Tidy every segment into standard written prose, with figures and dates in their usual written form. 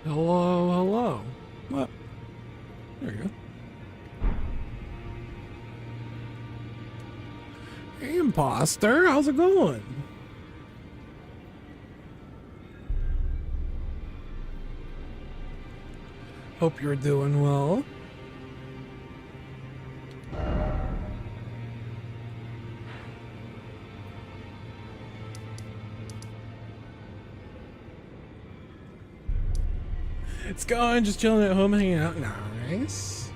Hello, hello. What? There you go. Hey, imposter. How's it going? Hope you're doing well. It's going, just chilling at home, hanging out. Nice.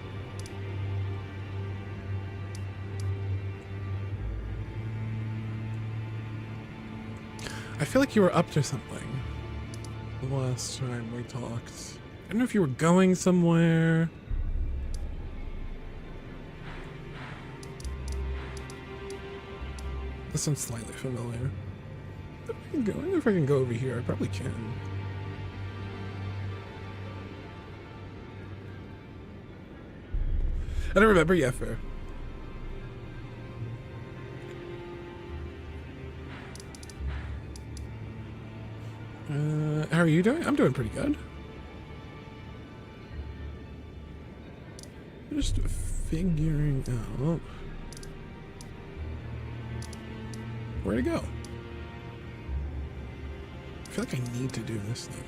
I feel like you were up to something the last time we talked. I don't know if you were going somewhere. This sounds slightly familiar. If I can go, I don't know if I can go over here. I probably can. I don't remember. Yeah, fair. How are you doing? I'm doing pretty good. Just figuring out where to go. I feel like I need to do this thing.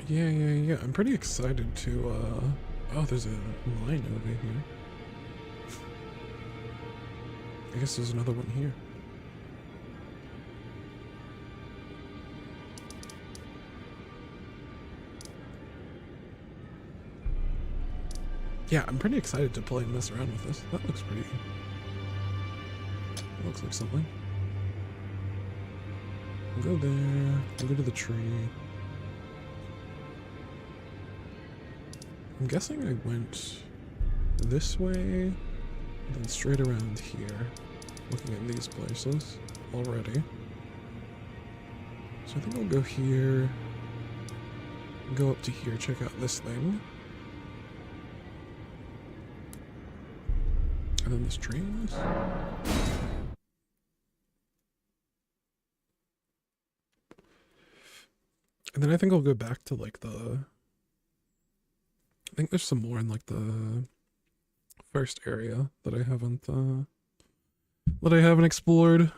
Yeah. I'm pretty excited to, oh, there's a line over here. I guess there's another one here. Yeah, I'm pretty excited to play and mess around with this. That looks pretty... That looks like something. We'll go there. We'll go to the tree. I'm guessing I went this way, and then straight around here, looking at these places already. So I think I'll go here, go up to here, check out this thing. And then this tree is. And then I think I'll go back to like the... I think there's some more in like the first area that I haven't explored.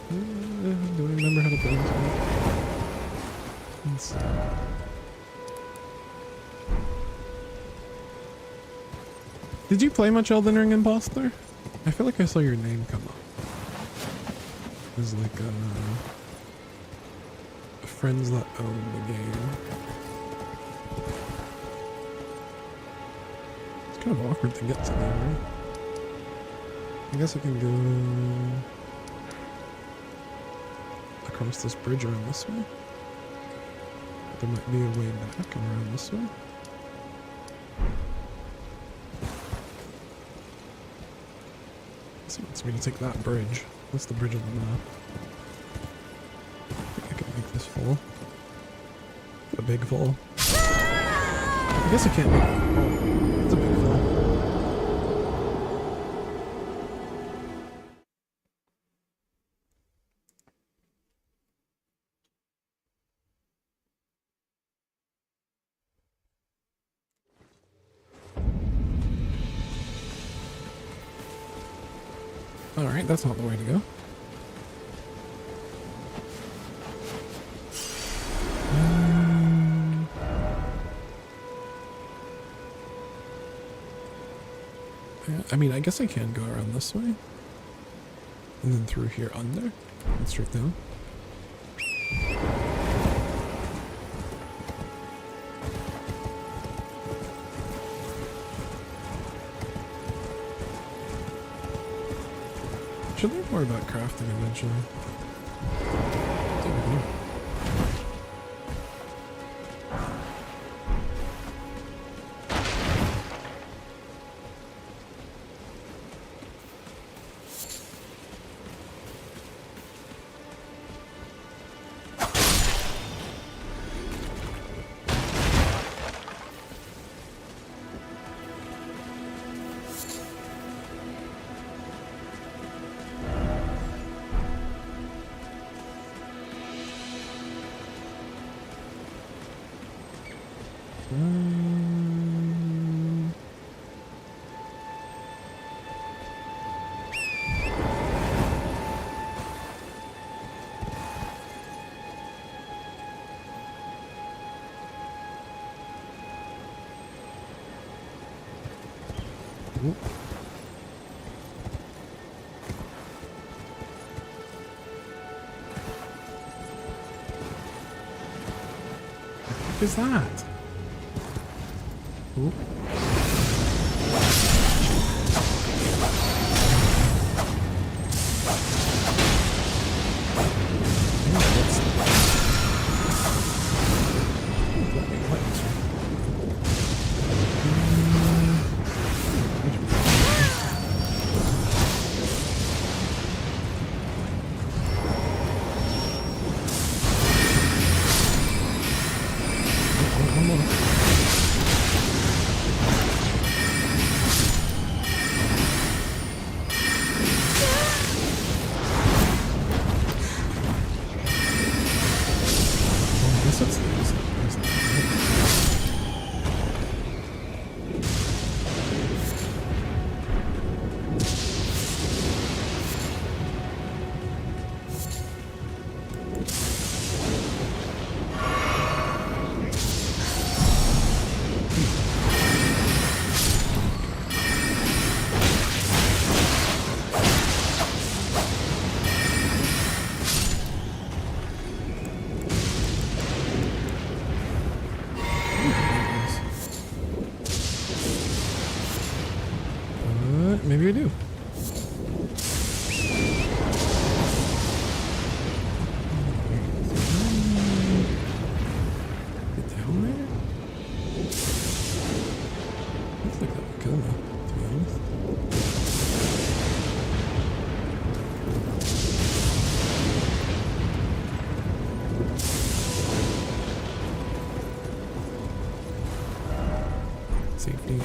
Do I remember how to play this one? Let's see. Did you play much Elden Ring, Imposter? I feel like I saw your name come up. There's like friends that own the game. It's kind of awkward to get to there, right? I guess I can go across this bridge around this way. There might be a way back around this way. So it's me to take that bridge. What's the bridge on the map? I think I can make this full. A big fall. I guess I can't make it full. It's a big fall. Alright, that's not the way to go. Yeah, I mean, I guess I can go around this way. And then through here under. And straight down. Should learn more about crafting eventually. What's over here? Ooh. What is that? Ooh. Maybe I do. Get down there? Looks like that would kill me, to be honest. Safety.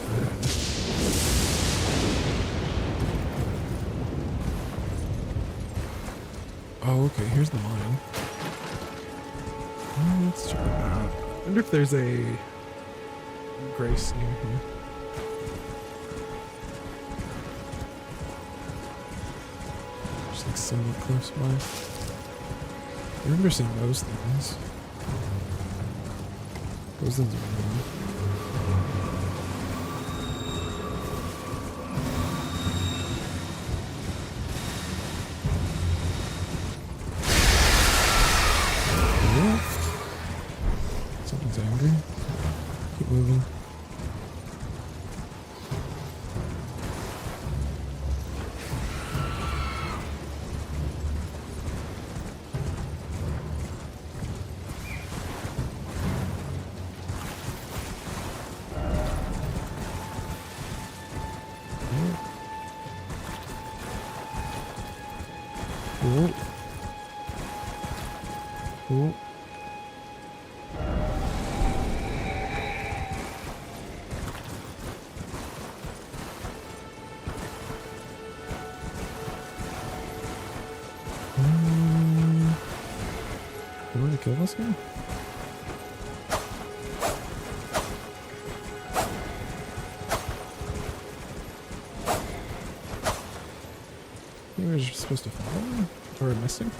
Oh, okay, here's the mine. Let's check it out. I wonder if there's a grace near here. Just like somewhat close by. I remember seeing those things. Those things are annoying. Something's angry. Keep moving. Cool. Cool. You want to kill this guy? You were just supposed to follow him? Or missing?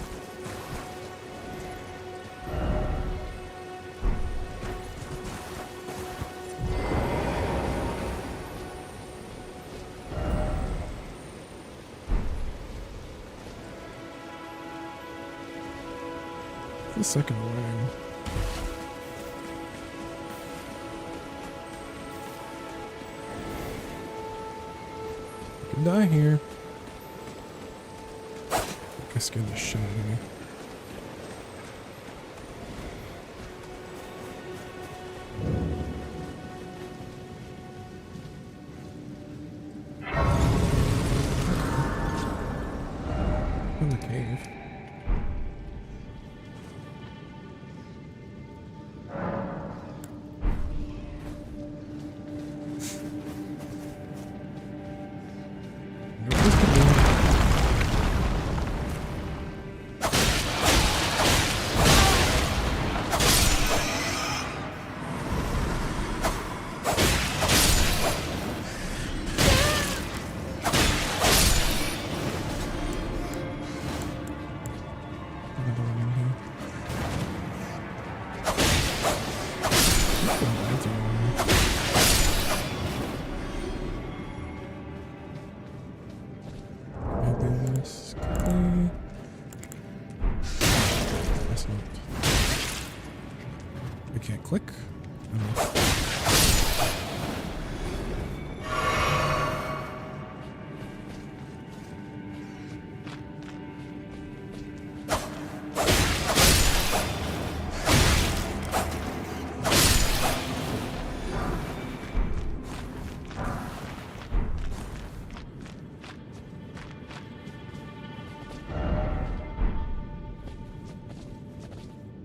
The second ring. I can die here. I scared the shit out of me. In the cave. it's not. I can't click.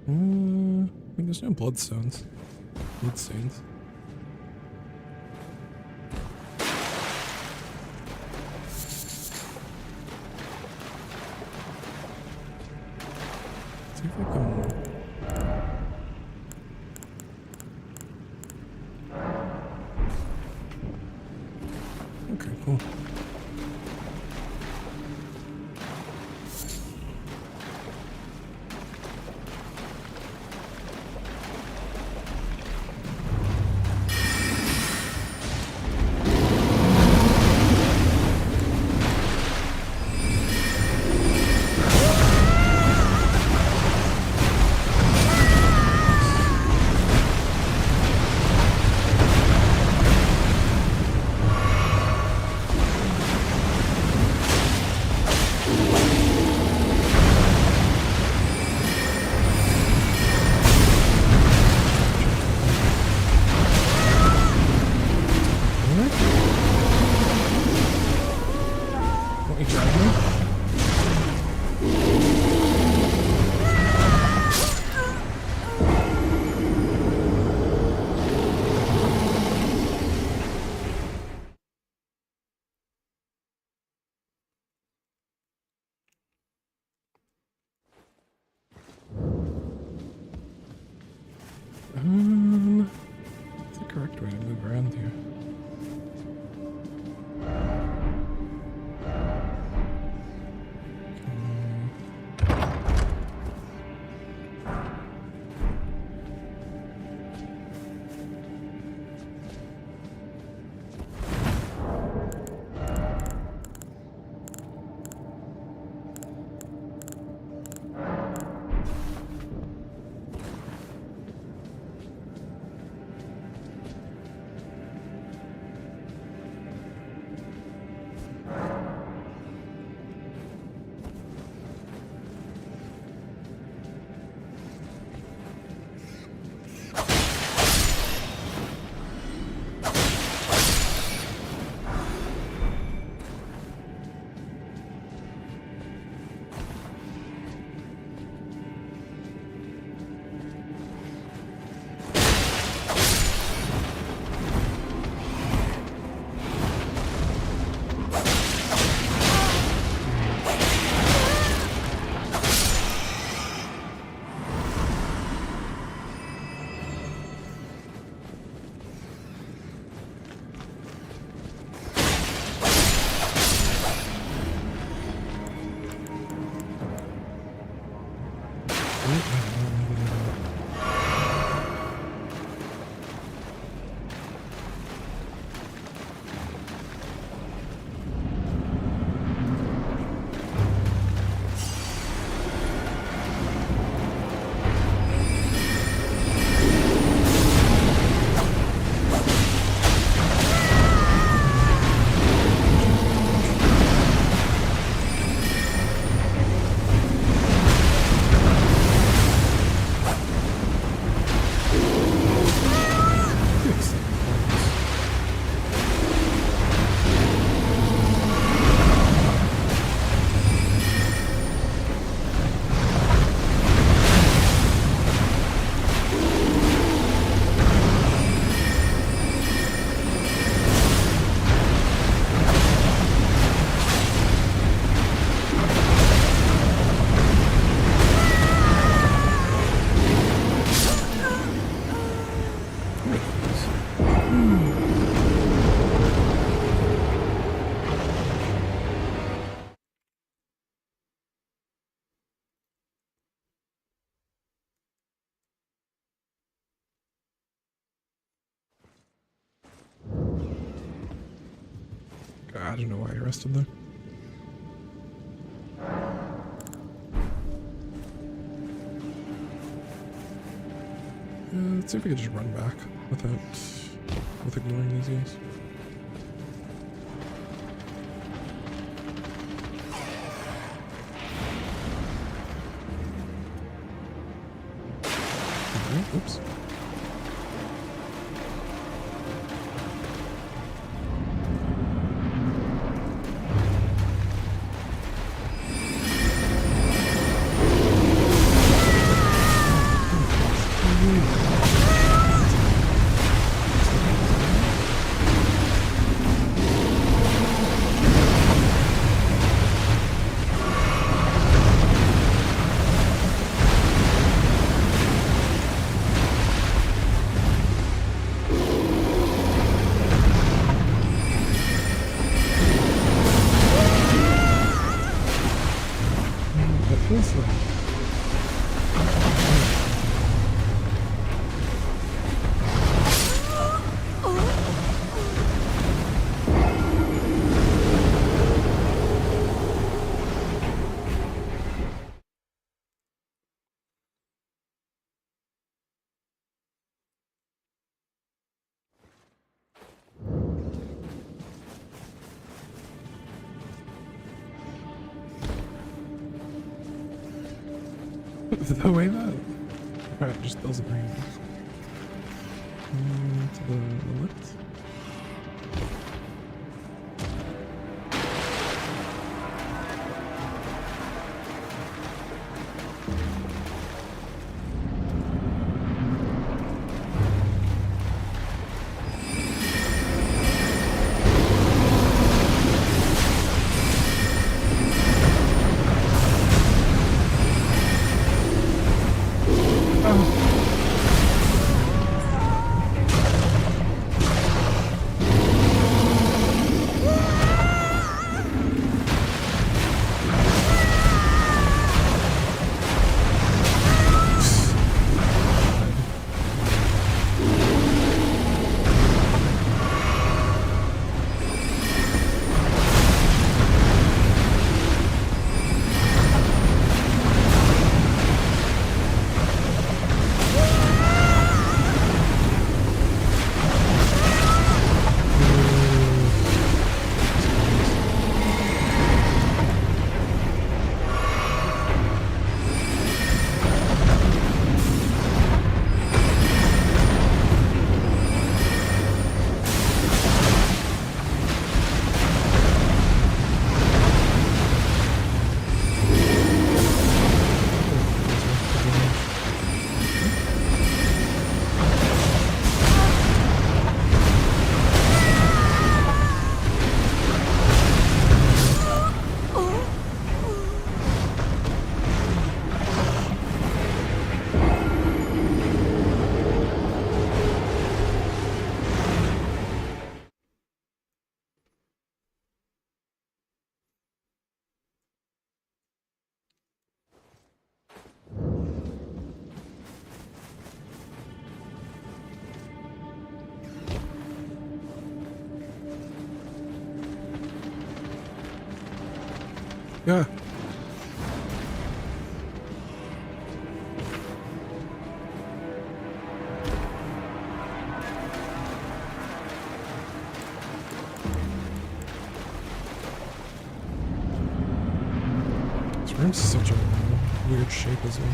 I mean, there's no bloodstones. Bloodstains. See if I can... Okay, cool. What's the correct way to move around here? I don't know why I rested there. Let's see if we can just run back without with ignoring these guys. Alright, oops. That feels like the way that crap just doesn't ring. To the left. Yeah. This room's such a weird shape as well.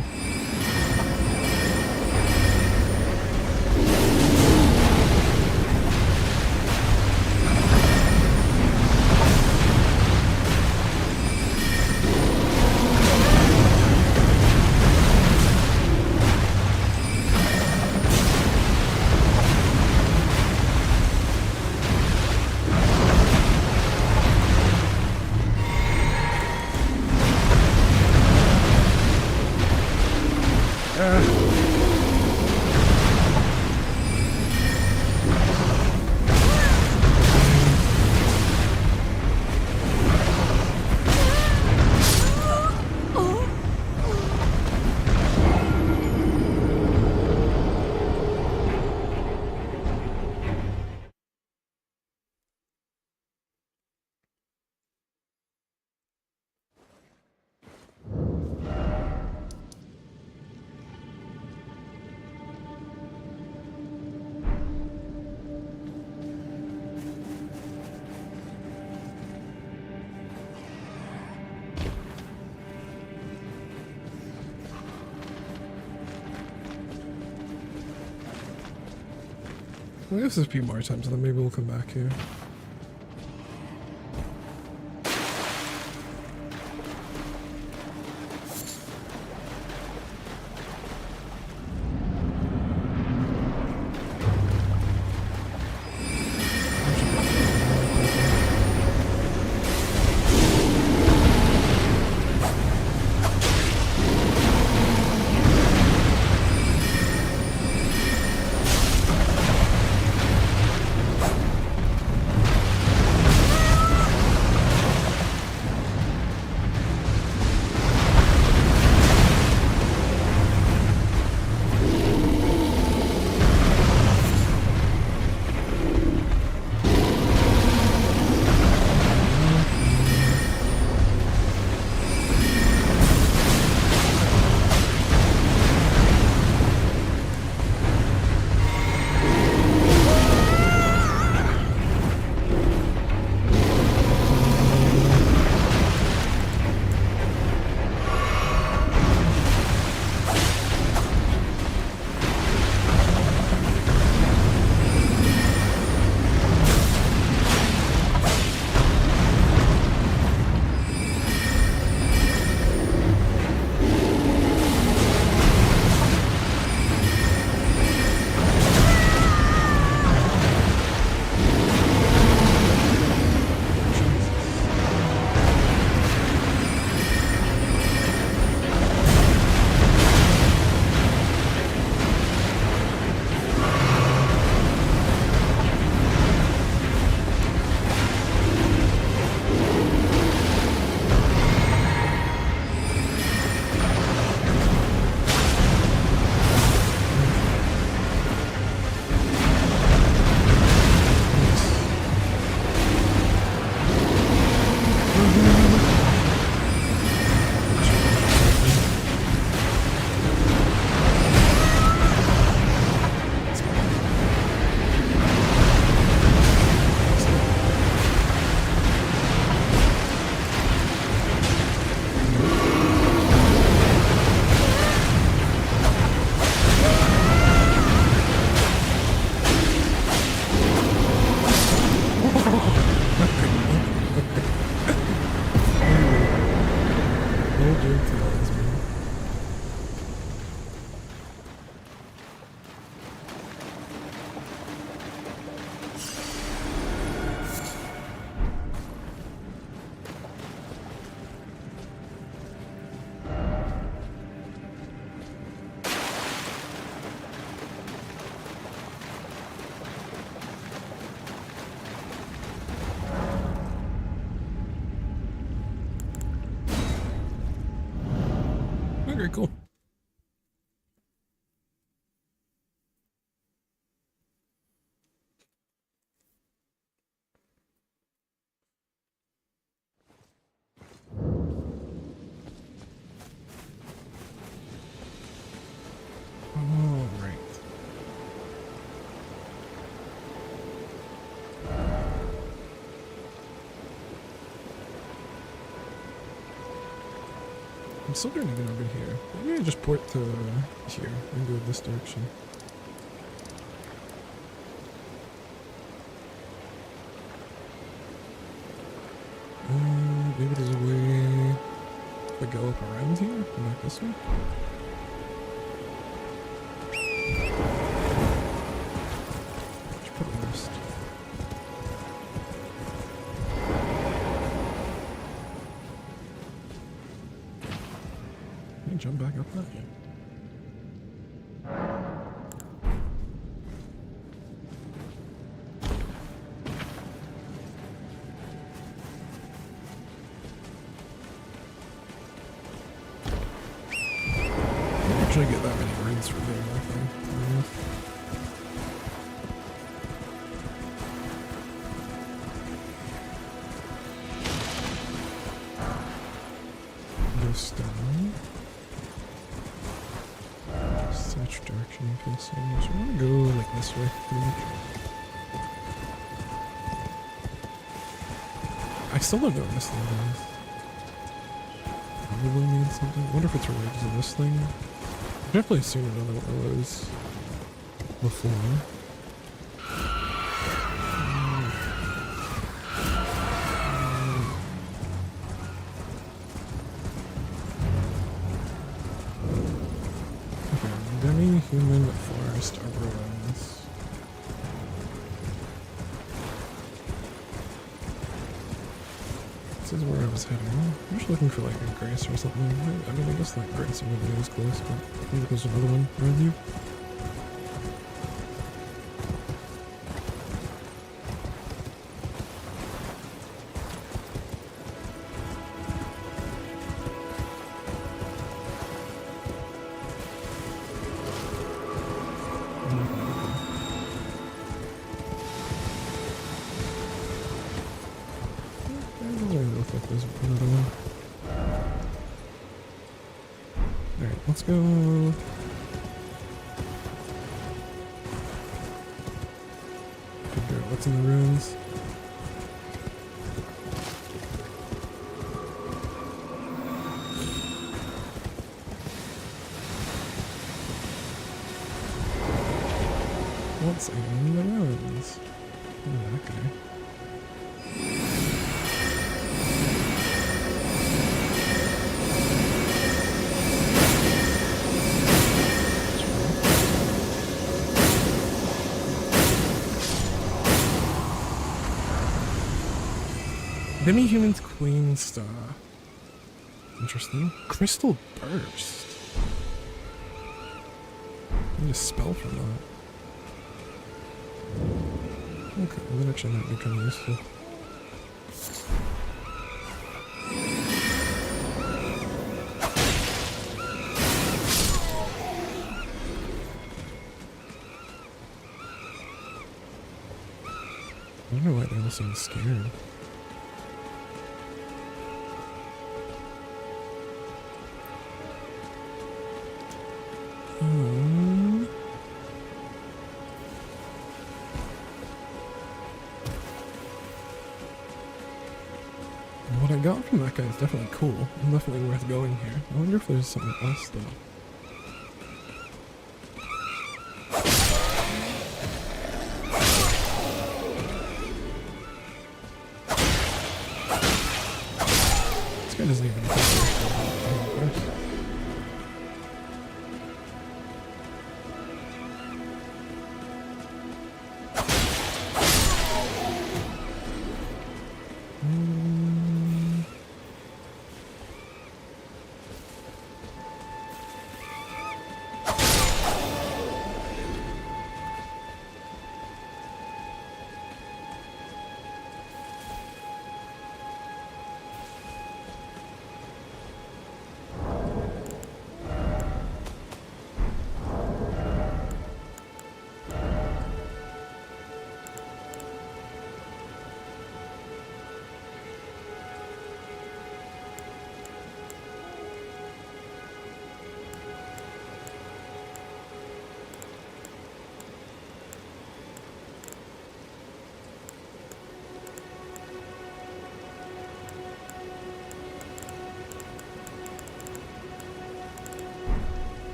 We'll do this a few more times and then maybe we'll come back here. Very cool. All right. I'm still turning it over here. Maybe I just port to here and go this direction. Maybe there's a way to go up around here and not this way. Should put a rest. Can you jump back up that? Yeah. Actually get that many rings for doing nothing. This down. Just which direction I'm facing. So I want to go like this way, pretty much. I still don't know what this thing is. Probably means something. I wonder if it's related to this thing. Definitely seen another one of those before. Semi-human forest ruins. This is where I was heading. I'm just looking for like a grace or something. I mean, I guess like grace over there is close, but I think there's another one around you. There's another one. Alright, let's go. Figure out what's in the ruins. What's in the ruins? Oh, that guy. Demi-Human's Queen Star. Interesting. Crystal Burst. I need a spell from that. Okay, well, that actually might be kind of useful. I don't know why they all seem scared. What I got from that guy is definitely cool. Definitely worth going here. I wonder if there's something else though. This guy doesn't even know.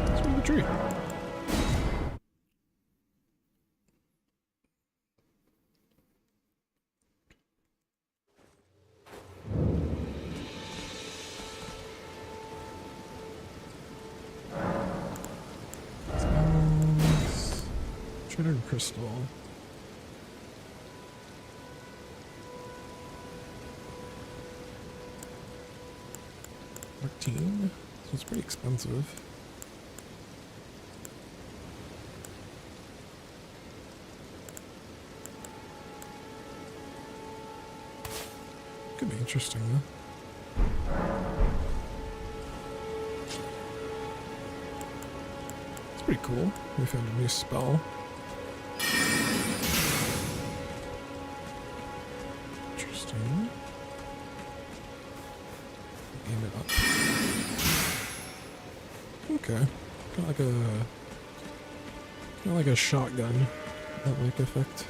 Let's move the tree. Shattered crystal. $14. So it's pretty expensive. Could be interesting though. It's pretty cool. We found a new spell. Interesting. Aim it up. Okay. Kind of like a shotgun. That like effect.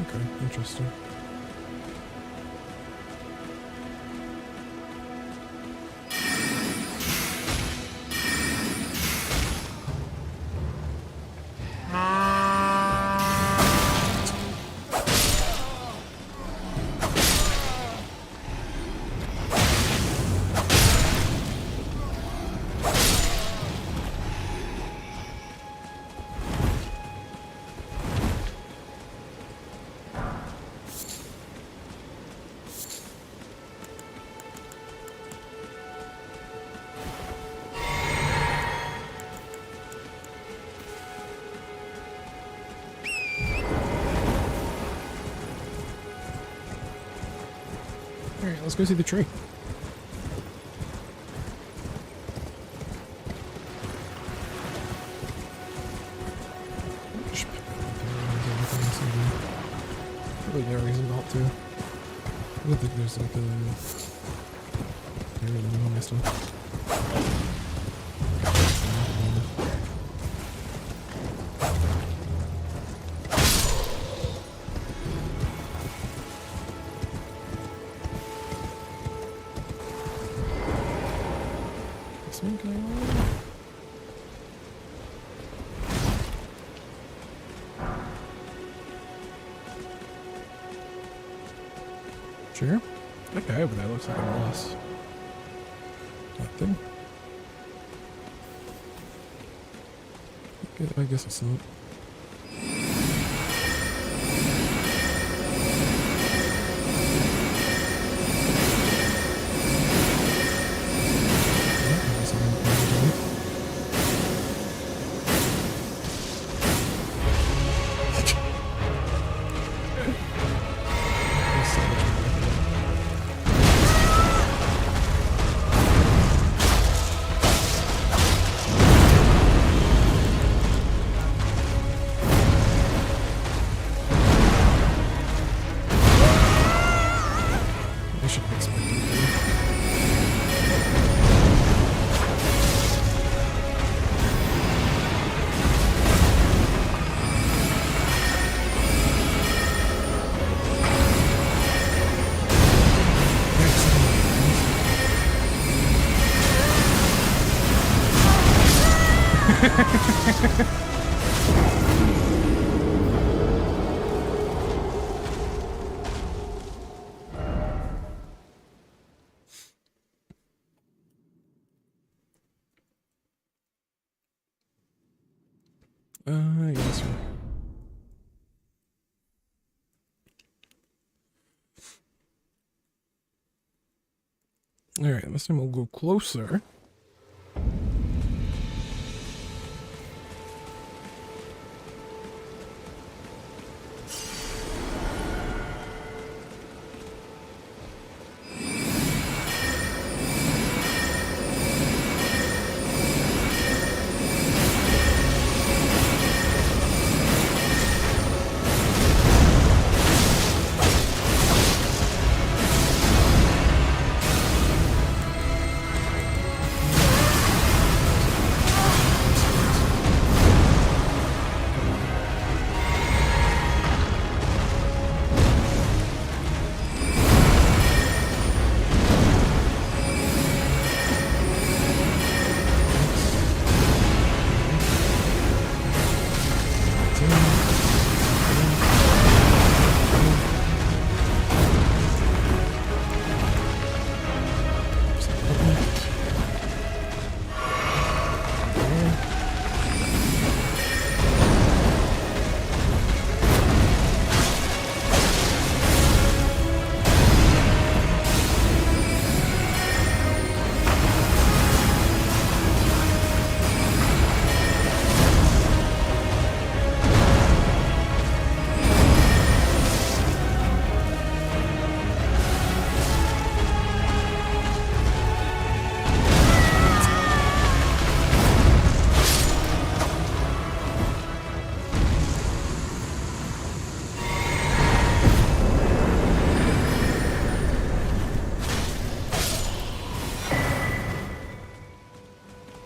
Okay, interesting. let's go see the tree. Probably no reason not to. I don't think there's like a... I don't know my stuff. This one can I... Sure. That guy over there looks like a boss. Nothing. Okay, I guess it's not. Yes, sir. Alright, this time we'll go closer.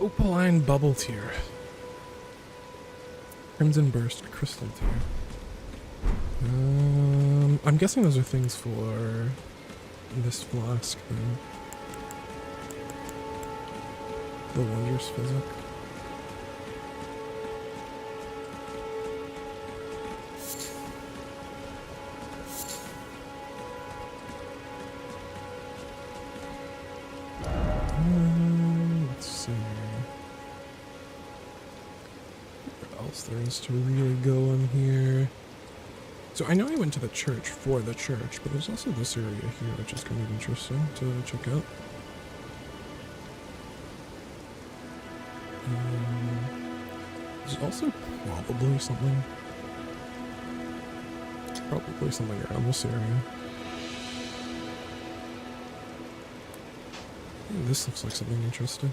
Opaline bubble tier. Crimson burst crystal tier. I'm guessing those are things for this flask then. The wondrous physic. Let's see. What else there is to really go on here? So I know I went to the church for the church, but there's also this area here which is kind of interesting to check out. There's also probably something around this area. Ooh, this looks like something interesting.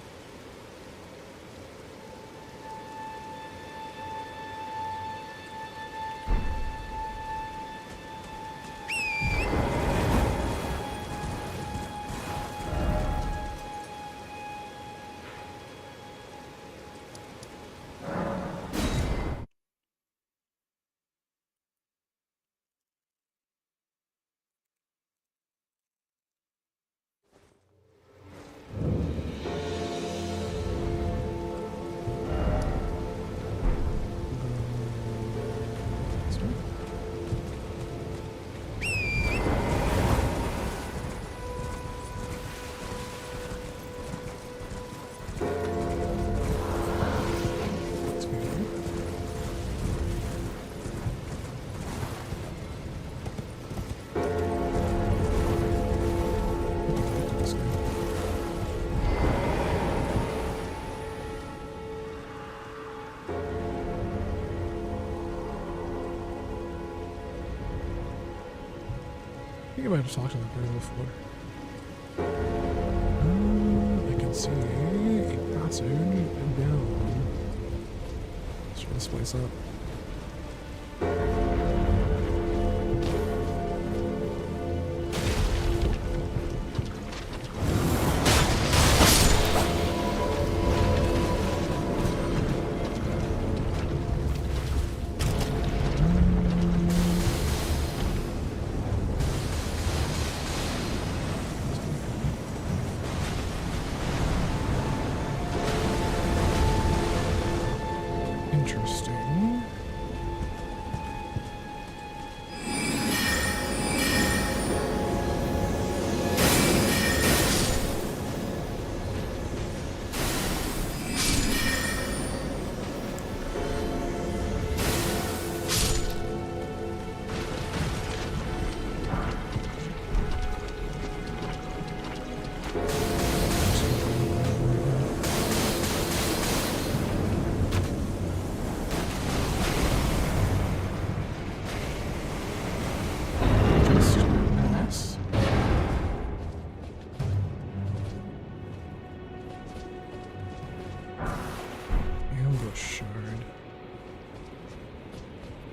I think I might have talked to that guy before. I can see a passage down. Let's try this place out. Interesting. Shard.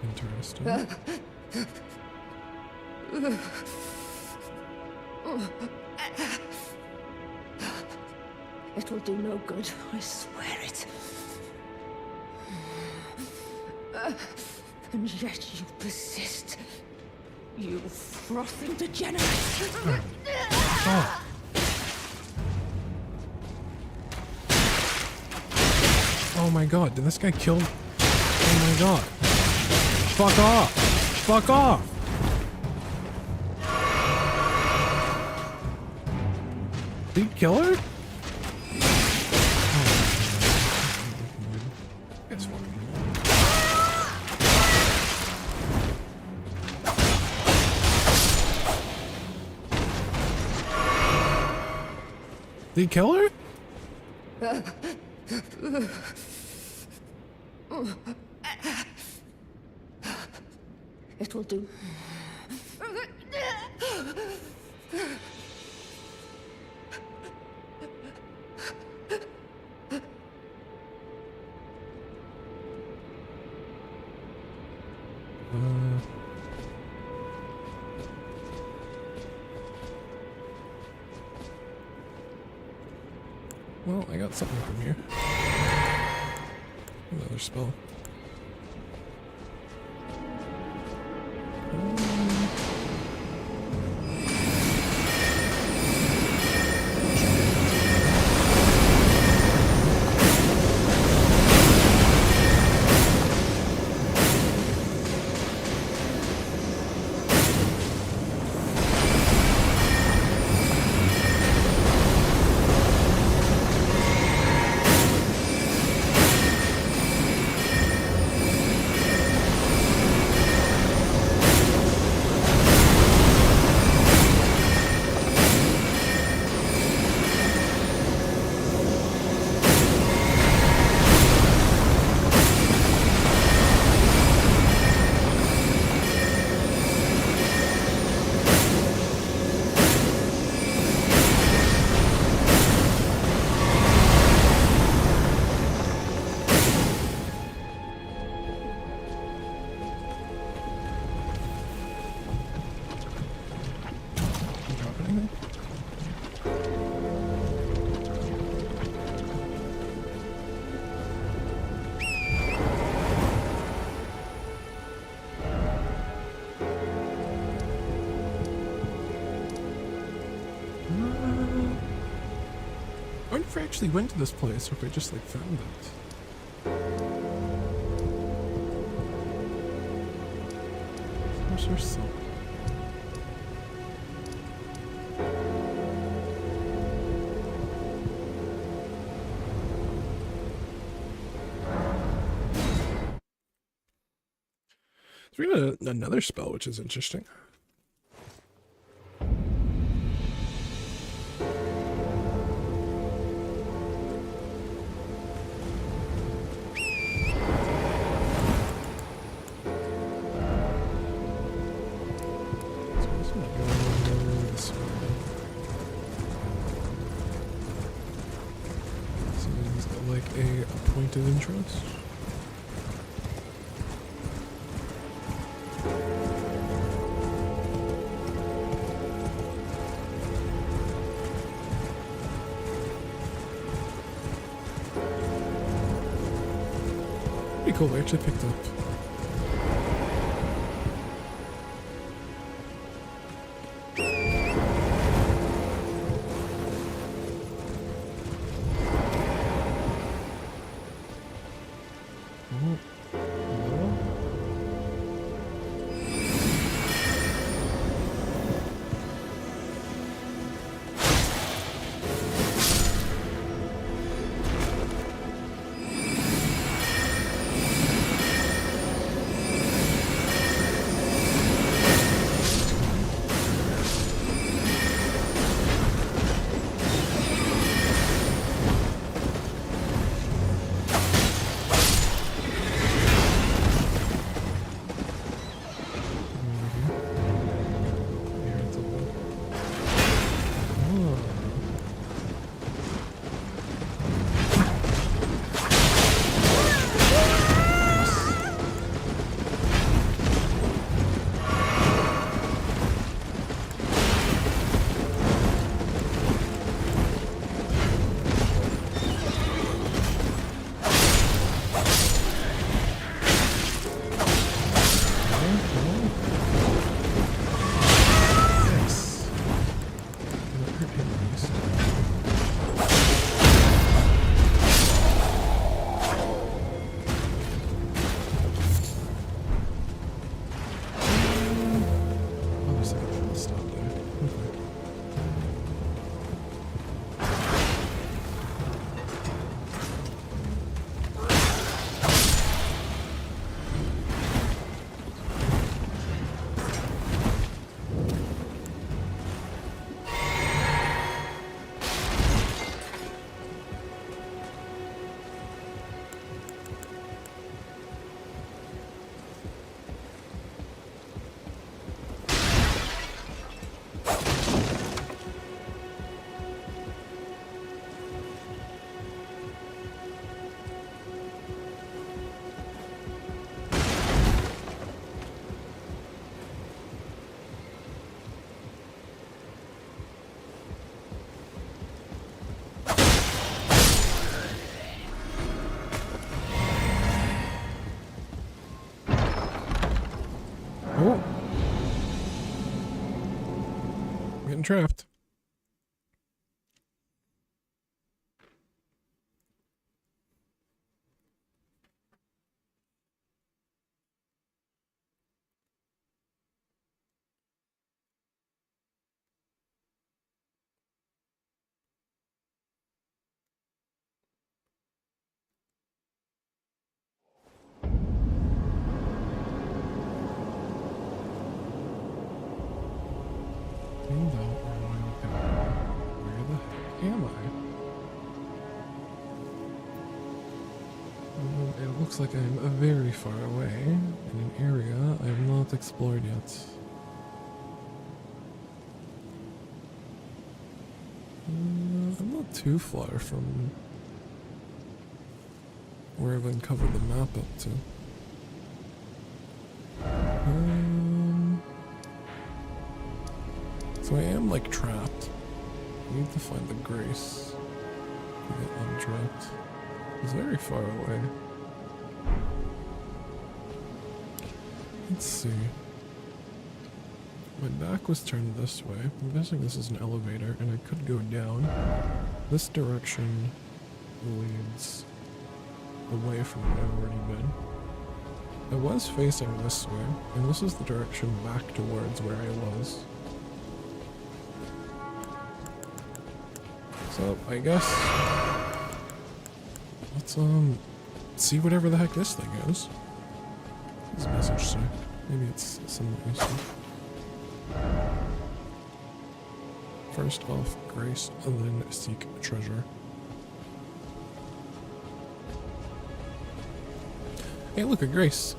Interesting. It will do no good, I swear it. And yet you persist. You frothing degenerate. Oh. Oh my god, did this guy kill? Oh my god. Fuck off! Fuck off! Did he kill her? Oh. It's fucking Did he kill her? It will do. Well, I got something from here. Another spell. actually went to this place or if I just like found it. Where's her soul? So we got another spell, which is interesting. Of interest. Pretty cool, I actually picked up. Oh. I'm getting trapped. Where the heck am I? It looks like I'm very far away in an area I have not explored yet. I'm not too far from where I've uncovered the map up to. So I am like trapped. I need to find the grace to get untrapped. It's very far away. Let's see. My back was turned this way. I'm guessing this is an elevator and I could go down this direction leads away from where I've already been. I was facing this way, and this is the direction back towards where I was. So, I guess... let's, see whatever the heck this thing is. What does the message say? Maybe it's somewhat useful. First off, grace, and then seek treasure. Hey, look, a grace.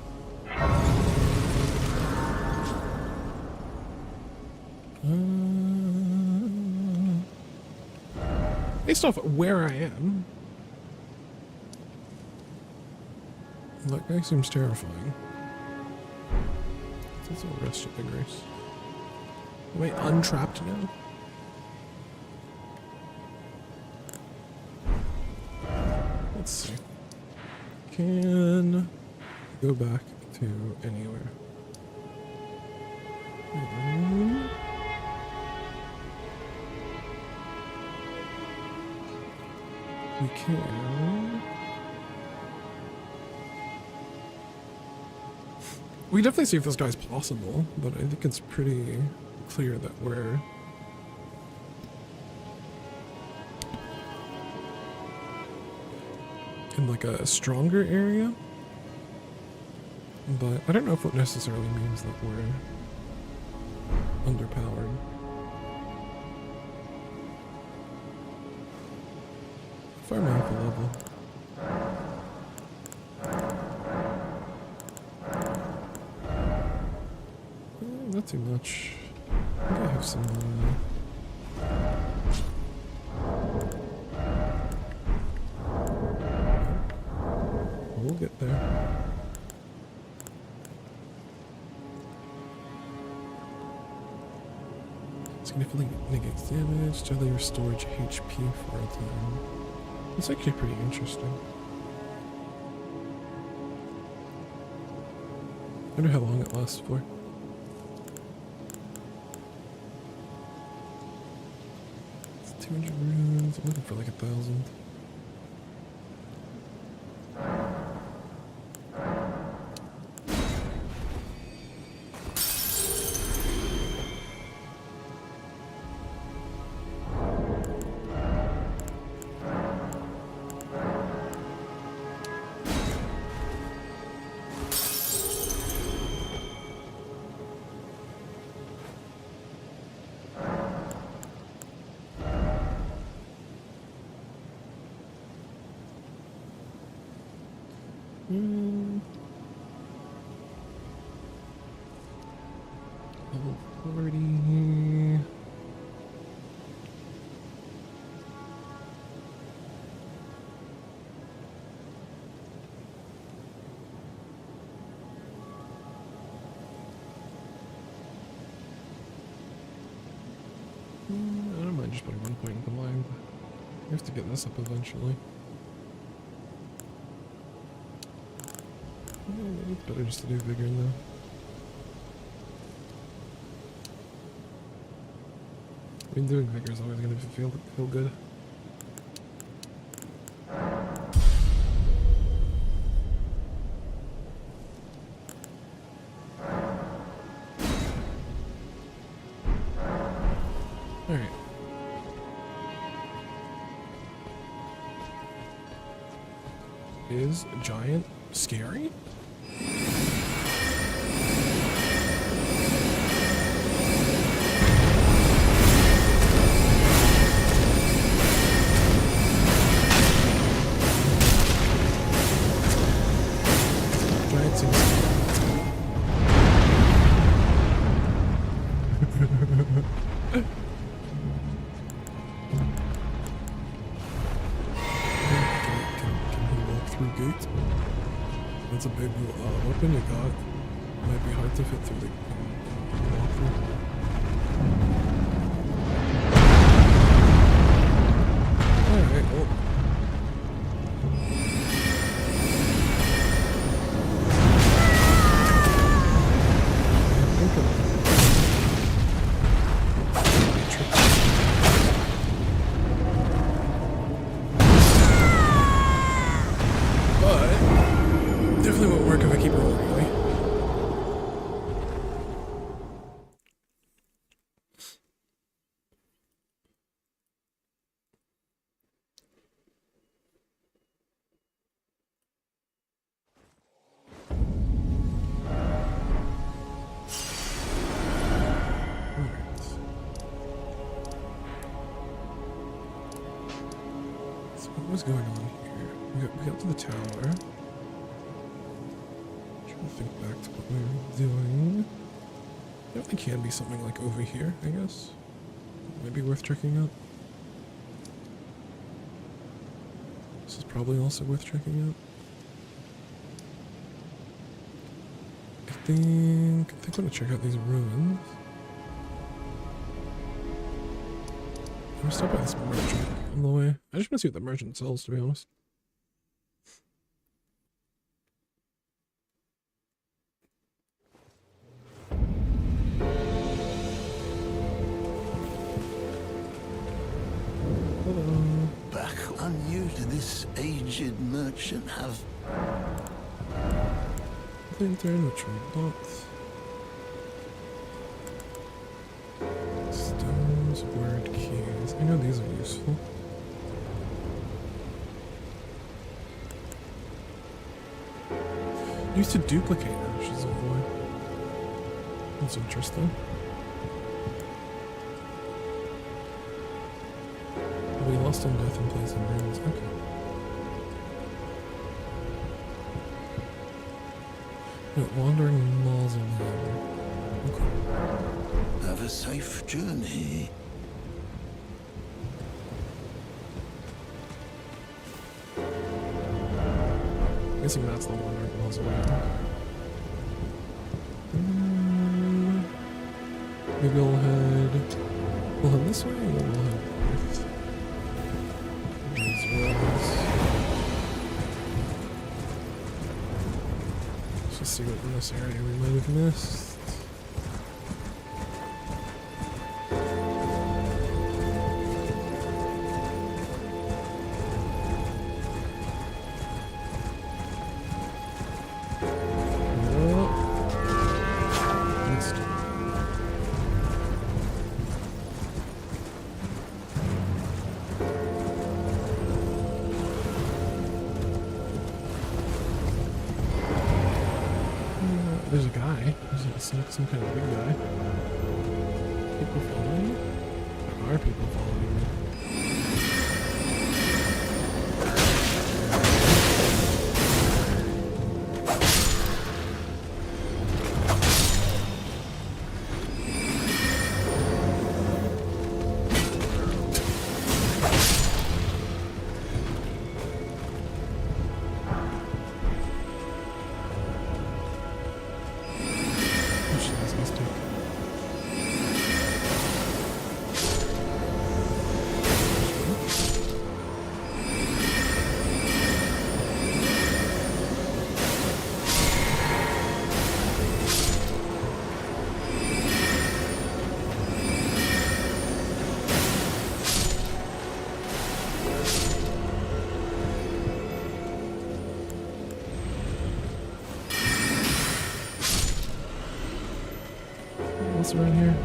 Based off where I am, that guy seems terrifying. Let's arrest at the grace. Am I untrapped now? Let's see. Can go back to anywhere. We can. We definitely see if this guy's possible, but I think it's pretty clear that we're in like a stronger area. But I don't know if it necessarily means that we're underpowered. Fire my alpha level. Not too much. I think I have some we'll get there. Significantly negates damage, steadily restores HP for a time. It's actually pretty interesting. I wonder how long it lasts for. It's 200 runes. I'm looking for like 1,000. Level 40. I don't mind just putting 1 point in the line. We have to get this up eventually. Maybe it's better just to do bigger now. I mean, doing bigger is always going to feel good. Alright. Is giant scary? Giant seems gate. That's a big weapon you got. Might be hard to fit through the walkthrough. Alright, well. Definitely won't work if I keep rolling really. What's going on here? We got to the tower. Trying to think back to what we were doing. There definitely can be something like over here, I guess. Maybe worth checking out. This is probably also worth checking out. I think I'm gonna check out these ruins. I'm gonna stop by this merchant on the way. I just want to see what the merchant sells, to be honest. Hello. Back on you to this aged merchant have Lantern, which we want. Stones, word keys. I know these are useful. Used to duplicate ashes of void. That's interesting. We lost on death and place in ruins. Okay. No, wandering mausoleum. Okay. have a safe journey. I'm guessing that's the wandering mausoleum. Maybe we'll head this way and then we'll head north. These roads. Let's just see what in this area we might have missed. There's a guy. There's some kind of big guy. People following me? There are people following me. What's around here?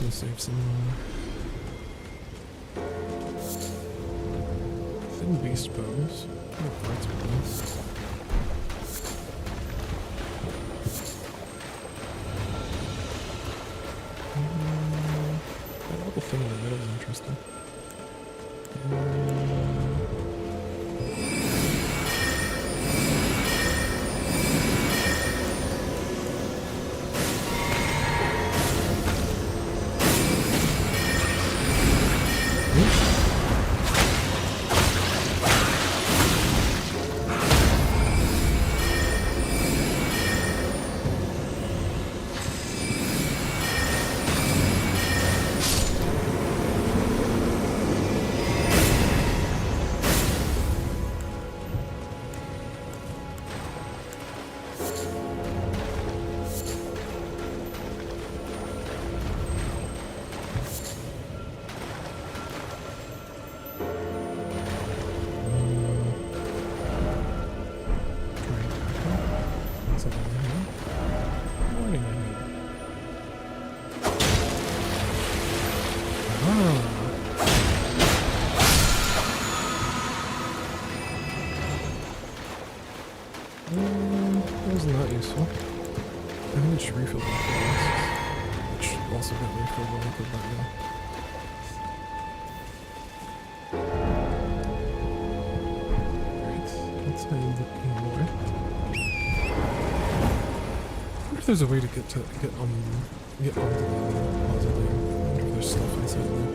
We'll save some thin beast bows. Oh, that's cool. That little thing in the middle is interesting. something in here. Warning ahead. Ah. That was not useful. I think it should refill the which also got refilled when I put that in. Alright, let's head north. I wonder if there's a way to get onto the mausoleum. I wonder if there's stuff inside there.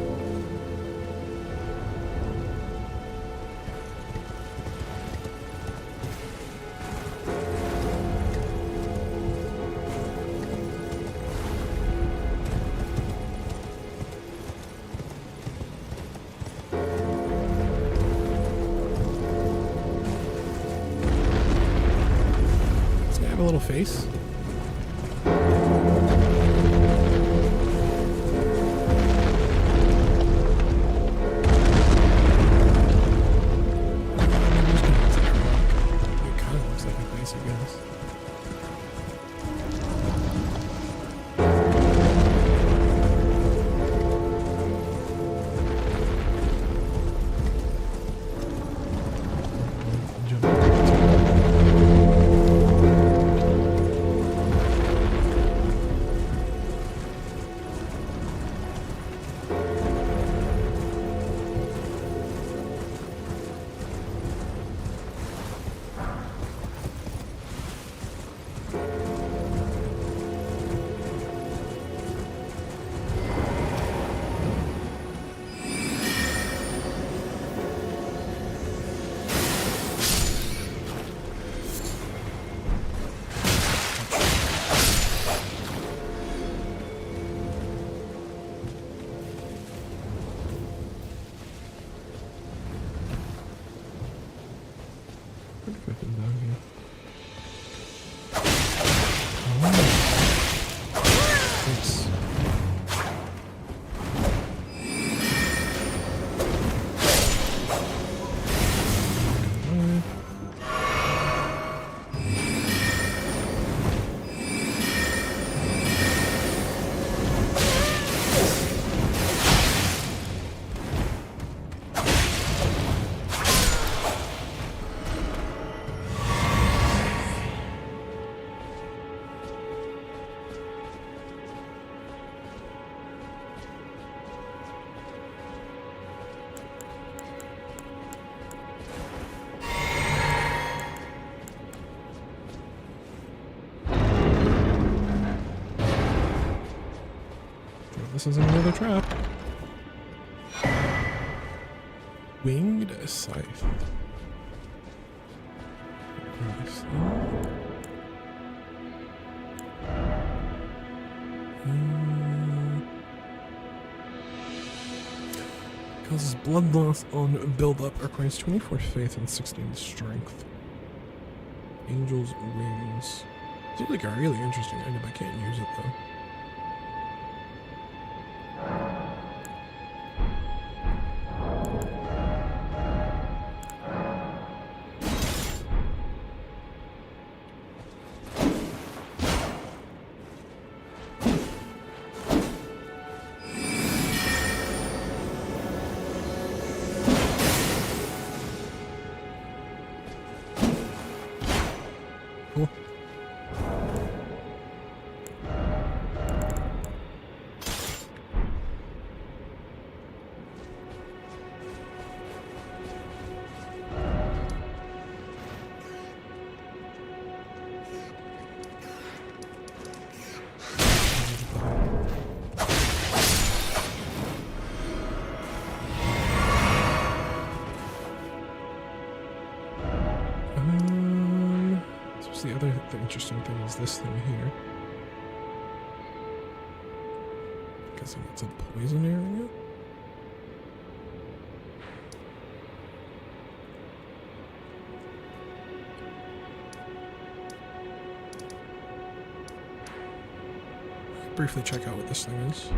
A little face. It kind of looks like a face, I guess. Down here. Oh. Thanks. This is another trap. Winged scythe. Nice. Causes blood loss on build-up. Requires 24 faith and 16 strength. Angel's wings. Seems like a really interesting item. I can't use it though. Cool. The other interesting thing is this thing here. Guessing it's a poison area? Briefly check out what this thing is.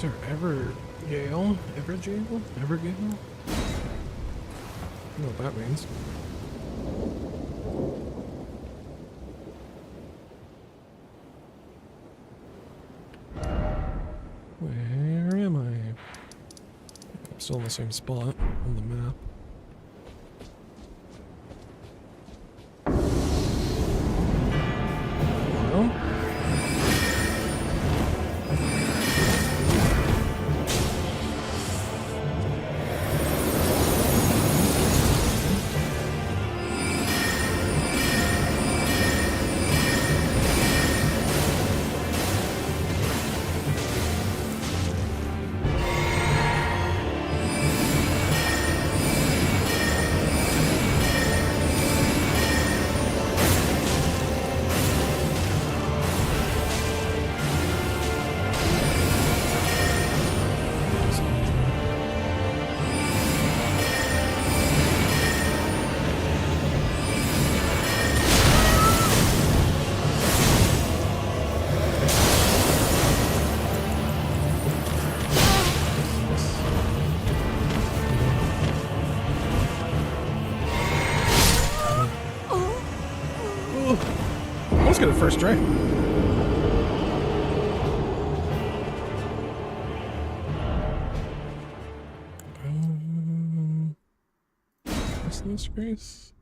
Enter Evergale? Evergale? Evergale? I don't know what that means. Where am I? I'm still in the same spot on the map. Hello? Let's get it first try. Merciless Grace.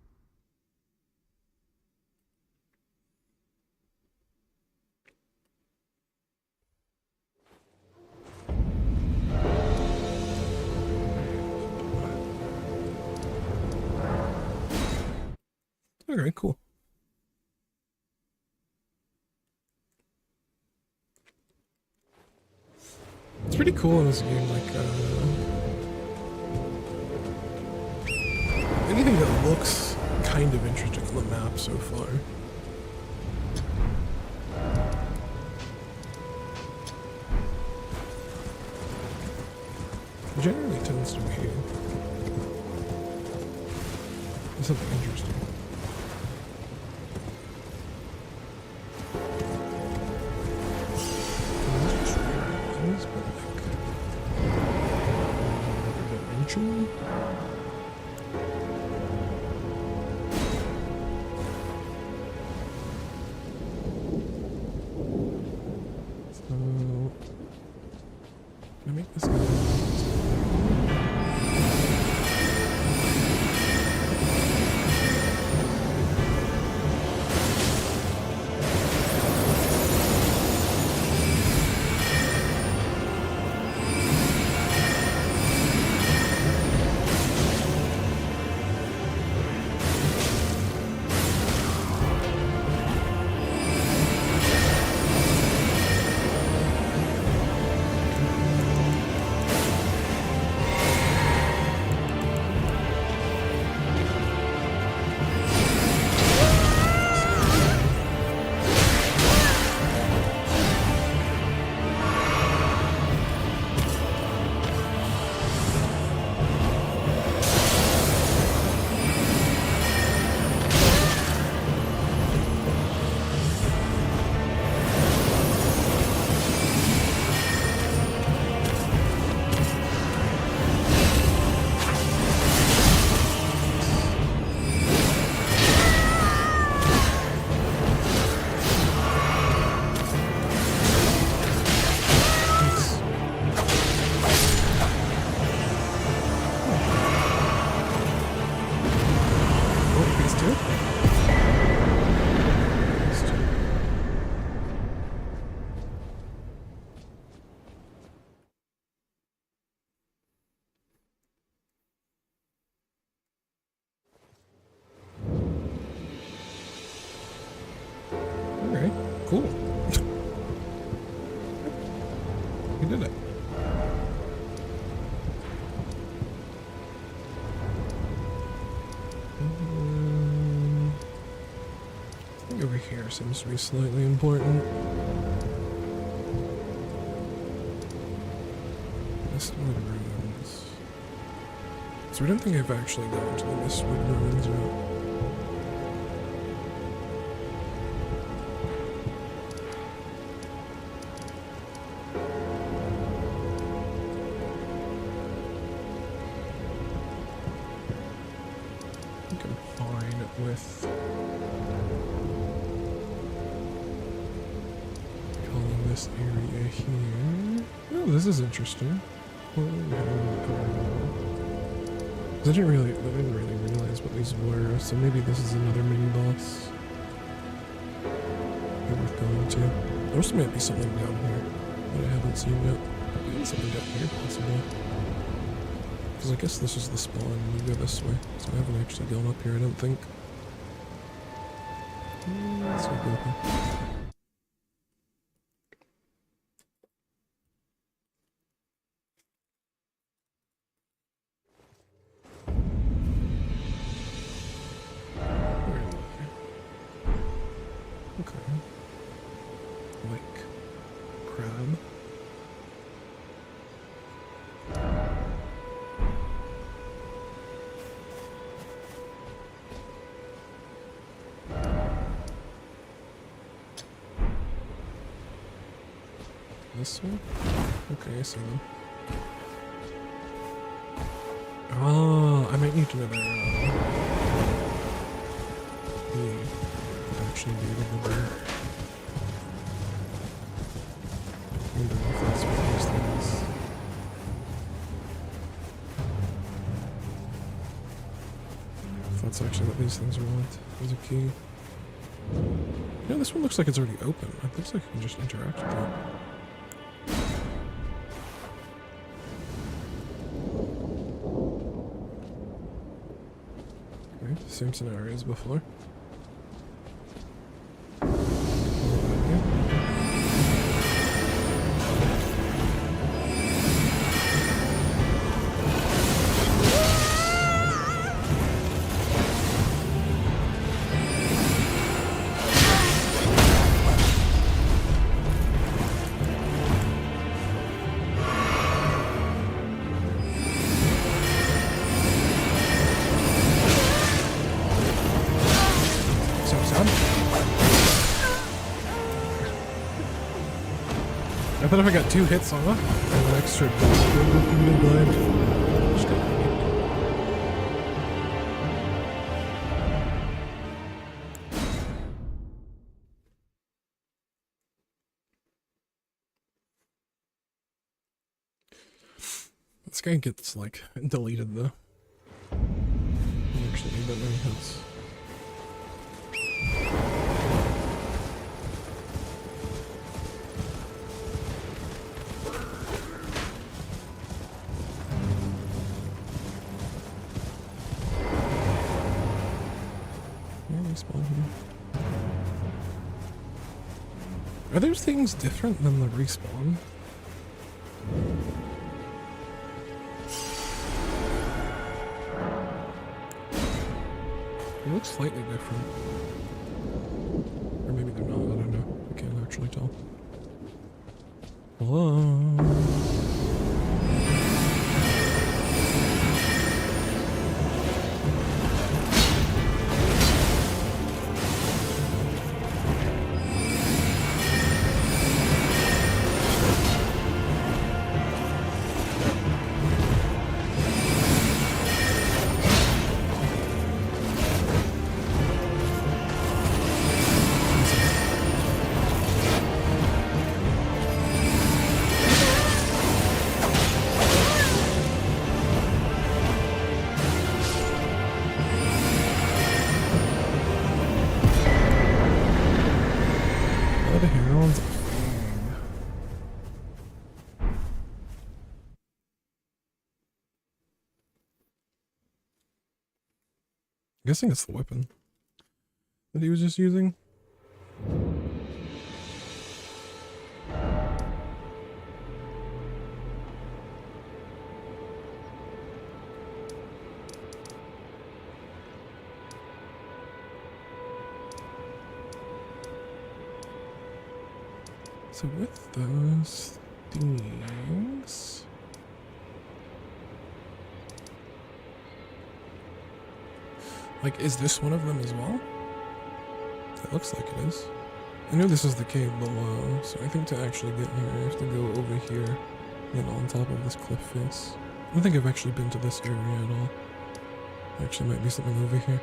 Okay, cool. It's pretty cool in this game, like, anything that looks kind of interesting on the map so far. Generally tends to be something interesting. Dimension? So, can I make this guy? Alright, cool. You did it. I think over here seems to be slightly important. Mistwood Ruins. So I don't think I've actually gone to the Mistwood Ruins yet. fine with calling this area here. Oh, this is interesting. I didn't really realize what these were, so maybe this is another mini boss. Worth going to. There also might be something down here that I haven't seen yet. Maybe something down here, possibly. Because I guess this is the spawn, and you go this way. So I haven't actually gone up here, I don't think. Let's go here. Okay. Like crab. This one? Okay, I see them. Oh, I might need another actually be able to do it. I wonder if that's what these things. If that's actually what these things want. There's a key. Yeah, this one looks like it's already open. It looks like you can just interact with it. Okay, same scenario as before. I thought if I got 2 hits on it, I have an extra blood. This guy gets like deleted though. I actually need that many hits. Are those things different than the respawn? They look slightly different. Or maybe they're not, I don't know. I can't actually tell. Hello? I'm guessing it's the weapon that he was just using. So with those things... Like, is this one of them as well? It looks like it is. I know this is the cave below, so I think to actually get here, I have to go over here and on top of this cliff face. I don't think I've actually been to this area at all. Actually, might be something over here.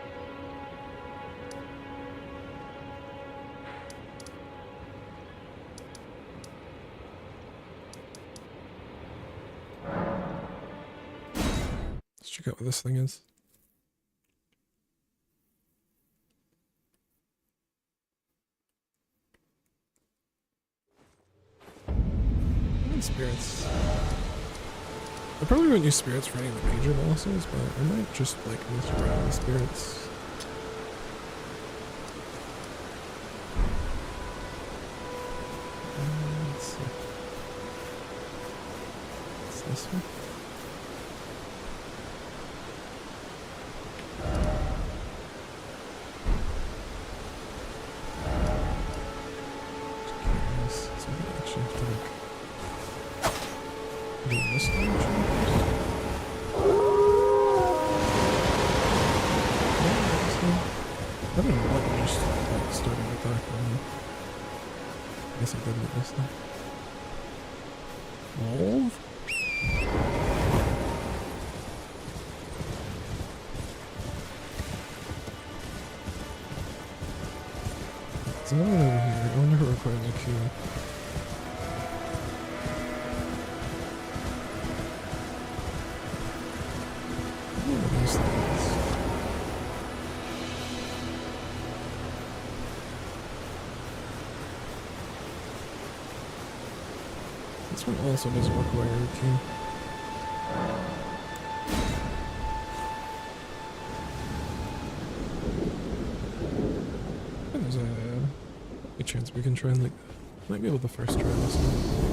this thing is. Spirits. I probably wouldn't use spirits for any of the major bosses, but I might just like mess around with spirits. Let's see. What's this one? Just curious. So I actually have to like do this one first. I don't know what just like started with that one. I guess I didn't at this time. Wolf? There's another one over here. I wonder who we're putting the key. What are these things? This one also doesn't require a key. And there's a chance we can try and like, might be able to first try this one.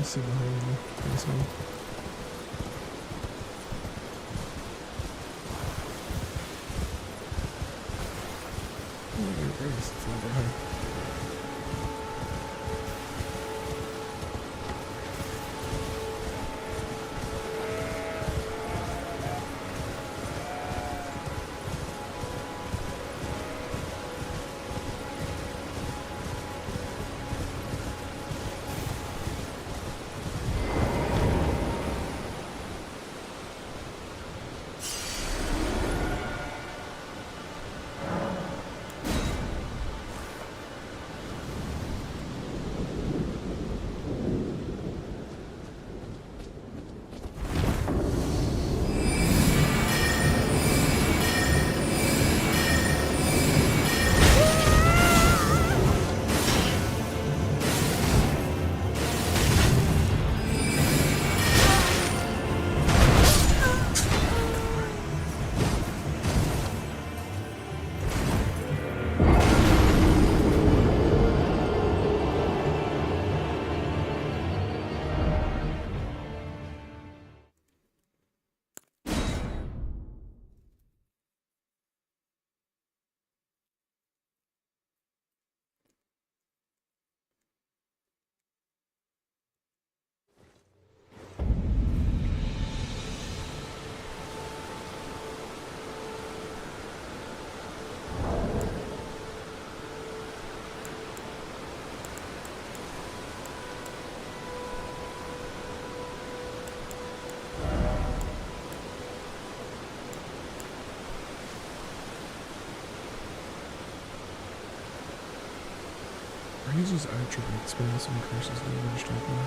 See behind me. This one. Where is it? It's over here. Raises attributes, but also increases damage taken.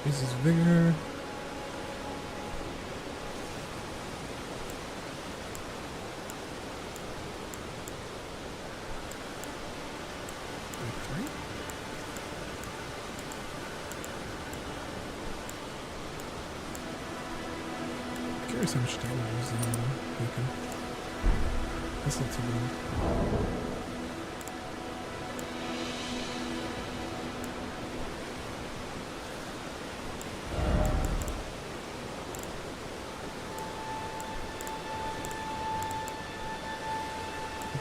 Raises vigor. Curious how much damage is taken. That's not too bad.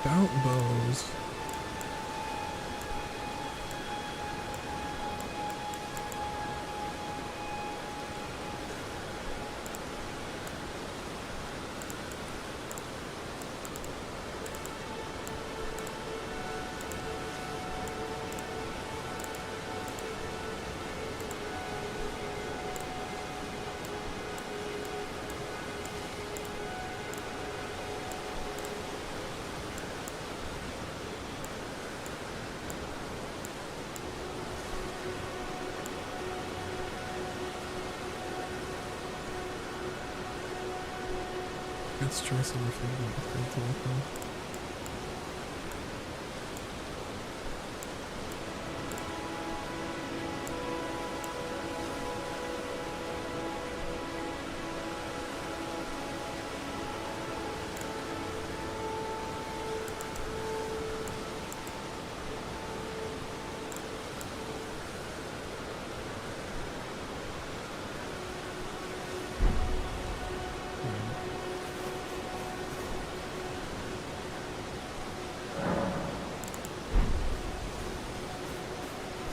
About bows. Let's try some of the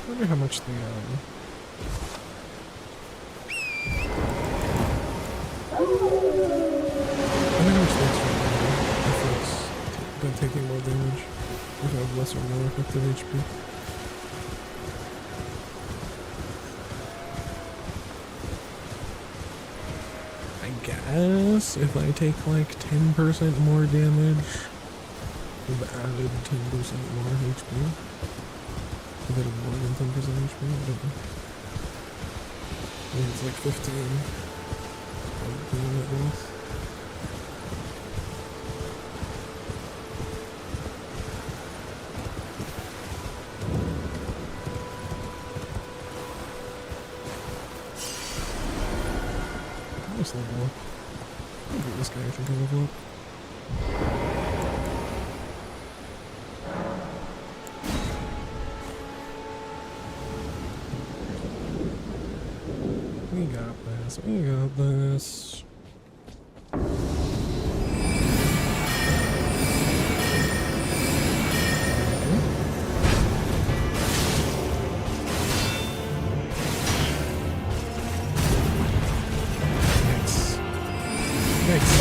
I wonder how much the extra been taking more damage if I have less or more effective HP. I guess if I take like 10% more damage, we've added 10% more HP. A bit more than 10% HP, I don't know. I think it's like 15. Probably at least. Almost level up. Maybe this guy I think I'll level up. We got this. Nice.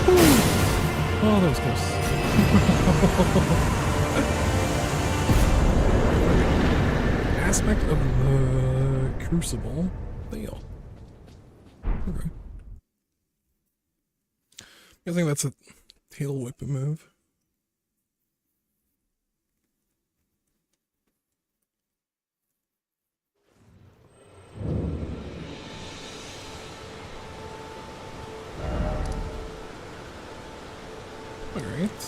Oh, that was close. Aspect of the crucible. Fail. Okay. I think that's a tail whip move. Alright.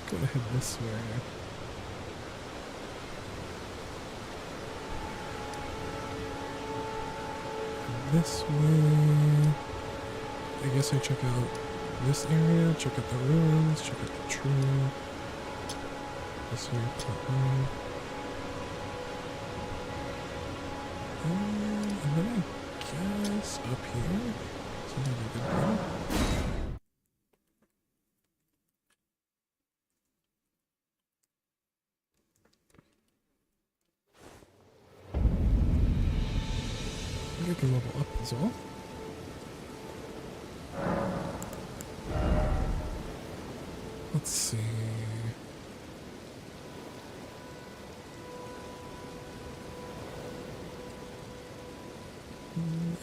Gonna head this way. This way. I guess I check out this area, check out the ruins, check out the tree. This way, probably. And then I guess up here. Something like that. I can level up as well. Let's see.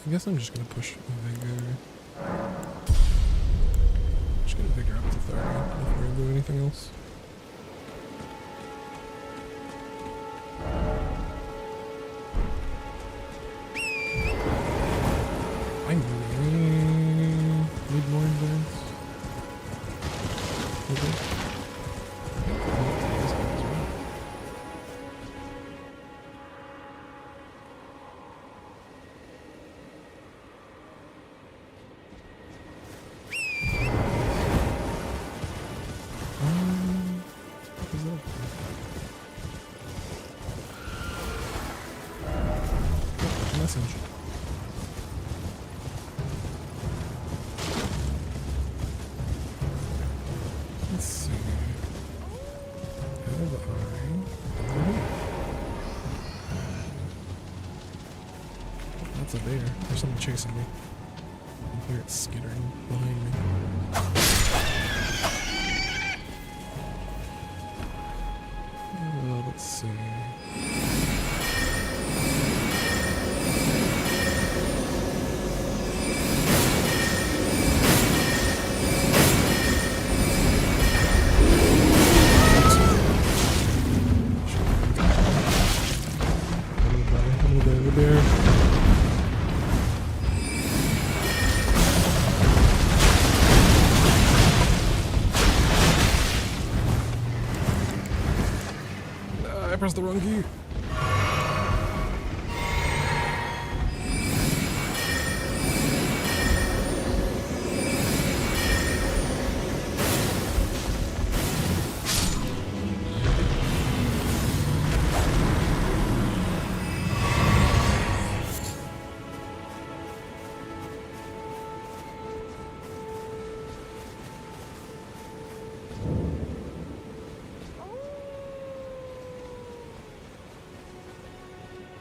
I guess I'm just gonna push Vigor. Just gonna Vigor up to 30 before I do anything else. I need more advance. Okay. Message. Let's see. Have that's a bear. There's something chasing me. I hear it skittering behind me. Let's see. I pressed the wrong key.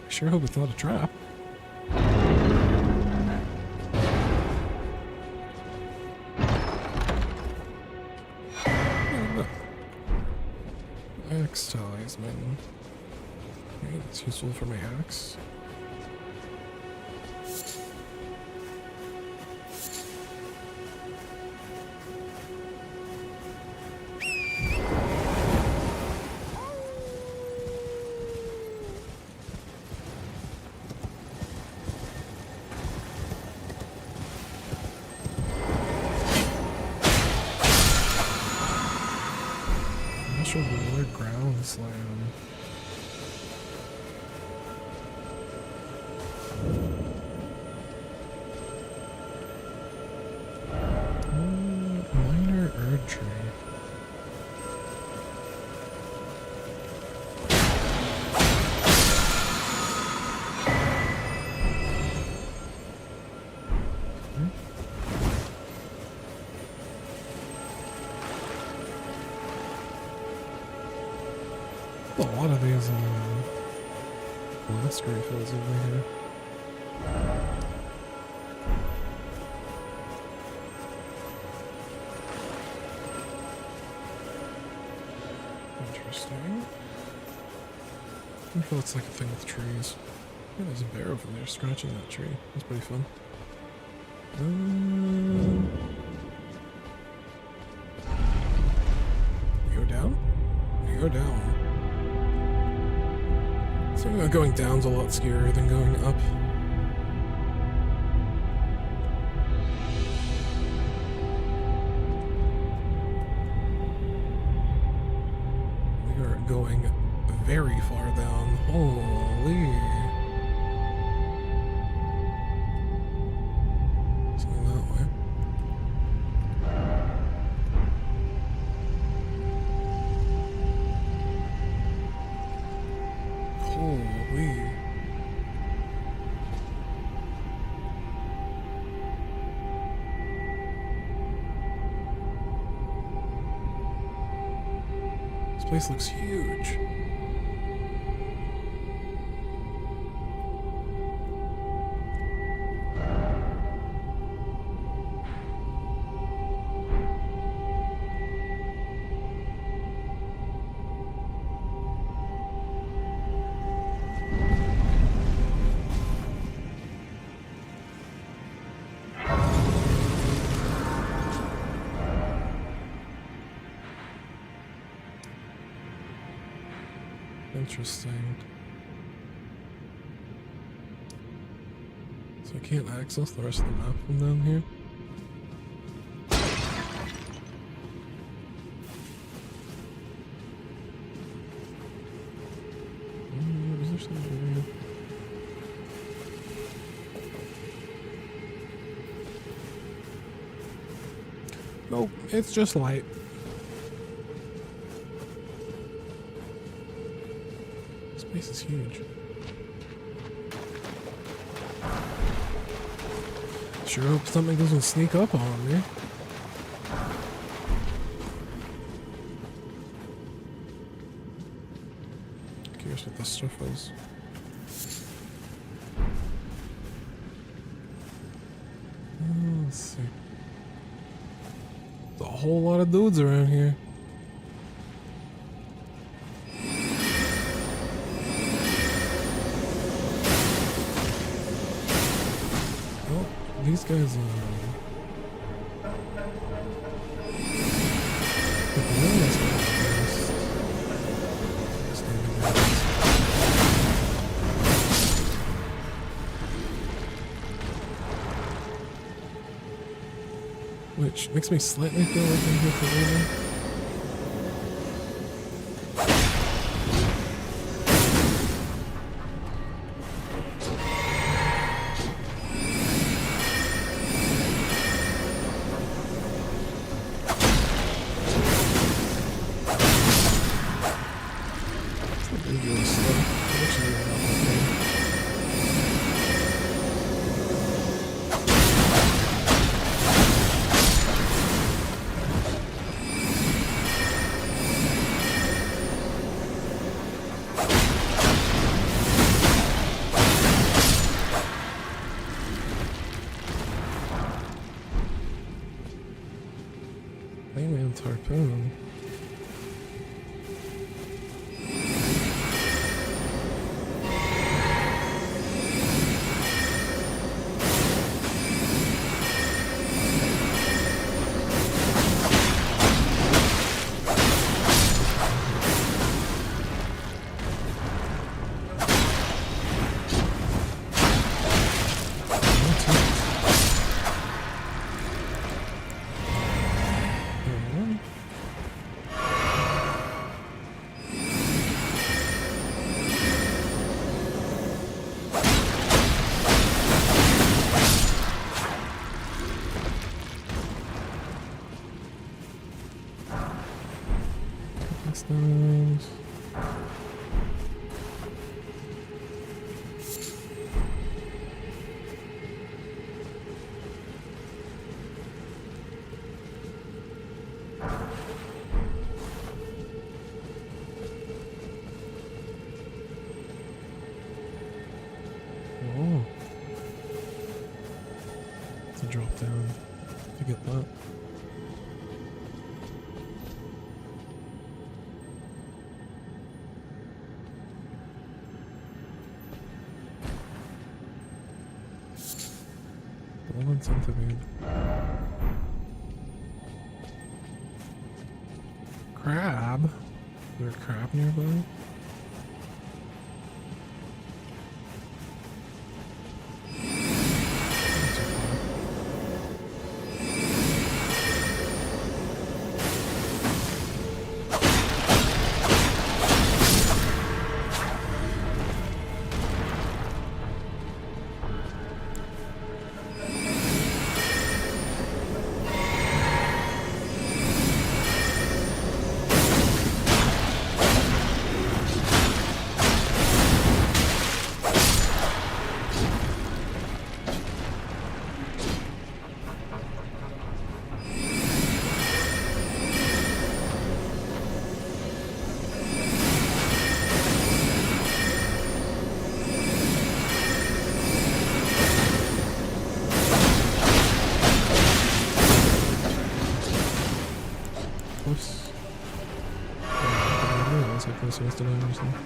Sure hope it's not a trap. Axe talisman. Okay, it's useful for my axe. Reward ground slam. Minor urgery. A lot of these blast refills over here. Interesting. I wonder if that's like a thing with trees. Yeah, there's a bear over there scratching that tree. That's pretty fun. We go down? We go down. Something about going down's a lot scarier than going up. We are going very far down. Holy. Something that way. Holy. This place looks huge. Interesting. So I can't access the rest of the map from down here? Is there something over here? Nope, it's just light. This is huge. Sure hope something doesn't sneak up on me. Curious what this stuff is. Let's see. There's a whole lot of dudes around here. These guys which makes me slightly feel like I'm here forever. Alien's harpoon. Stones. to get that. All incentive aid. Crab? Is there a crab nearby? Oops. I didn't realize I was supposed to die or something.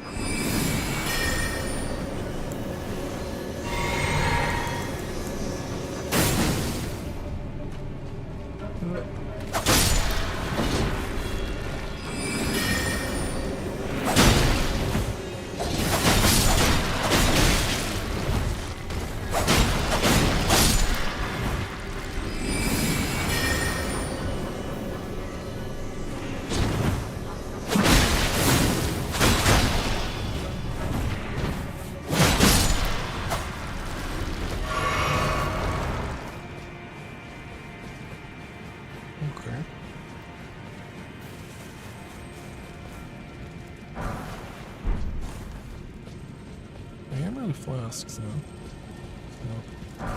Okay. I am out of flasks now. So.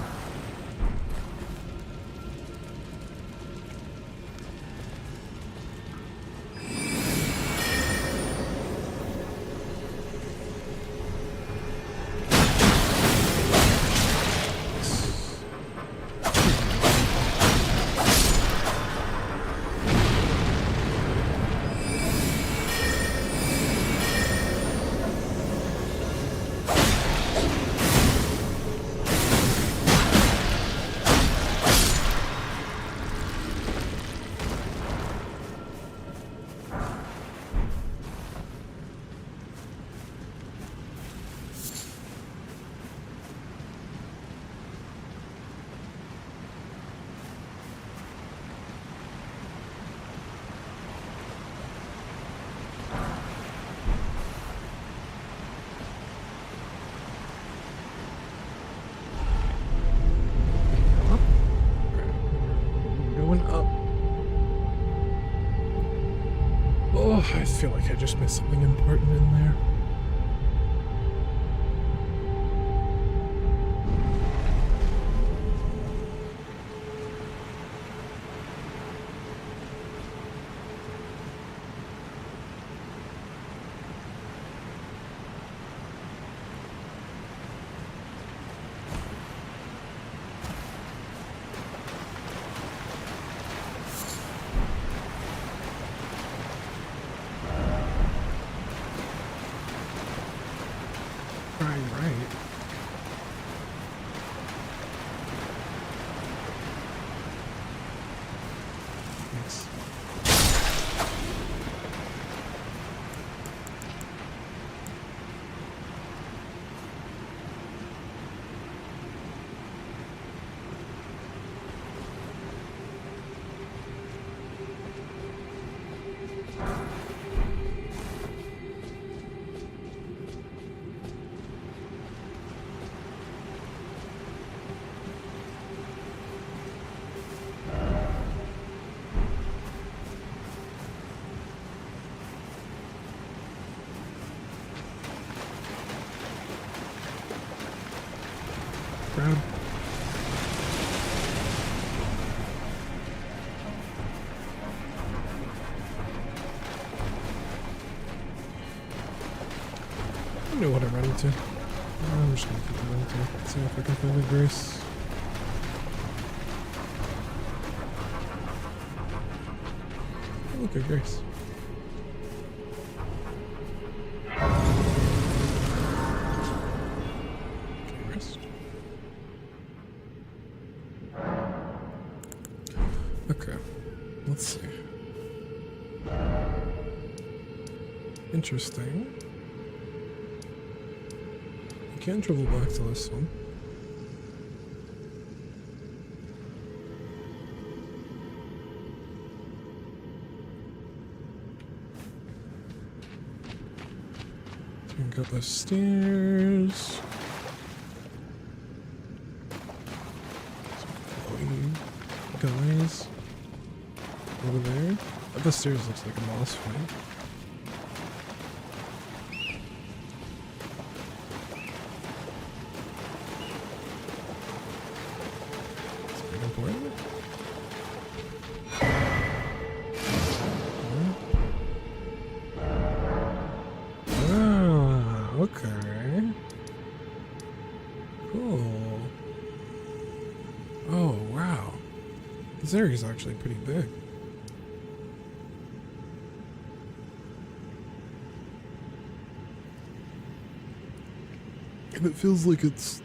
I feel like I just missed something important in there. Right. Thanks. Grab. I know what I'm running to. I'm just gonna keep running to see if I can find a grace. look at Grace. Okay, rest. Okay, let's see. Interesting. You can travel back to this one. Drink up the stairs. Some glowing guys over there. Up the stairs looks like a boss fight. Okay. Cool. Oh, wow. This area is actually pretty big. And it feels like it's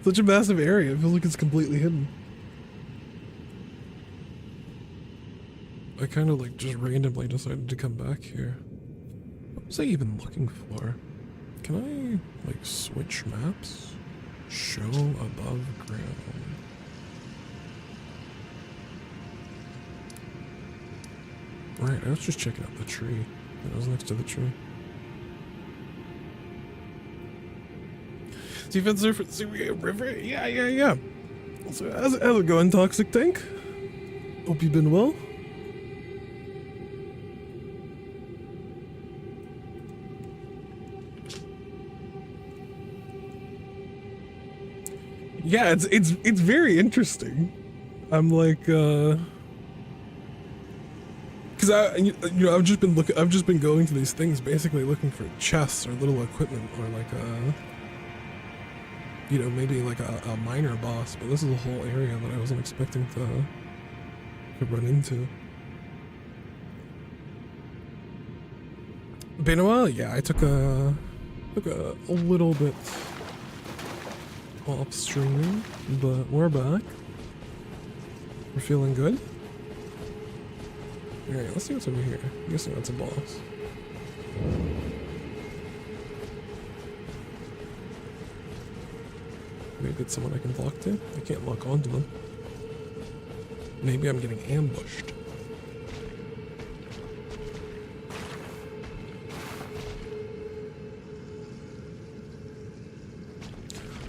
such a massive area. It feels like it's completely hidden. I kind of like just randomly decided to come back here. What was I even looking for? Can I like switch maps? Show above ground. Right, I was just checking out the tree that was next to the tree. Defense surface river? Yeah. So how's it going, Toxic Tank? Hope you've been well. Yeah, it's very interesting. I'm like, cause I've just been going to these things basically looking for chests or little equipment or like maybe like a minor boss, but this is a whole area that I wasn't expecting to run into. Been a while, yeah. I took a little bit off streaming, but we're back. We're feeling good. Alright, let's see what's over here. I'm guessing that's a boss. Maybe it's someone I can talk to? I can't lock onto them. Maybe I'm getting ambushed.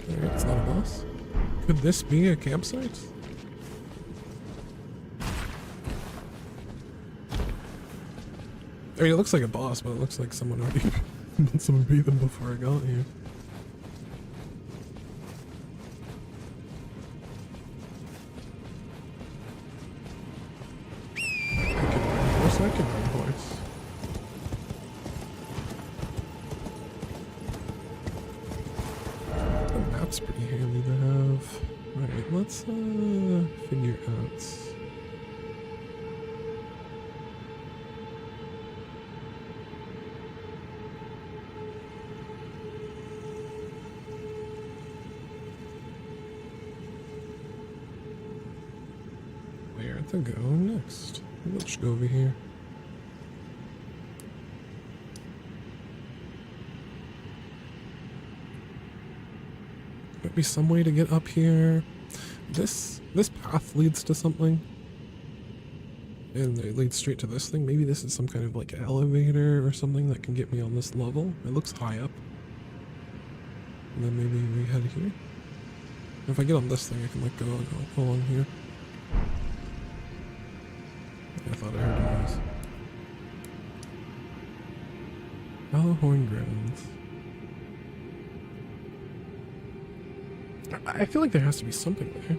Alright, it's not a boss. Could this be a campsite? I mean, it looks like a boss, but it looks like someone already someone beat them before I got here. I can ride horse. The map's pretty handy to have. Alright, let's figure out. Where to go next? Let's just go over here. Might be some way to get up here. This path leads to something. And it leads straight to this thing. Maybe this is some kind of like elevator or something that can get me on this level. It looks high up. And then maybe we head here. If I get on this thing, I can like go along here. I thought I heard a noise. Alahorn Grounds. I feel like there has to be something there.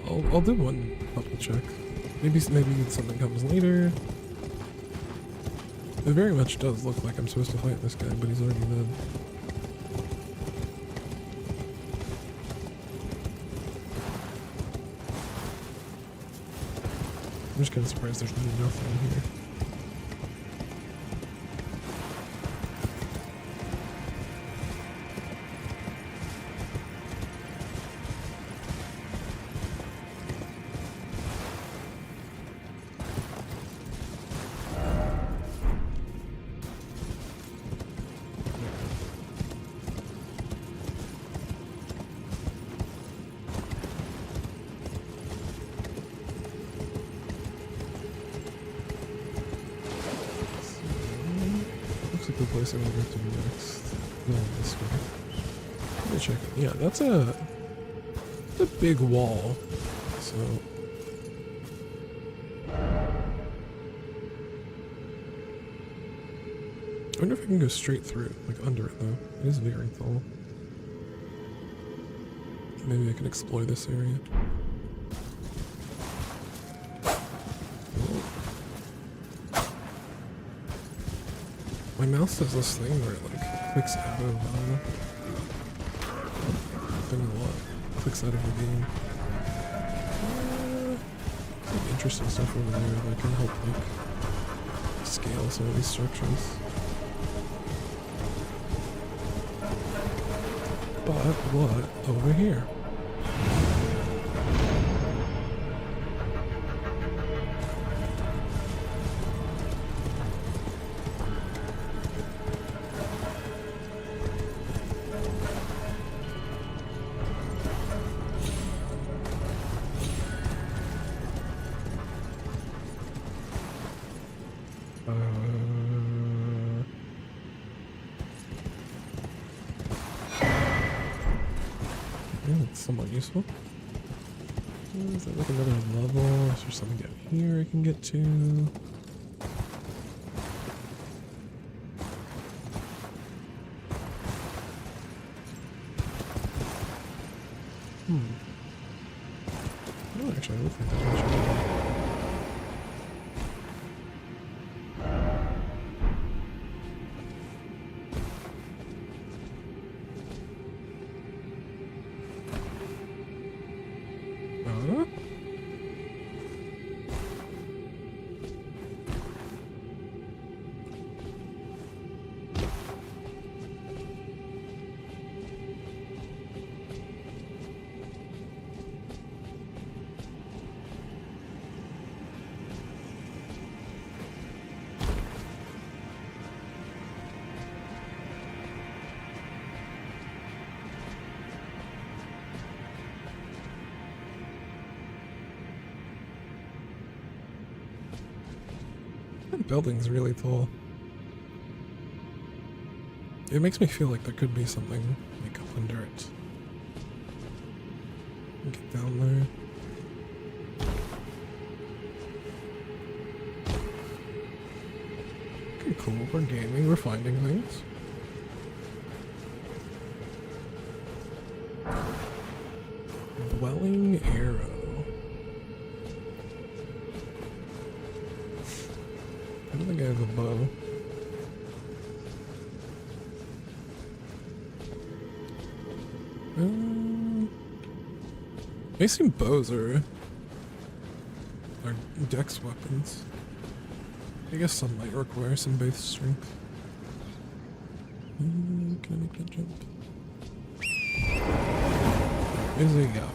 I'll do one double check. Maybe something comes later. It very much does look like I'm supposed to fight this guy, but he's already dead. just kind of surprised there's nothing here. Looks like the place I want to go to next. No, this way. Let me check. Yeah, that's a big wall. So I wonder if I can go straight through it, like under it though. It is very tall. Maybe I can explore this area. My mouse does this thing where it like clicks out of thing a lot. Clicks out of the game. Some interesting stuff over there that can help like scale some of these structures. But what over here? That's somewhat useful. Is that like another level? Is there something down here I can get to? Oh, actually, I look like that much. That building's really tall. It makes me feel like there could be something like up under it. Get down there. Okay, cool. We're gaming. We're finding things. Dwelling arrow. I don't think I have a bow. I assume bows are dex weapons. I guess some might require some base strength. Can I make that jump? Is a gap.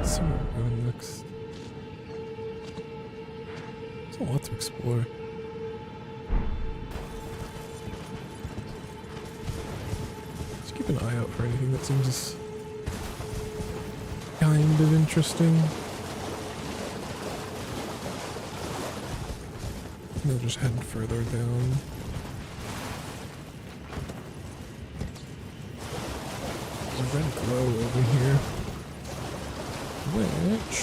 So where we're going next. There's a lot to explore. Just keep an eye out for anything that seems kind of interesting. They'll just head further down. There's a red glow over here. Which...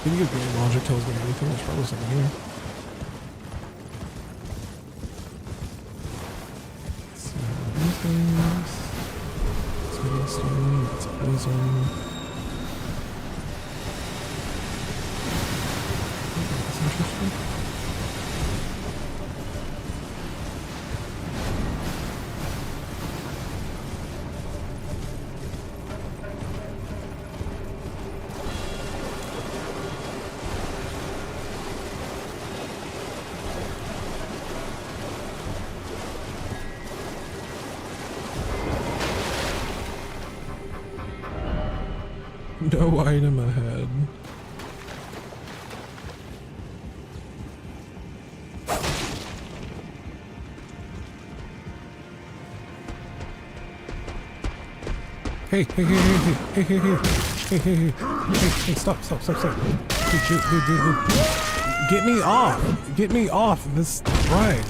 Video game logic tells me anything, there's probably something here. So, these things... Smithing stone, it's a poison. That's interesting. No item ahead. Hey, hey, hey, hey, hey, hey, hey, hey, hey, hey, hey, hey, stop, stop, stop, stop. Dude. Get me off! Get me off this ride.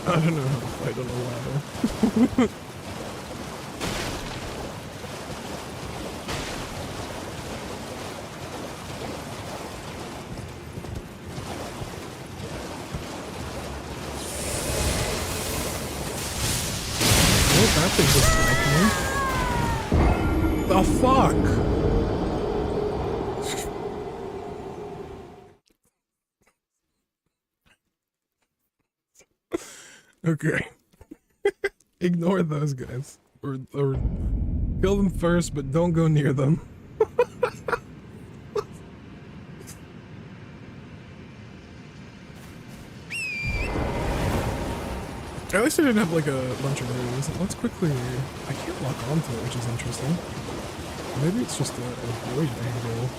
I don't know how to fight on a ladder. Oh, that thing just like me. The fuck? Okay. Ignore those guys. Or kill them first, but don't go near them. At least I didn't have like a bunch of rooms. Let's quickly... I can't lock onto it, which is interesting. Maybe it's just a void angle.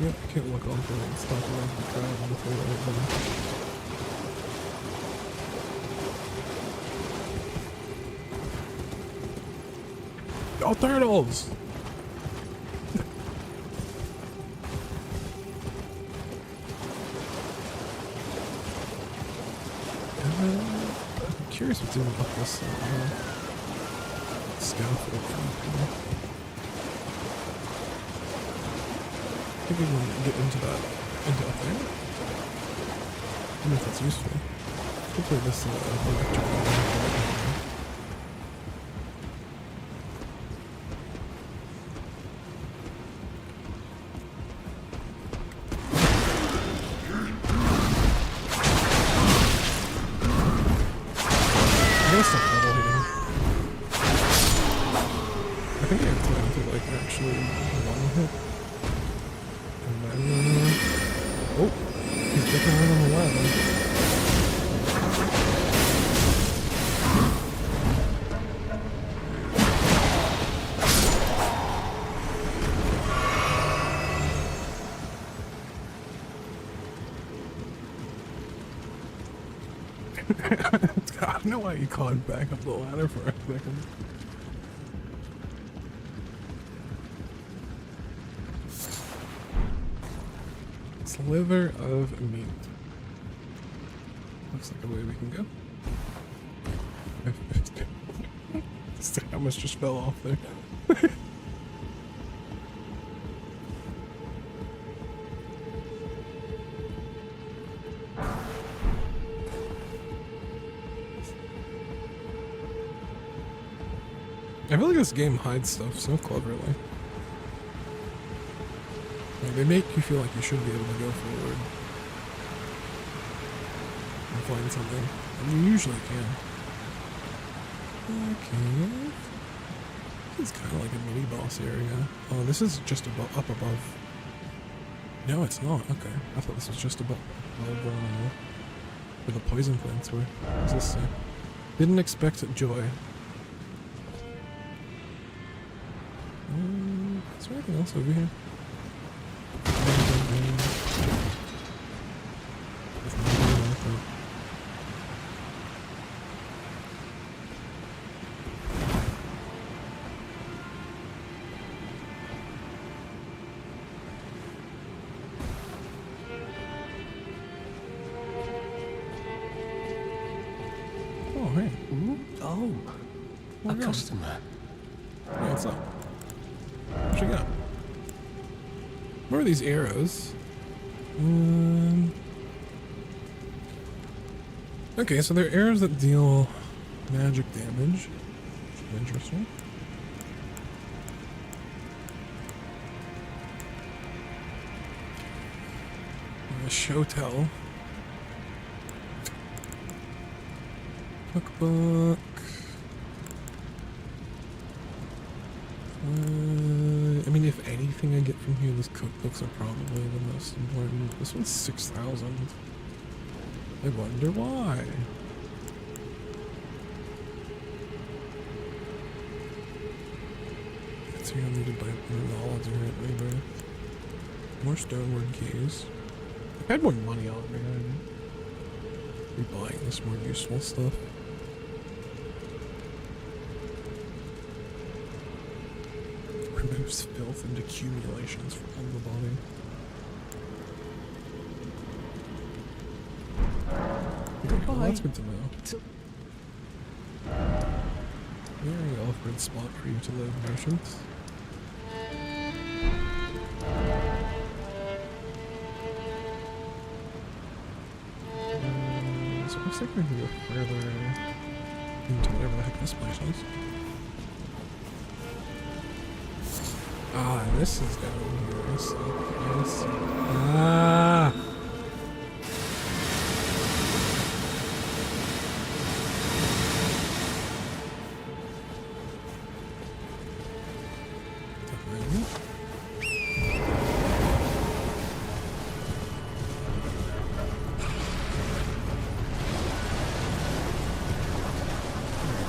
Yep, I can't lock onto it. It's not going to crowd on the floor. Oh, turtles! I'm curious what's even up this scaffold. I think we can get into that, into up there. I don't know if that's useful. Hopefully this electric I don't know why you called back up the ladder for a second. Sliver of meat. Looks like a way we can go. I almost just fell off there. I feel like this game hides stuff so cleverly. Like, they make you feel like you should be able to go forward and find something, and you usually can. Okay. It's kind of like a mini boss area. Oh, this is just above, up above. No, it's not. Okay, I thought this was just above where the poison plants were. What does this say? Didn't expect joy. Is there anything else over here? Oh, hey. Ooh. Oh, Oh, a yeah. customer. Yeah, what's up? What you got? What are these arrows? Okay, so they're arrows that deal magic damage. Interesting. Shotel. Cookbook. I mean, if anything I get from here, these cookbooks are probably the most important. This one's 6,000. I wonder why. It's here needed by knowledge apparently, but more stoneward keys. If I had more money on me, I'd be buying this more useful stuff. Removes filth and accumulations from the body. Well, that's good to know. Very awkward spot for you to live, merchants. So it looks like we can go further into whatever the heck this place is. Ah, this is down here. I see. I see. Ah!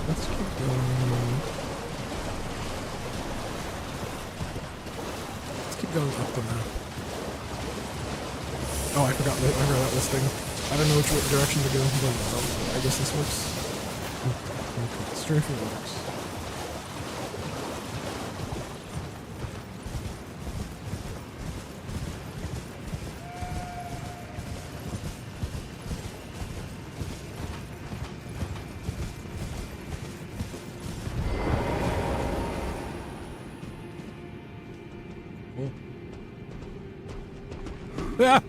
Let's keep going. Going up the map. Oh, I forgot that listing. I don't know which direction to go, but I guess this works. Okay, strafing works. Ah!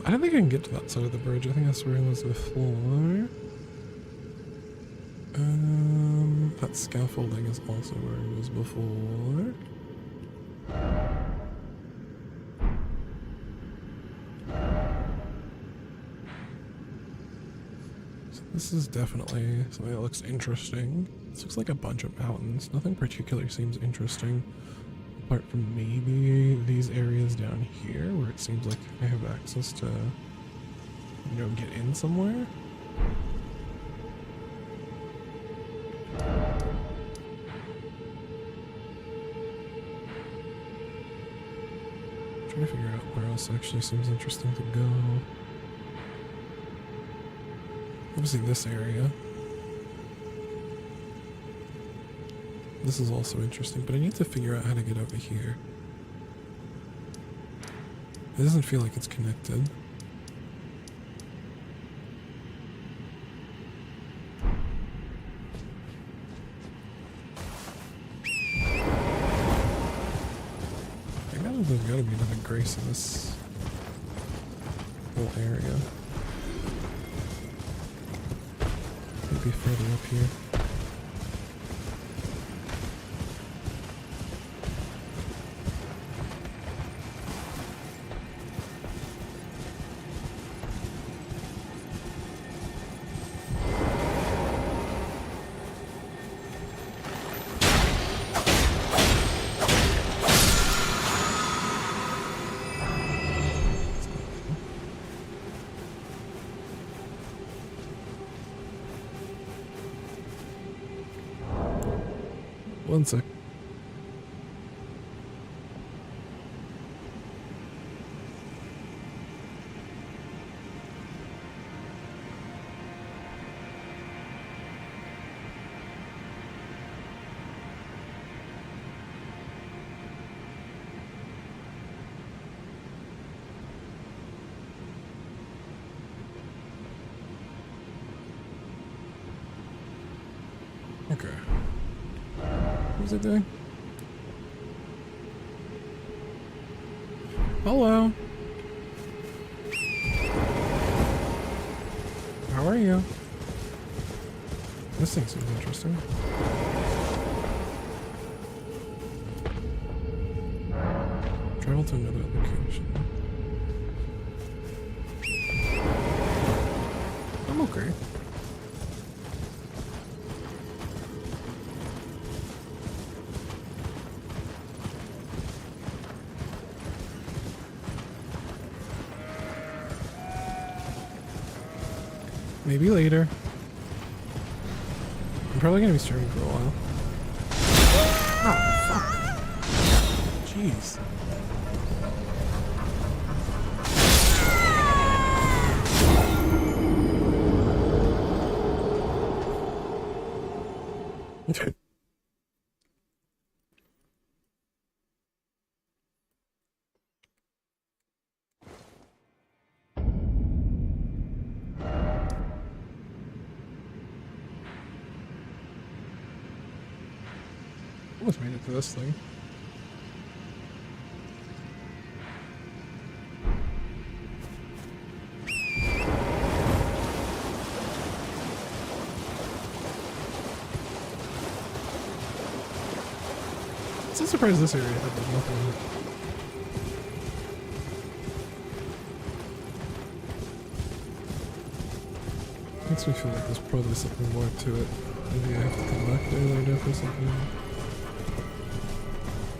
I don't think I can get to that side of the bridge. I think that's where I was before. That scaffolding is also where I was before. So this is definitely something that looks interesting. This looks like a bunch of mountains. Nothing particular seems interesting. Apart from maybe these areas down here where it seems like I have access to, you know, get in somewhere. I'm trying to figure out where else actually seems interesting to go. Obviously this area. This is also interesting, but I need to figure out how to get over here. It doesn't feel like it's connected. I know there's gotta be another grace in this whole area. Maybe further up here. One sec. Okay. What was I doing? Hello. How are you? This thing seems interesting. Travel to another location. I'm okay. Maybe later. I'm probably gonna be streaming for a while. Oh, fuck. Jeez. Okay. Almost made it to this thing. I'm surprised this area had nothing in it. Makes me feel like there's probably something more to it. Maybe I have to come back there later for something.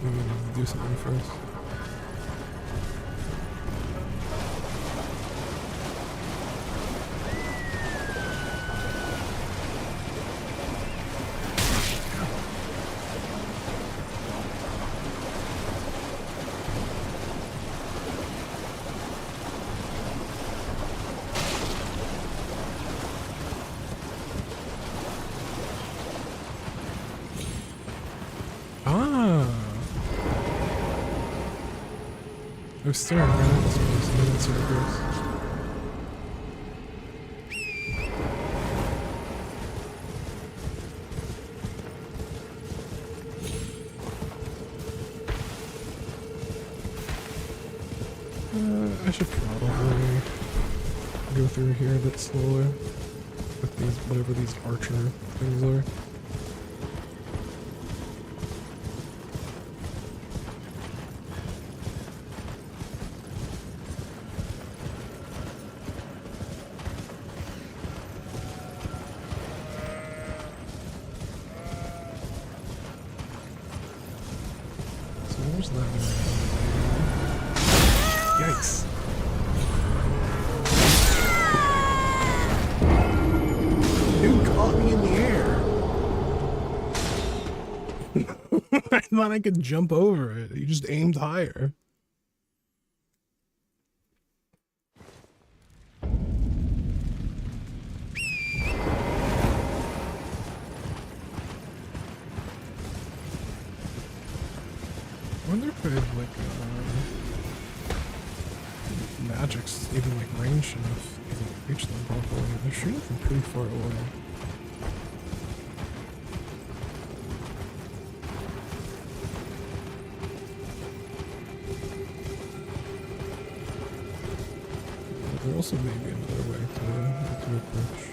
Maybe I need to do something first. I was staring right at this place and didn't see the ghost. I should probably go through here a bit slower with these, whatever these archer things are. Where's that one? Yikes. Dude caught me in the air. I thought I could jump over it. You just aimed higher. I wonder if I have like magic's even like ranged enough to reach them properly. They're shooting from pretty far away. There also may be another way to approach.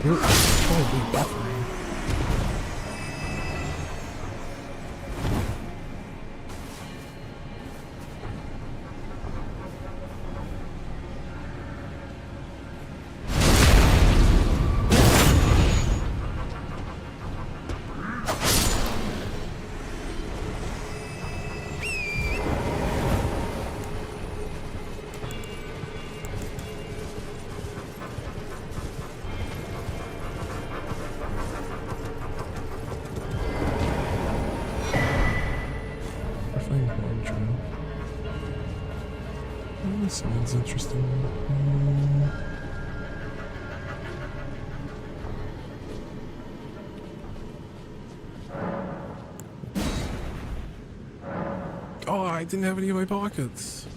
We're probably buffering. Sounds interesting. Oh, I didn't have any in my pockets.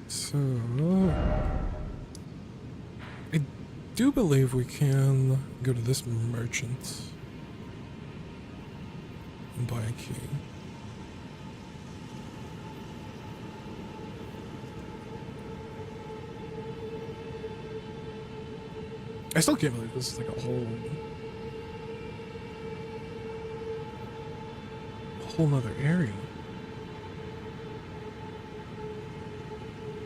So I do believe we can go to this merchant and buy a key. I still can't believe this is like a whole nother area.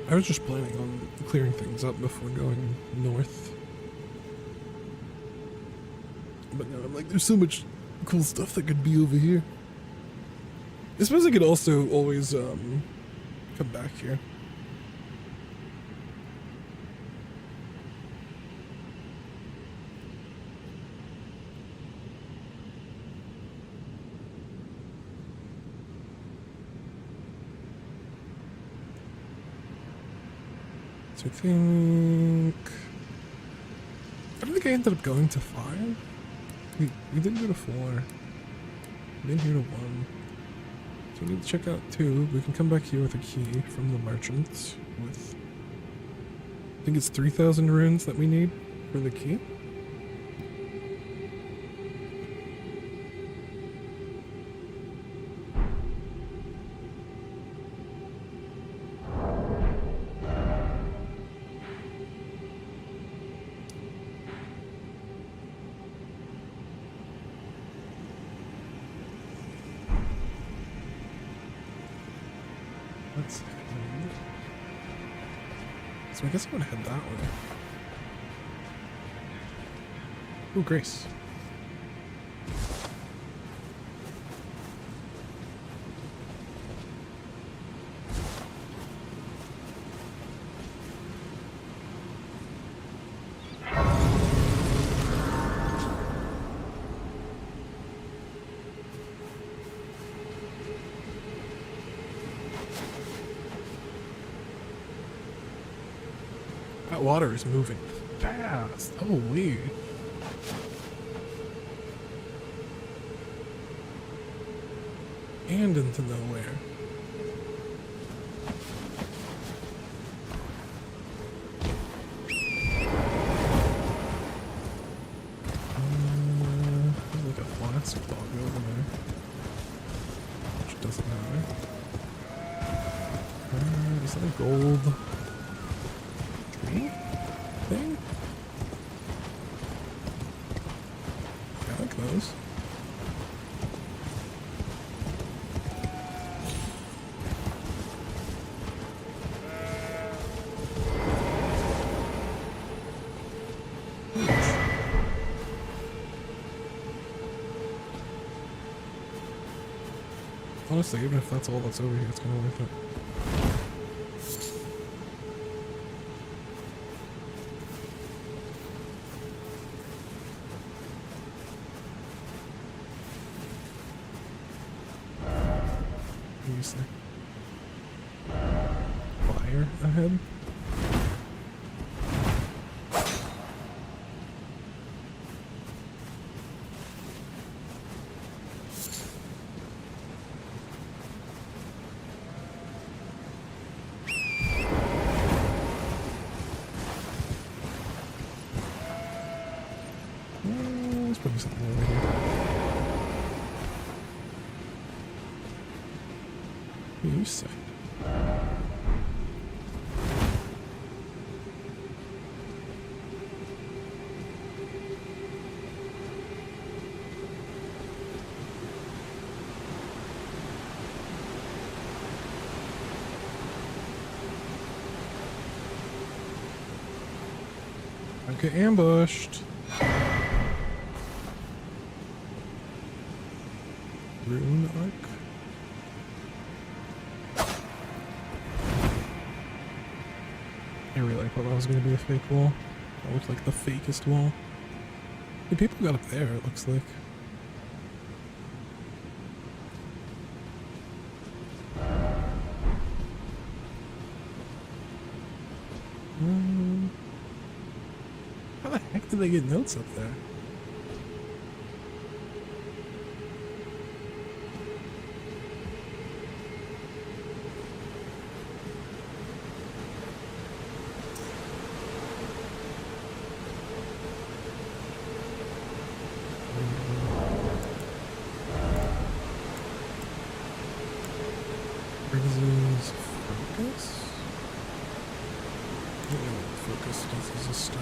I was just planning on clearing things up before going north. But now I'm like, there's so much cool stuff that could be over here. I suppose I could also always come back here. So I don't think I ended up going to 5. We didn't go to 4. We didn't go to 1. So we need to check out 2. We can come back here with a key from the merchants with, I think it's 3,000 runes that we need for the key. Let's head. So I guess I'm gonna head that way. Ooh, Grace. That water is moving fast. Holy. And into nowhere. There's like a flask bog over there. Which doesn't matter. Is that a gold tree thing? I like those. Honestly, even if that's all that's over here, it's kind of worth it. What do you say? Fire ahead? Let's put something over here. What do you say? Don't get ambushed. Rune arc. I really thought that was going to be a fake wall. That looked like the fakest wall. The people got up there, it looks like. can they get notes up there? Briggs's focus? I don't know what focus does as a stat.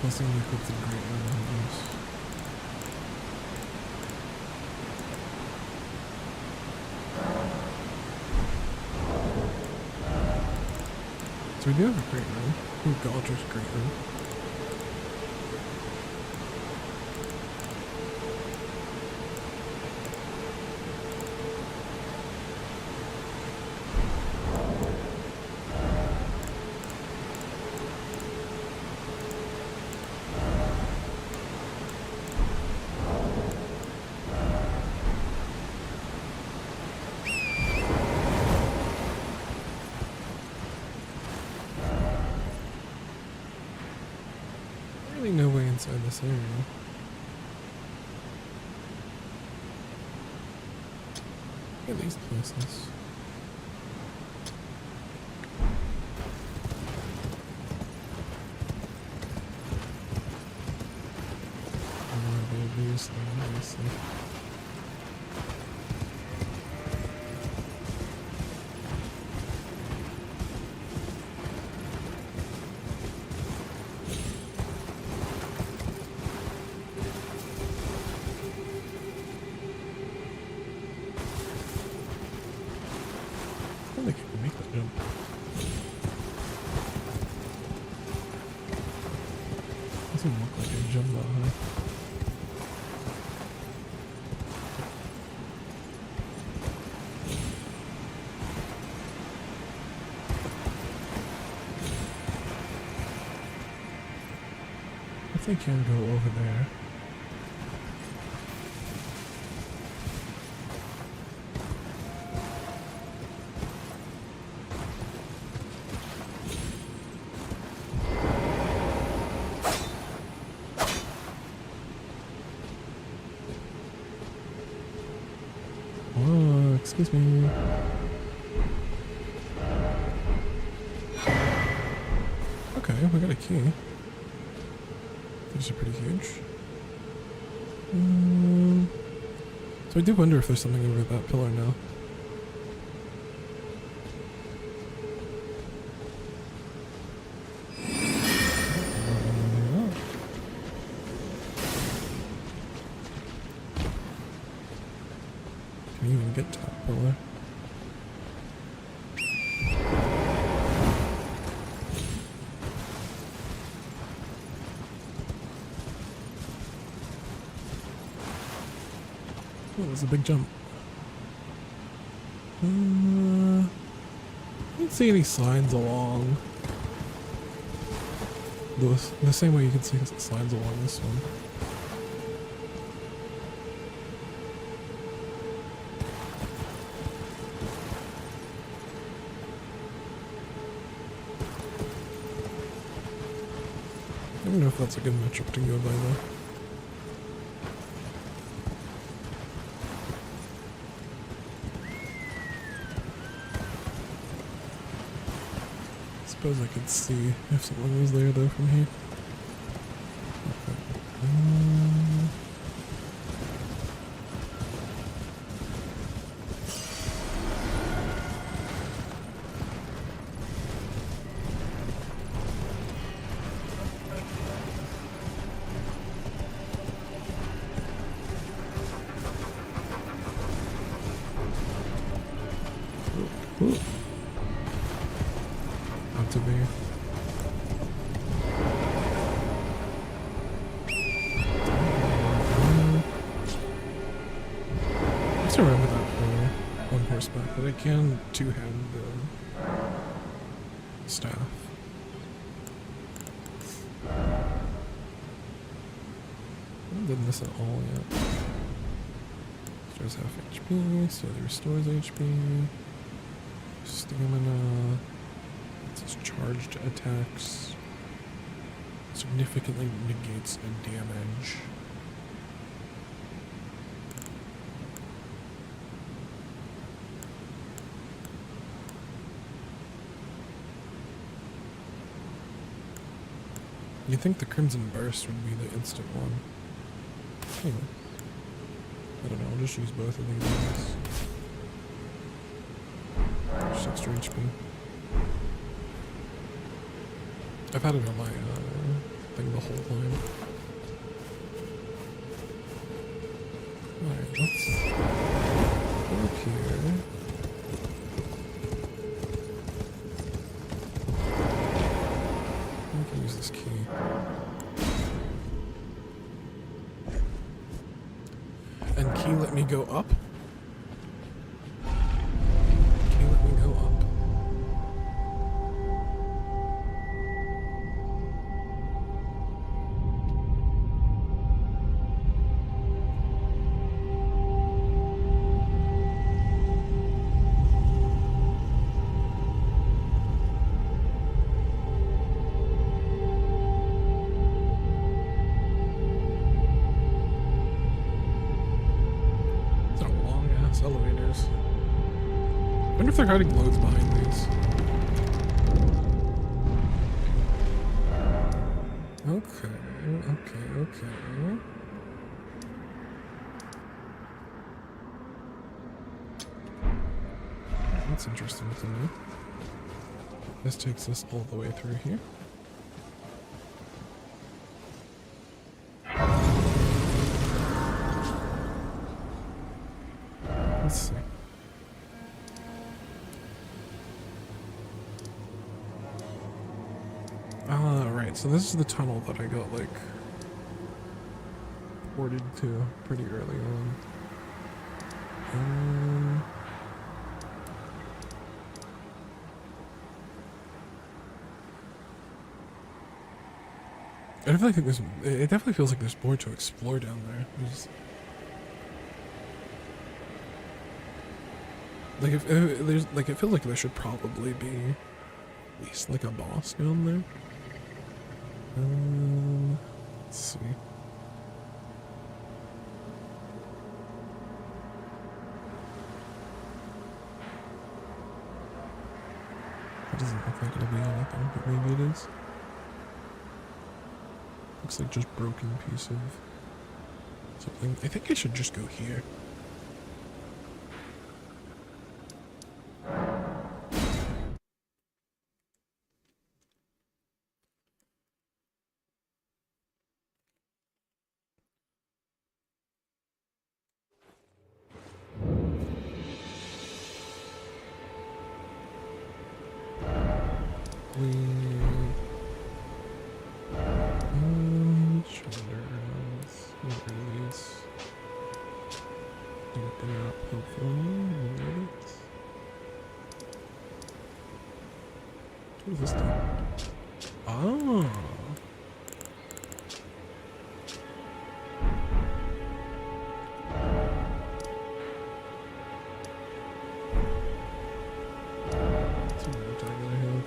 Plus, I'm equipped to great use. So we do have a great room. Ooh, Galdrick's great room. Really no way inside this area. Look at these places. Obviously. I don't think I can make that jump. Doesn't look like I jump that high. I think I can go over there. Oh, excuse me. Okay, we got a key. These are pretty huge. So I do wonder if there's something over that pillar now. Can you even get to that pillar? Oh, it was a big jump. I don't see any signs along the same way you can see signs along this one. I don't know if that's a good metric to go by though. Suppose I could see if someone was there though from here. Ooh. Not to be. I just remember that for on horseback, but I can two-hand staff. I haven't done this at all yet. restores half HP, slowly restores HP. Stamina. It says charged attacks. Significantly negates damage. You'd think the Crimson Burst would be the instant one. Anyway. I don't know, I'll just use both of these ones. Just extra HP. I've had it on my thing the whole time. Alright, let's go up here. I can use this key. And key let me go up? Key let me go up. Elevators. I wonder if they're hiding loads behind these. Okay. That's interesting to me. This takes us all the way through here. Let's see. Right, so this is the tunnel that I got, like, ported to pretty early on. I definitely think there's, it definitely feels like there's more to explore down there. Like if there's like, it feels like there should probably be at least like a boss down there. Let's see. It doesn't look like it'll be anything, but maybe it is. Looks like just broken piece of something. I think I should just go here. What is this thing? Oh. That's another tag that I have.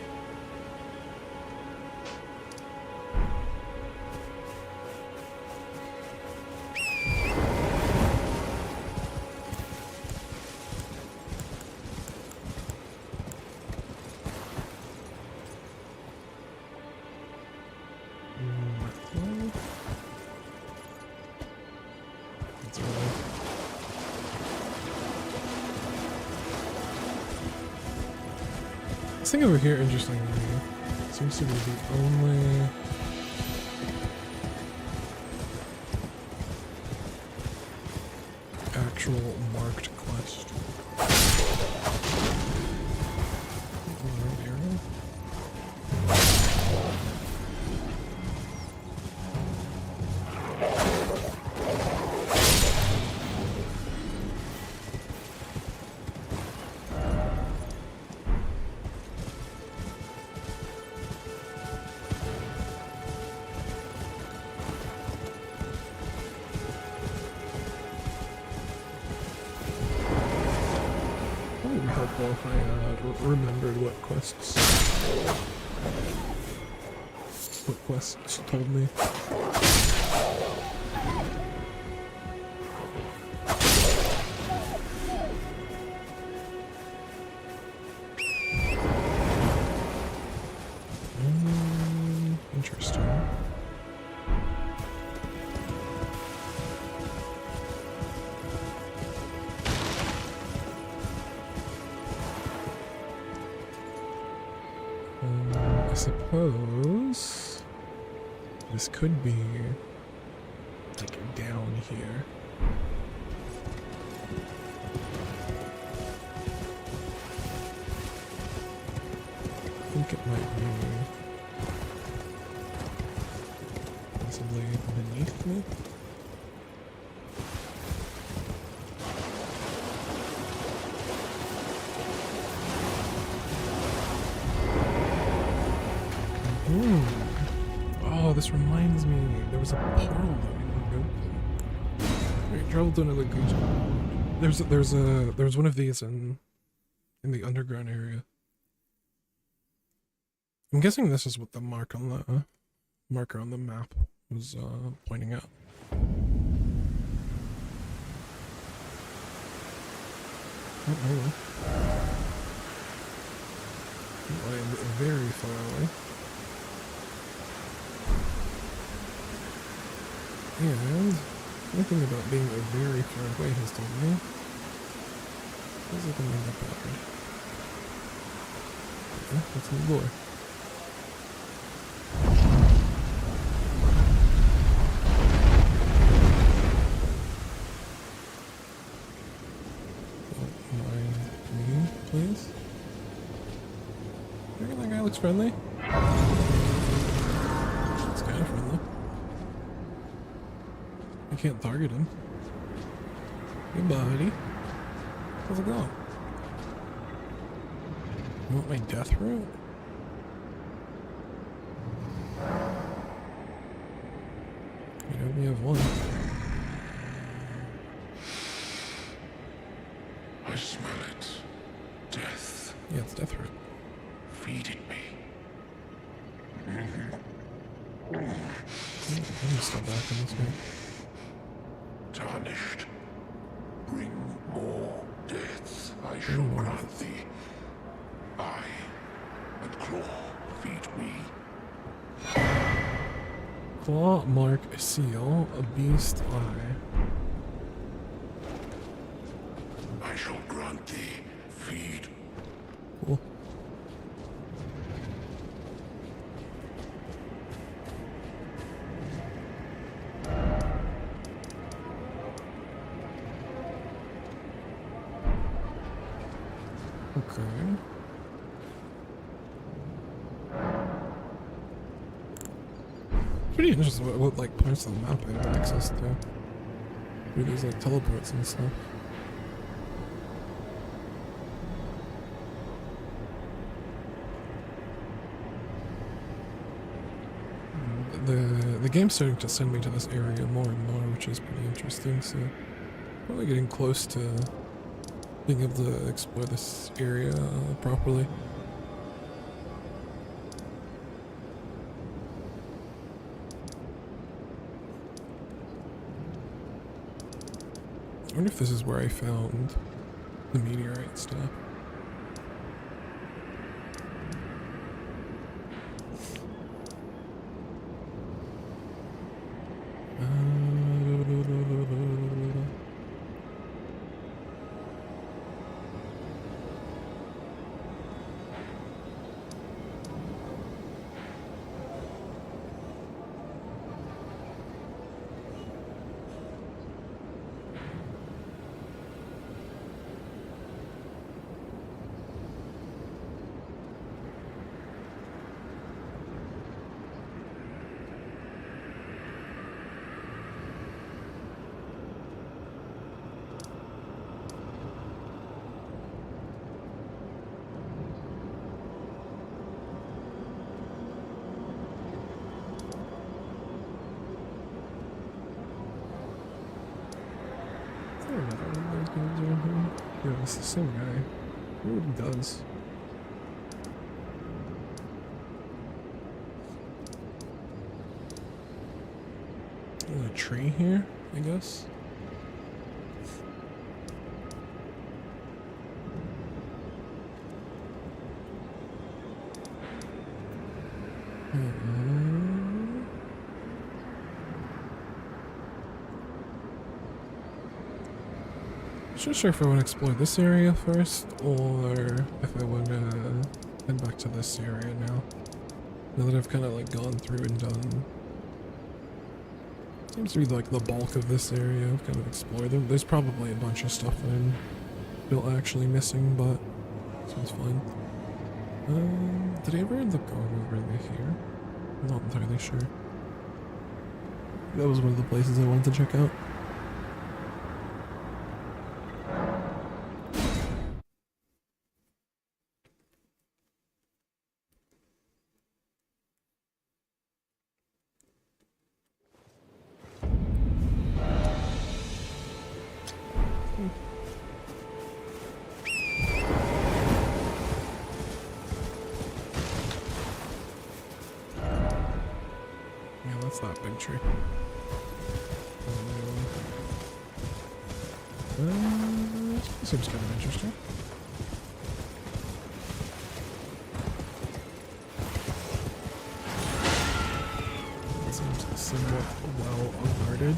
This thing over here, interestingly, seems to be the only actual marked quest. helpful if I remembered what quests told me. Interesting. I suppose this could be like down here. I think it might be possibly beneath me. Oh, this reminds me. There was a portal that we didn't go through. We traveled to another region. There's one of these in the underground area. I'm guessing this is what the marker on the map was pointing out. Oh, I am very far away. And nothing about being very far away has told me. This is gonna be that bad. Yeah, that's the door. Don't mind me, please. I think that guy looks friendly. It's kind of friendly. I can't target him. Hey, buddy. How's it going? You want my death route? You only have one. I smell it. Death. Yeah, it's death route. Feed it me. Let me step back in this way. Tarnished. Bring more deaths. I shall grant thee. Eye and claw feed me. Claw, mark, seal, a beast, eye. I shall grant thee. Feed. Cool. Okay. Pretty interesting what like parts of the map I have access to. Maybe there's like teleports and stuff. The game's starting to send me to this area more and more, which is pretty interesting, so probably getting close to being able to explore this area properly. I wonder if this is where I found the meteorite stuff. Yeah, it's the same guy. Ooh, it does. There's a tree here, I guess. Not sure if I want to explore this area first, or if I want to head back to this area now. Now that I've kind of like gone through and done. Seems to be like the bulk of this area. I've kind of explored them. There's probably a bunch of stuff that I'm still actually missing, but seems fine. Did I ever end up going over here? I'm not entirely sure. That was one of the places I wanted to check out. Yeah, that's that big tree. This seems kind of interesting. It seems somewhat well guarded.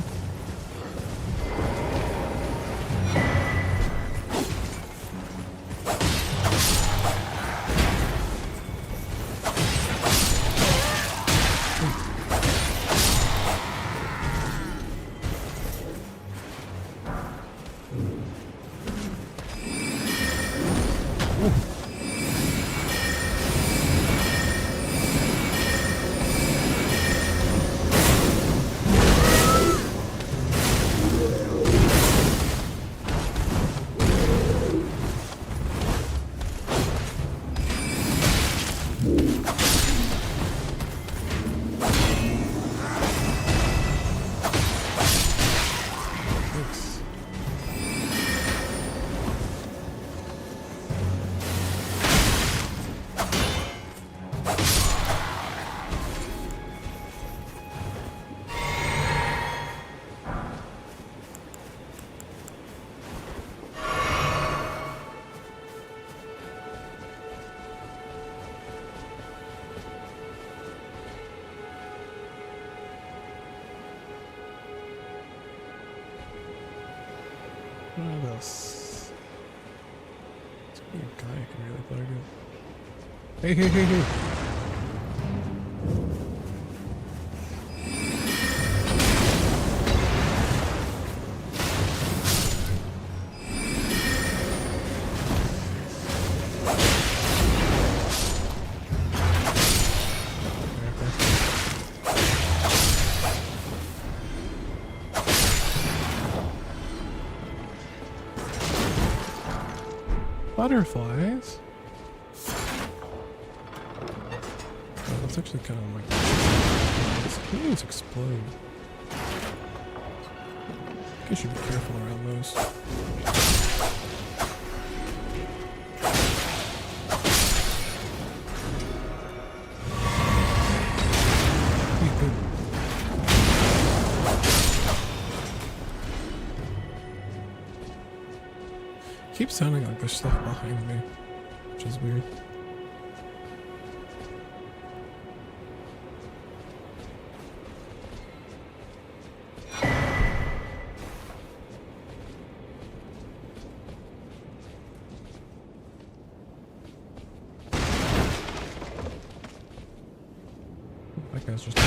What else? There's a guy I can really target. Hey, hey, hey, hey! Butterflies? Oh, that's actually kind of like... These explode. I guess you should be careful around those. Keeps sounding like there's stuff behind me, which is weird. That guy's just...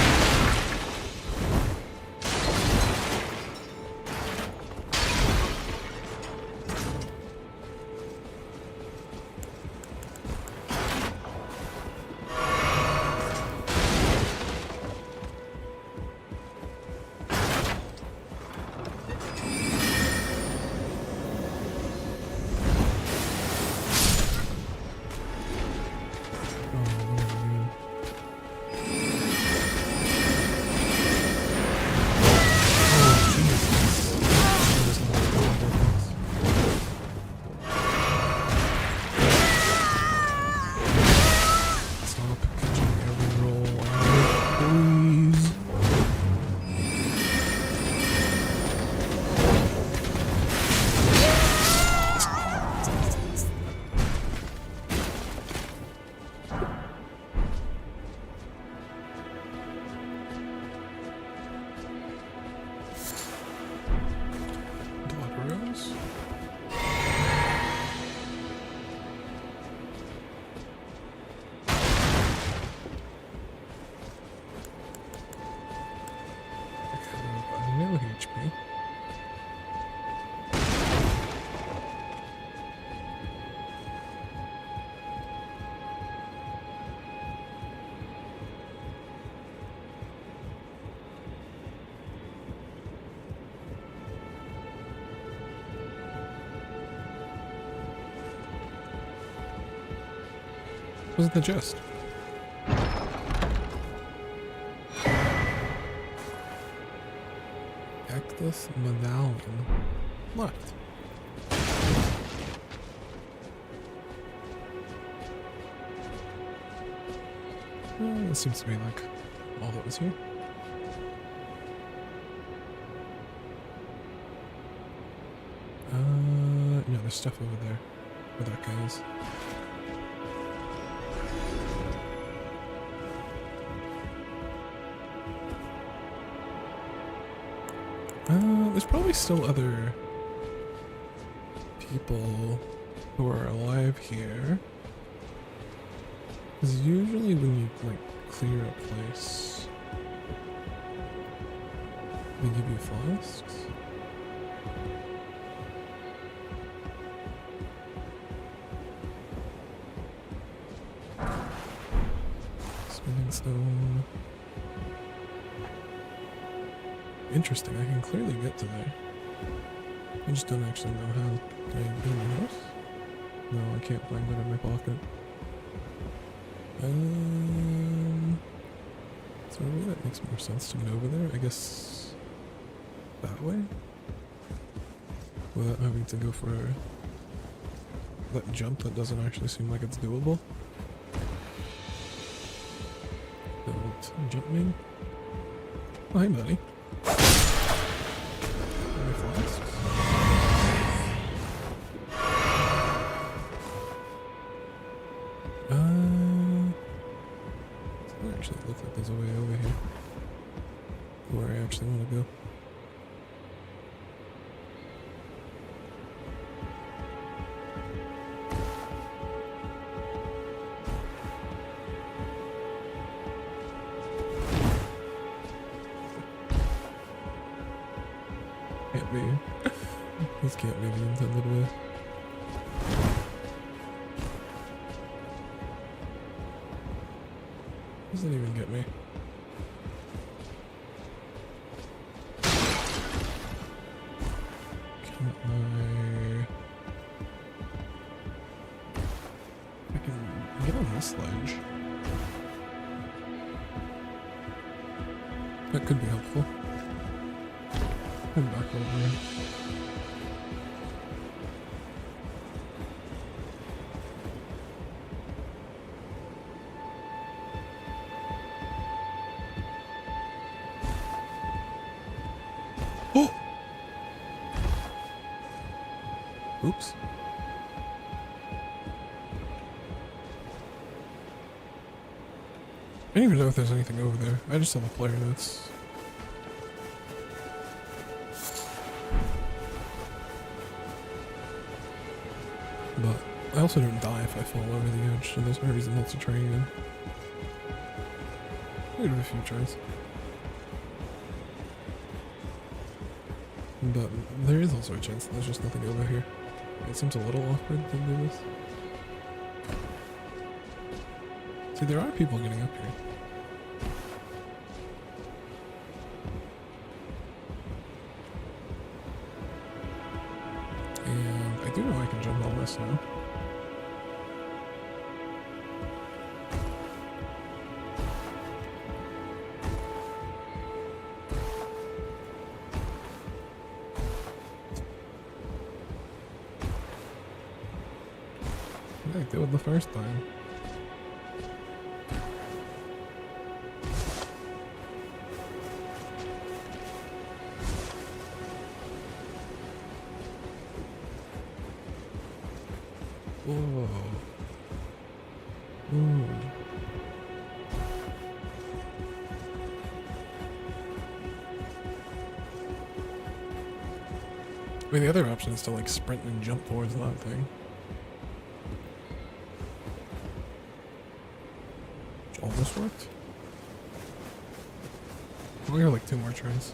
angels. I have no HP. What's the gist? Cactus medallion. Left. That seems to be like all that was here. No, there's stuff over there where that guy is. There's probably still other people who are alive here. Because usually when you, like, clear a place, they give you flasks. Spinning stone. Interesting, I can clearly get to there. I just don't actually know how. Can I get in my house? No, I can't find that in my pocket. So maybe that makes more sense to get over there. I guess that way? Without having to go for that jump that doesn't actually seem like it's doable. Don't jump me. Oh, hey, buddy. Actually, it looks like there's a way over here where I actually want to go. Can't be. This can't be the intended way. Doesn't even get me. Can I can get on this ledge. That could be helpful. Come back over here. Oh! Oops. I don't even know if there's anything over there. I just saw the player notes. But I also don't die if I fall over the edge, so there's no reason not to try again. I'll give it a few tries. But there is also a chance that there's just nothing over here. It seems a little awkward to do this. See, there are people getting up here. And I do know I can jump on this now. I did it the first time. Whoa. Ooh. mean, the other option is to like sprint and jump towards that thing. Which almost worked. We got like 2 more tries.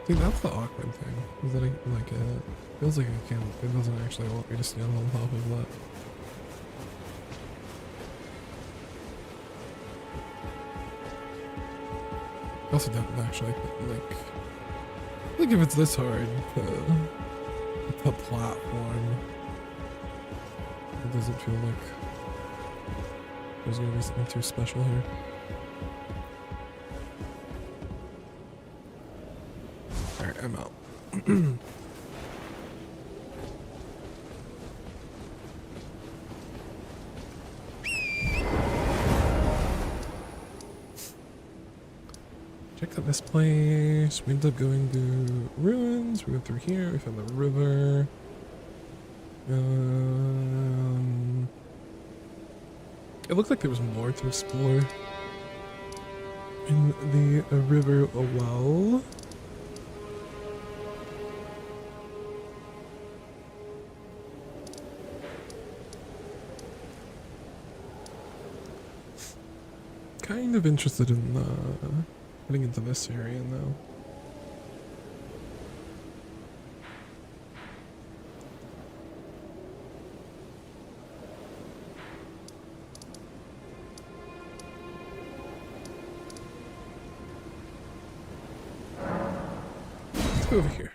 See, that's the awkward thing. Is that it feels like I can't. It doesn't actually want me to stand on top of that. I also don't actually like if it's this hard to platform. It doesn't feel like there's gonna be something too special here. Alright, I'm out. Checked out this place. We ended up going to ruins. We went through here. We found the river. It looked like there was more to explore in the river a well. Kind of interested in getting into this area now. Let's go over here.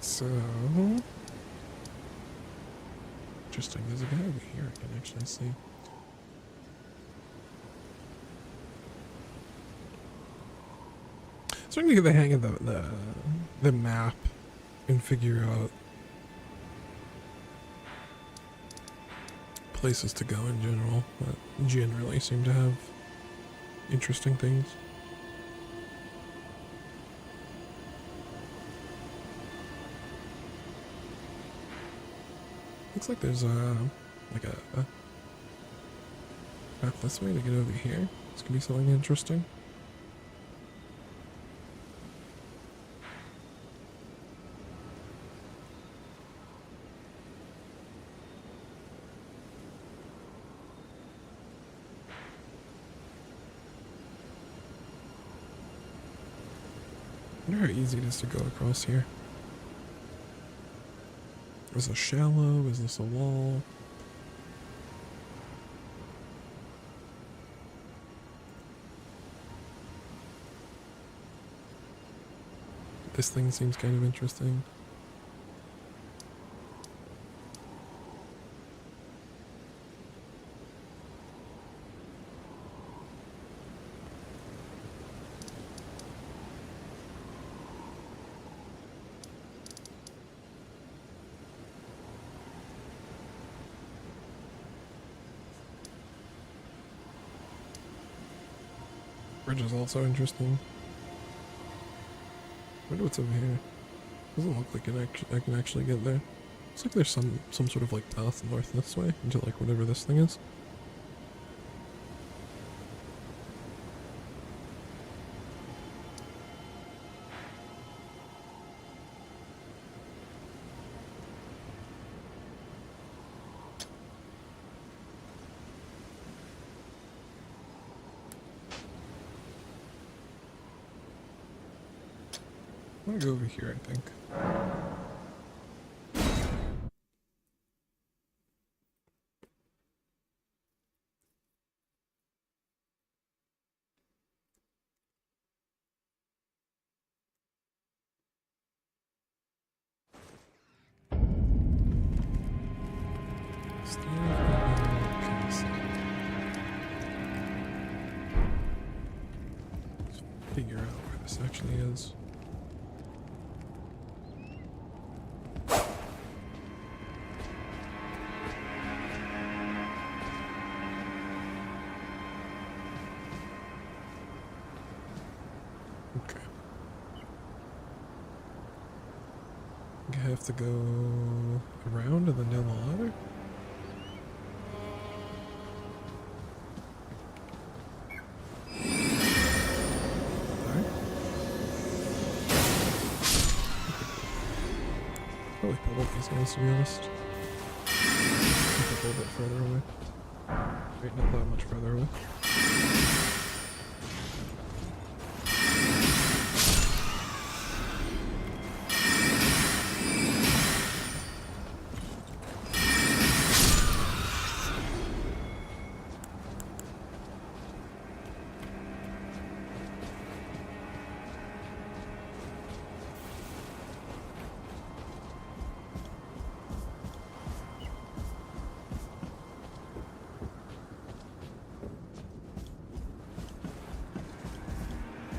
So interesting. There's a guy over here I can actually see. Starting to get the hang of the map and figure out places to go in general that generally seem to have interesting things. Looks like there's like a path this way to get over here. This could be something interesting. I wonder how easy it is to go across here. Is this shallow? Is this a wall? This thing seems kind of interesting. Bridge is also interesting. I wonder what's over here. Doesn't look like I can actually get there. Looks like there's some sort of like path north this way into like whatever this thing is. I'm gonna go over here, I think. Figure out where this actually is. Okay. I have to go around and then down the ladder? Probably pull these guys, to be honest. A little bit further away. Wait, not that much further away.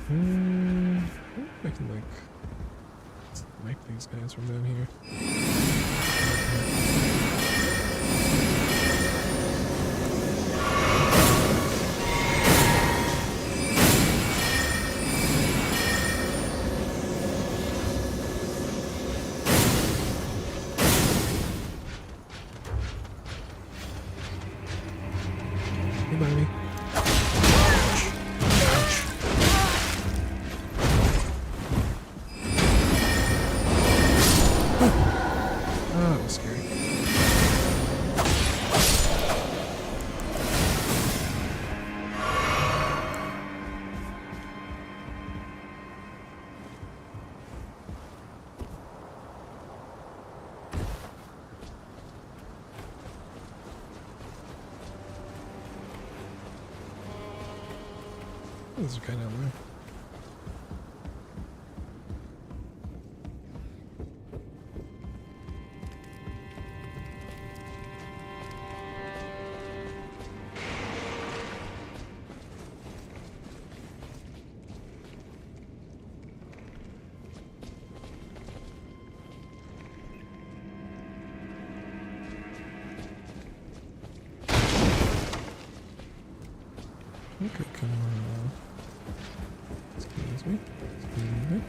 I wonder if I can, like, snipe these guys from down here. Hey, Bobby. Oh, that was scary. Those are kind of low. Okay, come on. Excuse me. Excuse me.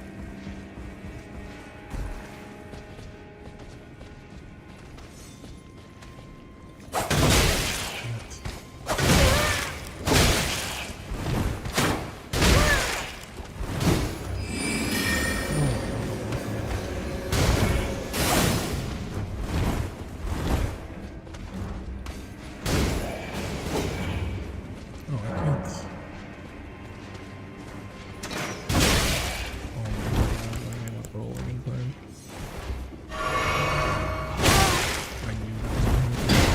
Oh, I can't. Oh my god, I'm not rolling in time. I knew that was going to happen.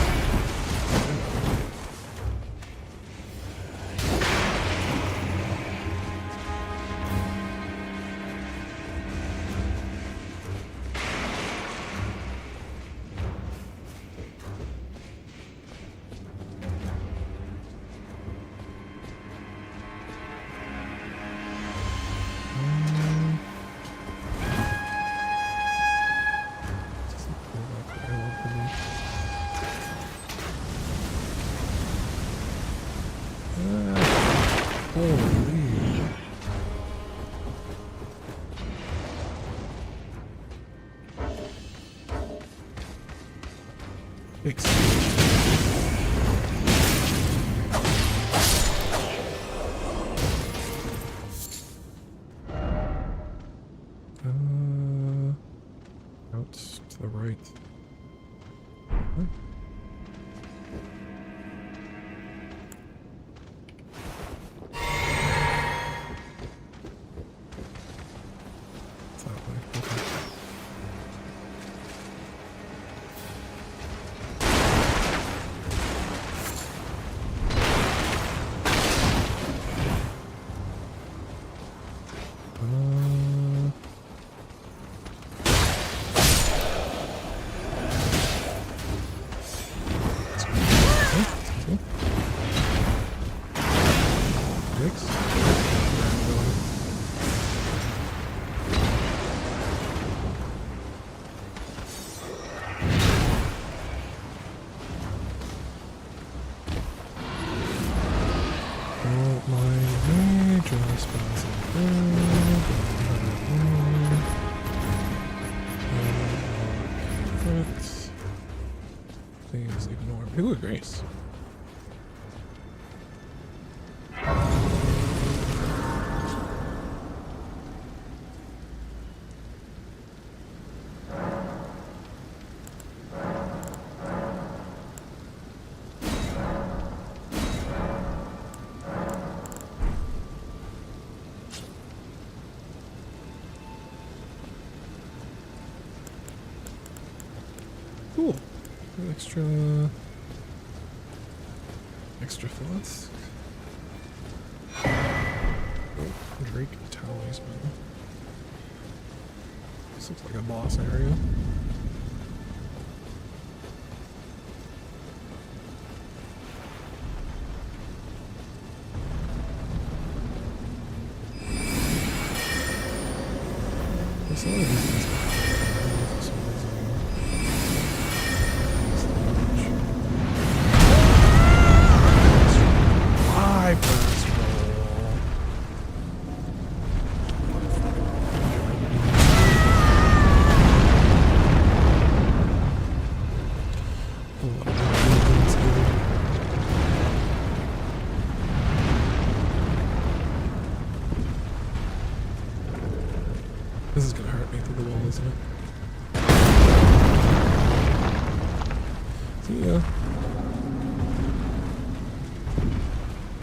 Just like pull back where I want to be. Holy. Out to the right. What? What's that? leave an orb. Ooh, a grace. Cool. Extra thoughts. Oh, Drake Talisman. This looks like a boss area. There's a lot of these things. For some reason. Why fast roll? This is gonna hurt me through the wall, isn't it? See ya.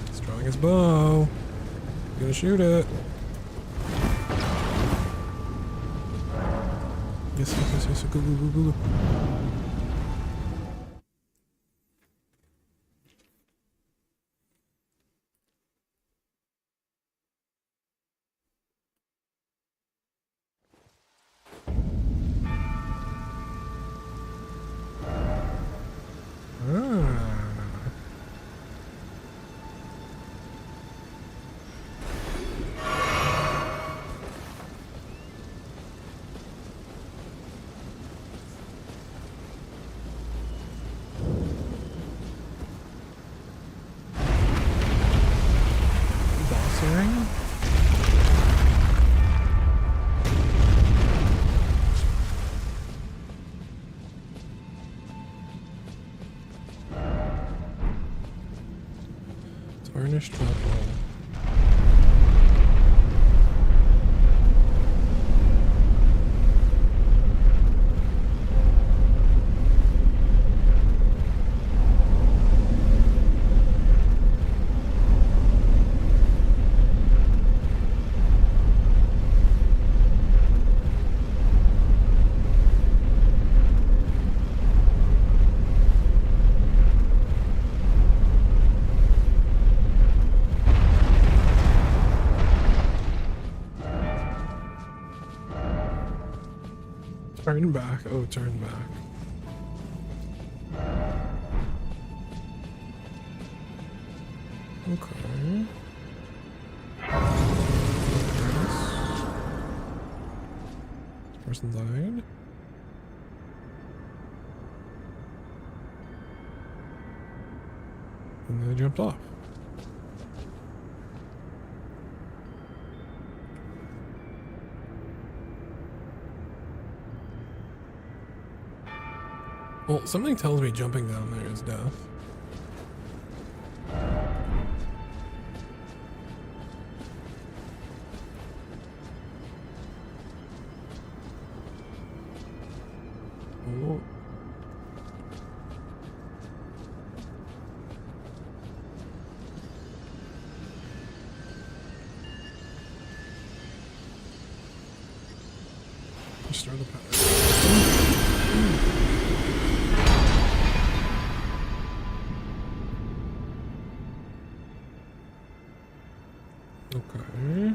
He's drawing his bow. He's gonna shoot it. Yes, yes, yes, yes. Go, go, go, go, go. Boss ring? Tarnished metal. Turn back. Oh, turn back. Okay. This person died. And they jumped off. Well, something tells me jumping down there is death. Oh. Restore the power. Okay.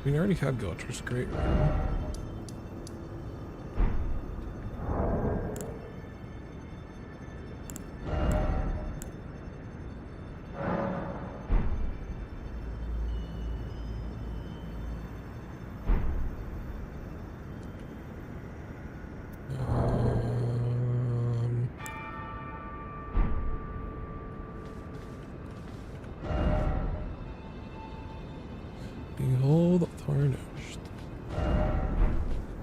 We already had Gulcher's great room. Behold tarnished.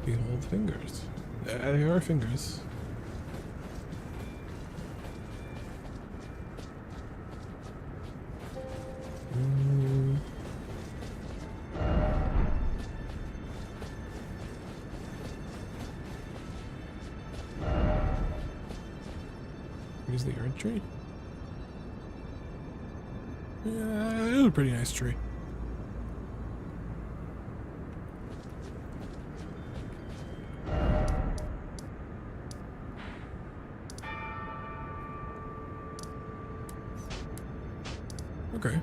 Behold fingers. They are fingers. Use the yard tree. Yeah, it was a pretty nice tree. Okay.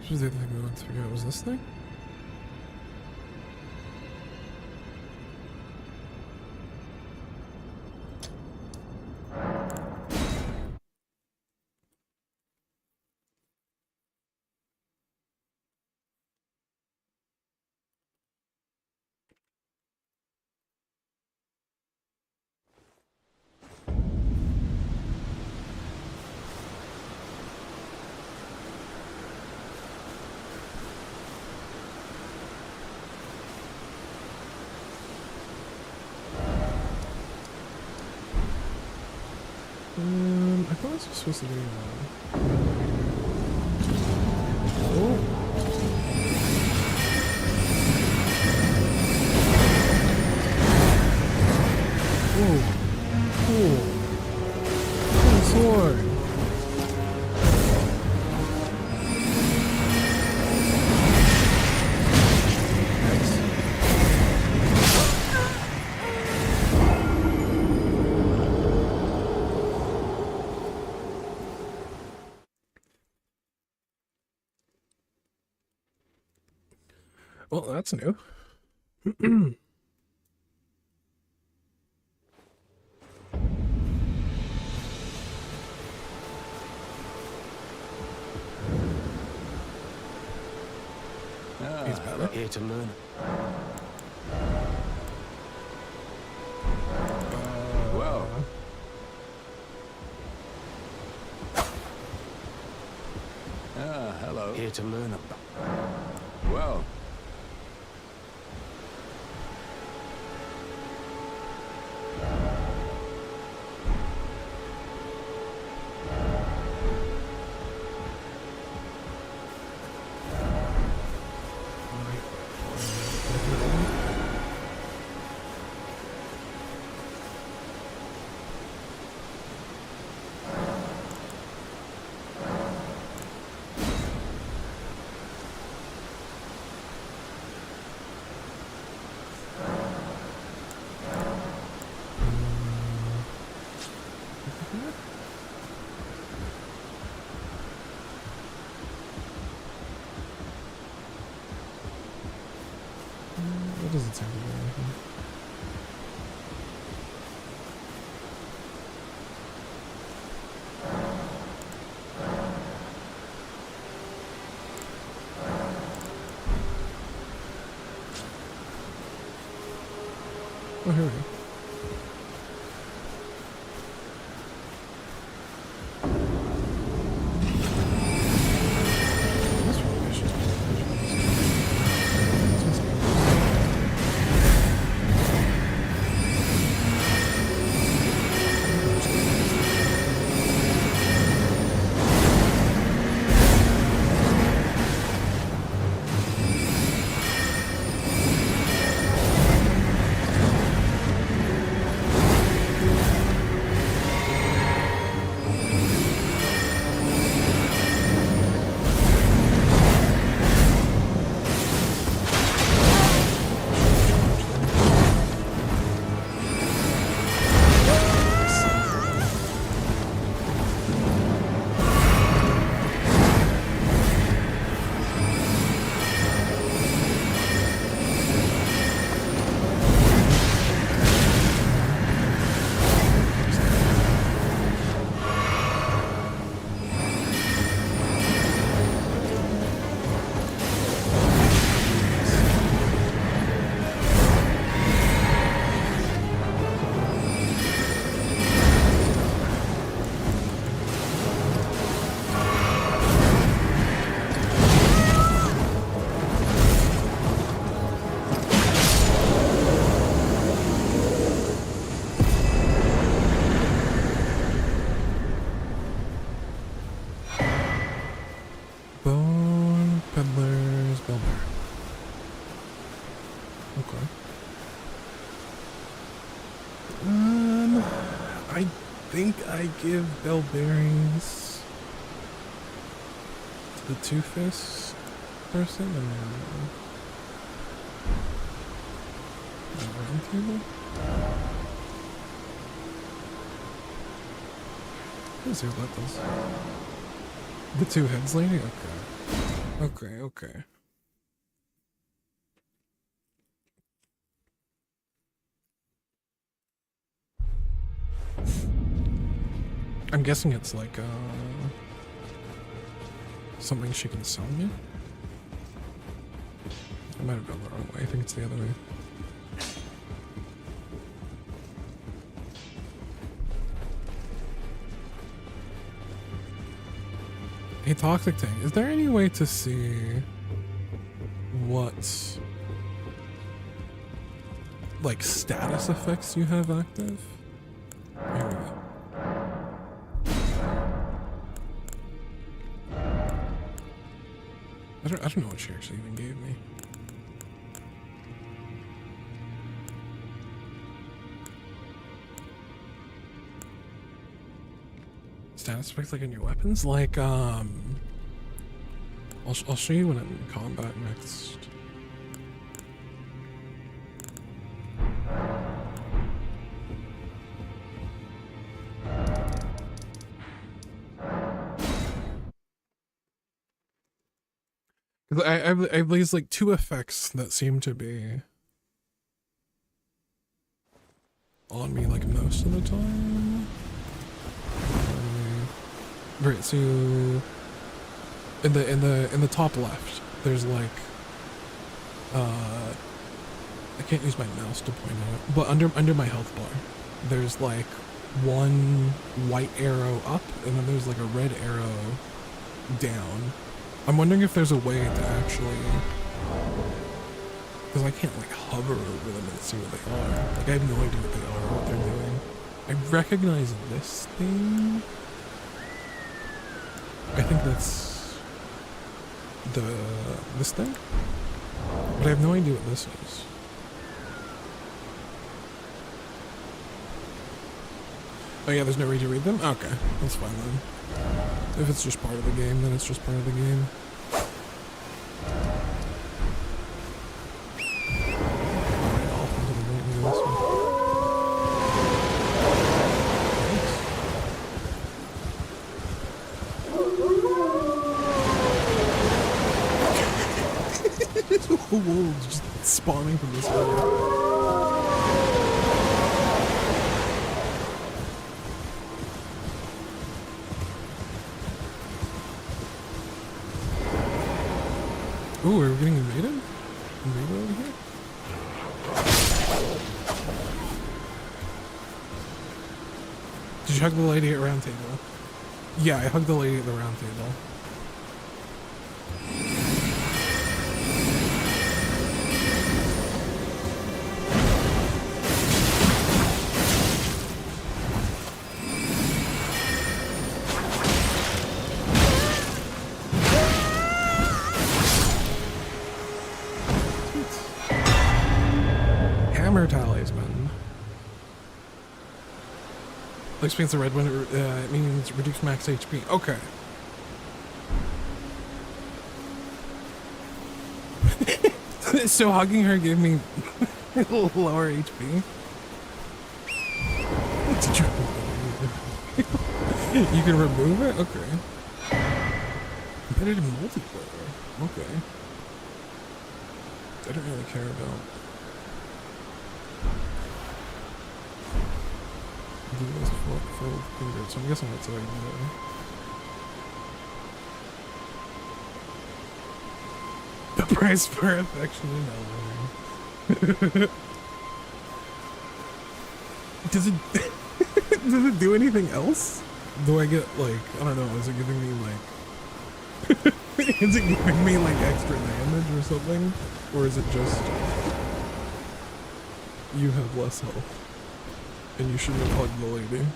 What was the other thing we wanted to figure out? Was this thing? I thought this was supposed to be oh. Whoa. Cool. Cool sword. Nice. Well, that's new. He's better. Here to learn. Well. Hello. Here to learn. Well. That doesn't sound to be anything. Oh, here we go. That's really vicious. think I give bell bearings to the Two-Face person and the round table. Let's see what that does. The two heads lady? Okay. I'm guessing it's like, something she can sell me? I might have gone the wrong way. I think it's the other way. Hey, Toxic Tank, is there any way to see what, like, status effects you have active? Here we go. I don't know what she actually even gave me. Status effects like in your weapons? Like, I'll show you when I'm in combat next. Cause I have these like two effects that seem to be on me like most of the time. Right, so in the top left, there's like I can't use my mouse to point out, but under my health bar, there's like one white arrow up, and then there's like a red arrow down. I'm wondering if there's a way to actually, because I can't like hover over them and see what they are. Like I have no idea what they are, what they're doing. I recognize this thing. I think that's this thing, but I have no idea what this is. Oh yeah, there's no way to read them? Okay, that's fine then. If it's just part of the game, then it's just part of the game. Alright, off into the right, maybe this one. Whoa, just spawning from this area. Ooh, are we getting invaded? Invaded over here? Did you hug the lady at round table? Yeah, I hugged the lady at the round table. Talisman. Explains the red one. It means reduce max HP. Okay. So hugging her gave me lower HP. Did you? You can remove it. Okay. Competitive multiplayer. Okay. I don't really care about. Full fingers, so I'm guessing that's what I do. The price for affection in Elden Ring. Does it does it do anything else? Do I get like, I don't know, is it giving me like is it giving me like extra damage or something? Or is it just you have less health? And you shouldn't have hugged the lady.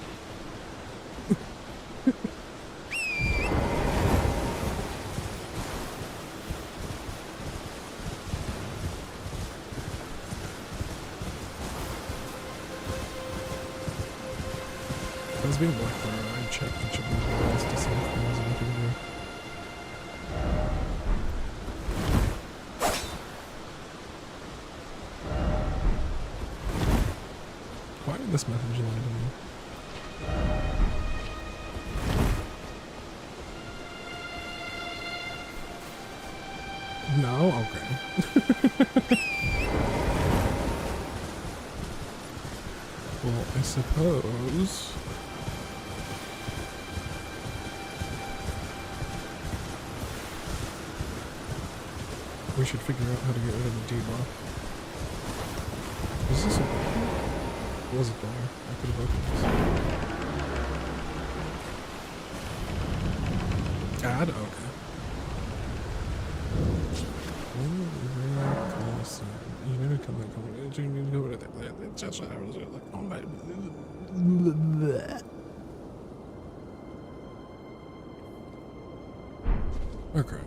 As being Black Mirror, I'd check each of these walls to see if there was anything there. Why did this message lie to me? No? Okay. Well, I suppose... we should figure out how to get rid of the debuff. Is this a door? Was it there? I could have opened this. Add? Okay. You need to come back home. You need to go to that. It's just I was like, oh my. Okay.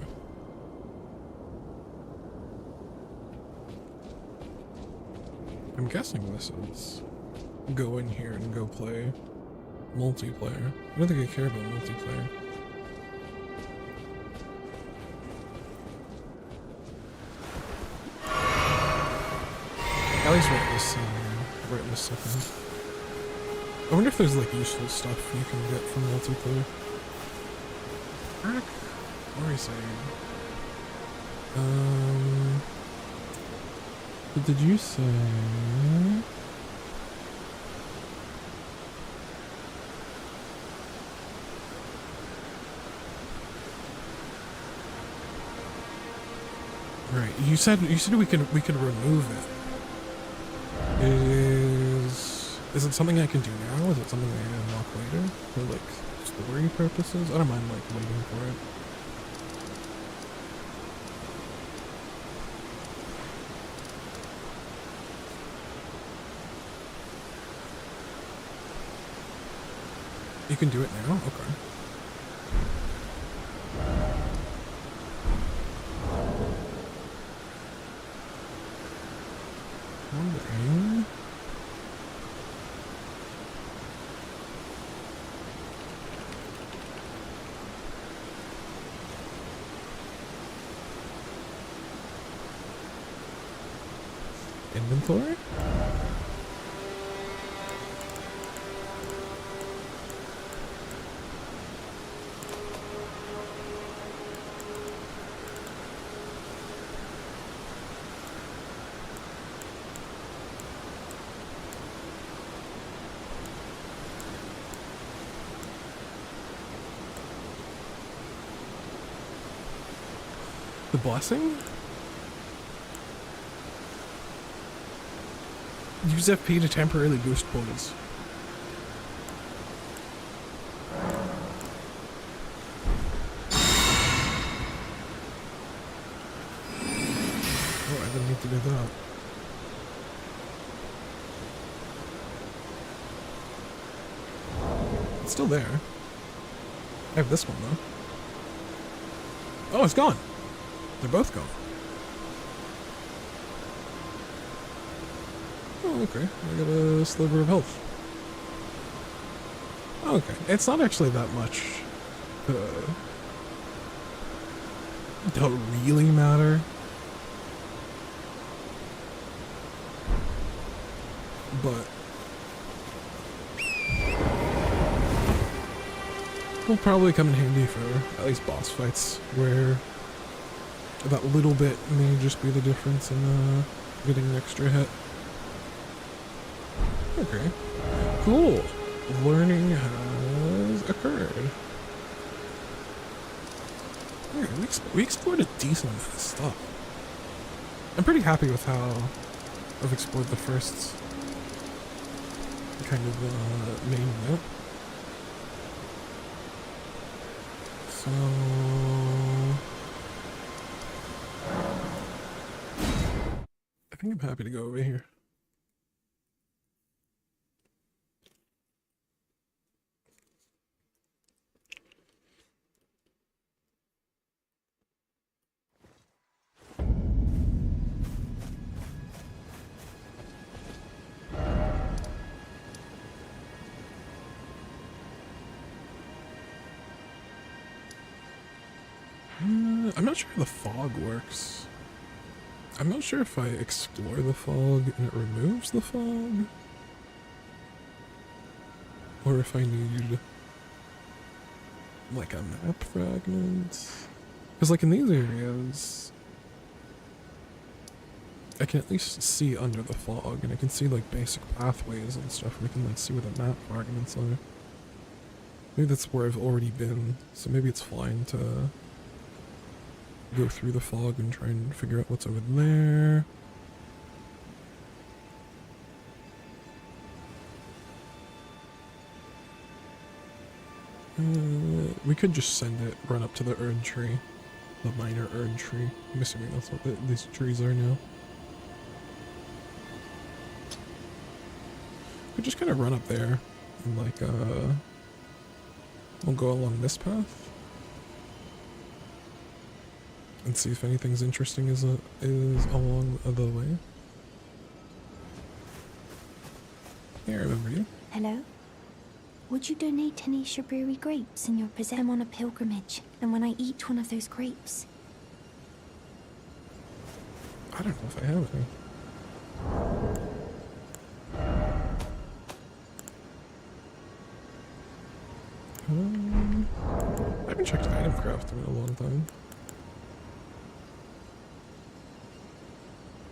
I'm guessing this is go in here and go play multiplayer. I don't think I care about multiplayer. At least right in this second. I wonder if there's like useful stuff you can get from multiplayer. What are you saying? What did you say? Right. You said we could remove it. Is it something I can do now? Is it something I can unlock later? For like story purposes? I don't mind like waiting for it. You can do it now? Okay. Wondering. Inventory? The blessing? Use FP to temporarily boost points. Oh, I didn't need to do that. It's still there. I have this one though. Oh, it's gone. They're both gone. Oh, okay. I got a sliver of health. Okay. It's not actually that much. Don't really matter. But will probably come in handy for at least boss fights where that little bit may just be the difference in getting an extra hit. Okay. Cool. Learning has occurred. Yeah, we explored a decent amount of stuff. I'm pretty happy with how I've explored the first kind of main map. So I think I'm happy to go over here. I'm not sure how the fog works. I'm not sure if I explore the fog and it removes the fog, or if I need like a map fragment. Because like in these areas, I can at least see under the fog, and I can see like basic pathways and stuff, and I can like see where the map fragments are. Maybe that's where I've already been, so maybe it's fine to go through the fog and try and figure out what's over there. We could just send it, run up to the Erd tree. The minor Erd tree. I'm assuming that's what these trees are now. We just kind of run up there and like, we'll go along this path and see if anything's interesting is along the way. Yeah, I remember you. Hello? Would you donate any Shaburi grapes in your possession? I'm on a pilgrimage, and when I eat one of those grapes... I don't know if I have any. I haven't checked item crafting in a long time.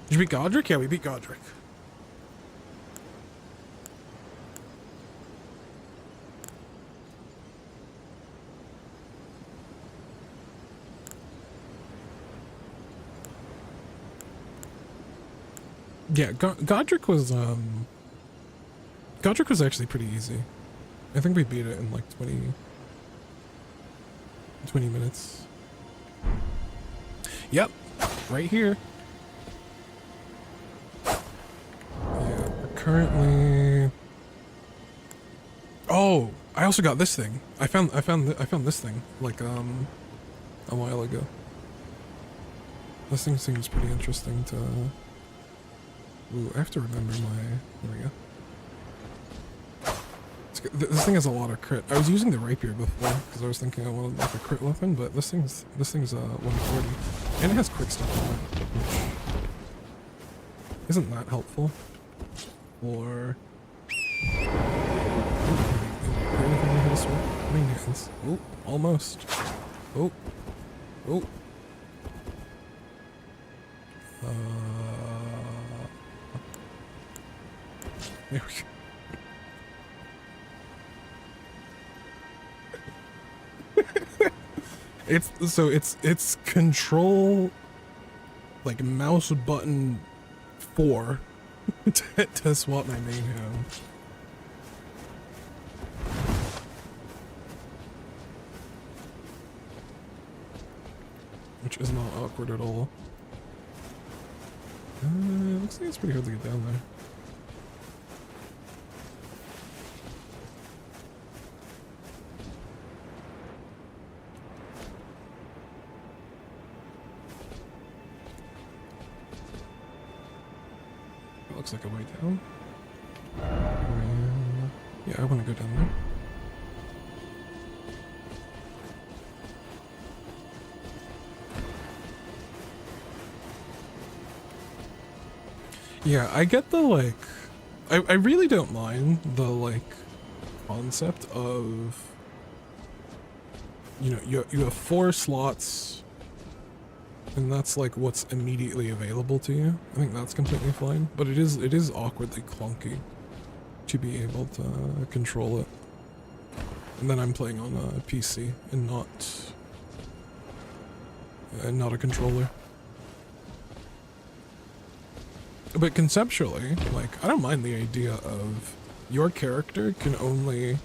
Did you beat Godric? Yeah, we beat Godric. Yeah, Godric was actually pretty easy. I think we beat it in like 20 minutes. Yep, right here. Yeah, we're currently. Oh, I also got this thing. I found this thing like a while ago. This thing seems pretty interesting to. Ooh, I have to remember my. There we go. This thing has a lot of crit. I was using the rapier before because I was thinking I wanted like a crit weapon, but this thing's 140, and it has quick stuff on it, which isn't that helpful. Or oh, almost. Oh, oh. There we go. It's control like mouse button 4 to swap my main hand. Which is not awkward at all. Looks like it's pretty hard to get down there. Looks like a way down. Yeah, I want to go down there. Yeah, I get the like, I really don't mind the like concept of, you know, you have 4 slots. And that's like what's immediately available to you. I think that's completely fine, but it is awkwardly clunky to be able to control it. And then I'm playing on a PC and not a controller. But conceptually, like I don't mind the idea of your character can only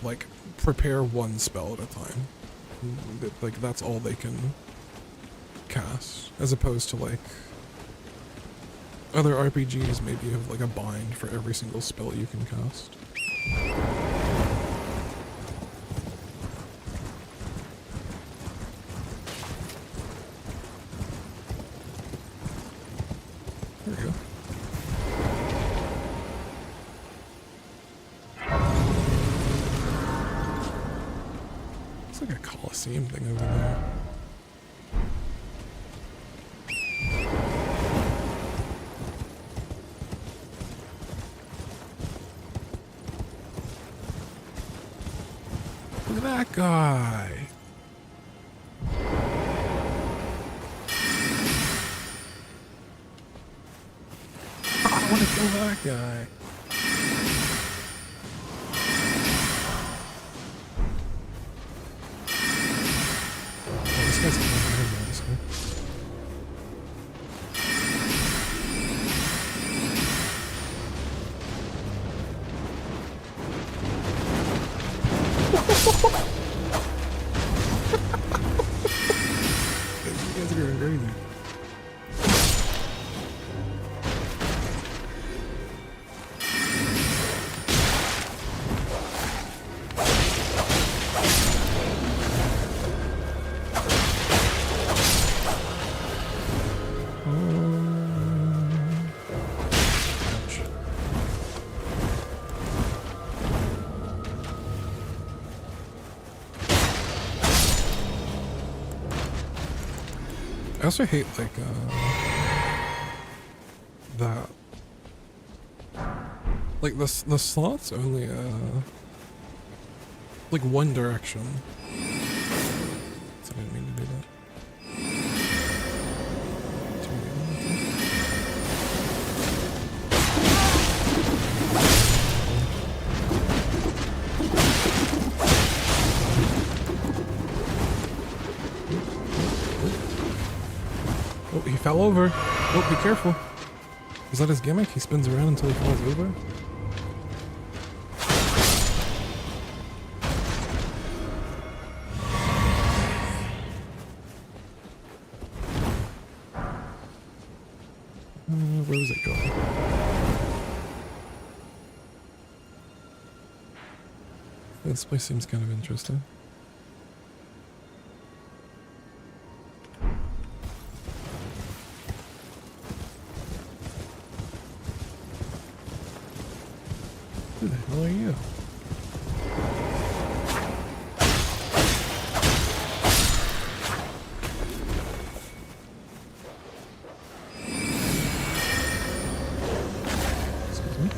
like prepare 1 spell at a time. Like that's all they can cast, as opposed to like other RPGs maybe have like a bind for every single spell you can cast. There we go. It's like a coliseum. same thing over there. Look at that guy. I want to kill that guy. Oh, this guy's coming here, this guy. You guys are going crazy. I also hate like that like the slots only like one direction. So I didn't mean to do that. Oh, he fell over. Oh, be careful. Is that his gimmick? He spins around until he falls over? Where was it going? This place seems kind of interesting. Who the hell are you? Excuse me.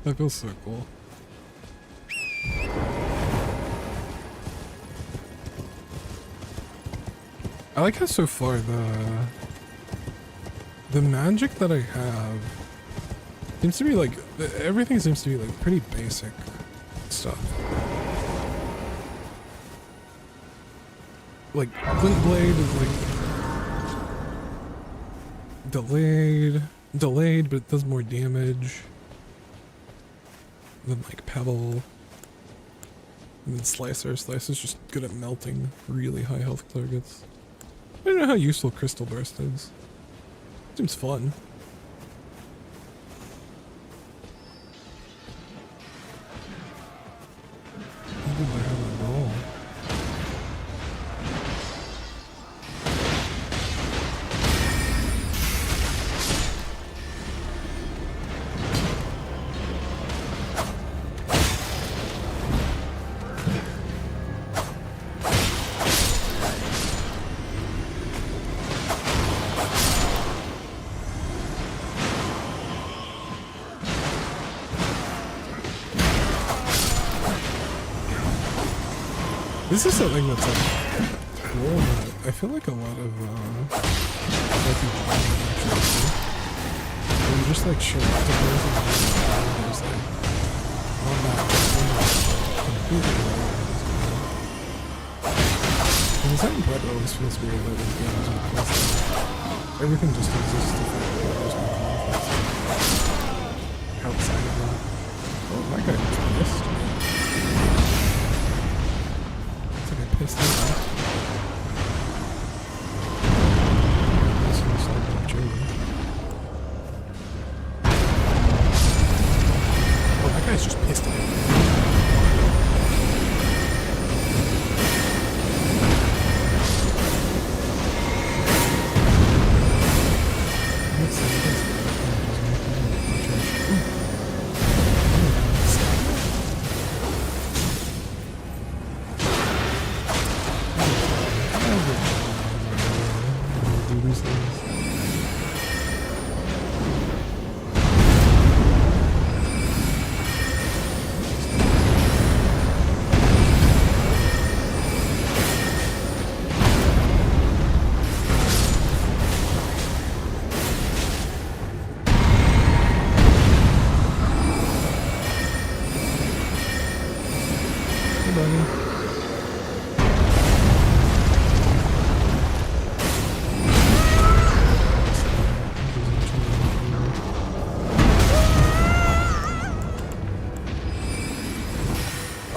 That feels so cool. I like how so far the magic that I have seems to be like everything seems to be like pretty basic stuff. Like Glint Blade is like delayed, but it does more damage than like Pebble. And then Slicer's just good at melting really high health targets. I don't know how useful Crystal Burst is. Seems fun. How did I have a roll? This is something that's like cool, but I feel like a lot of Like you just like show up to both of them. There's like on that completely wrong. And the second part always feels weird about these games because everything just exists to fight. There's no conflict outside of that. Oh, that guy was pissed. Looks like I pissed him off. This one's like a joke. Oh, that guy's just pissed at him.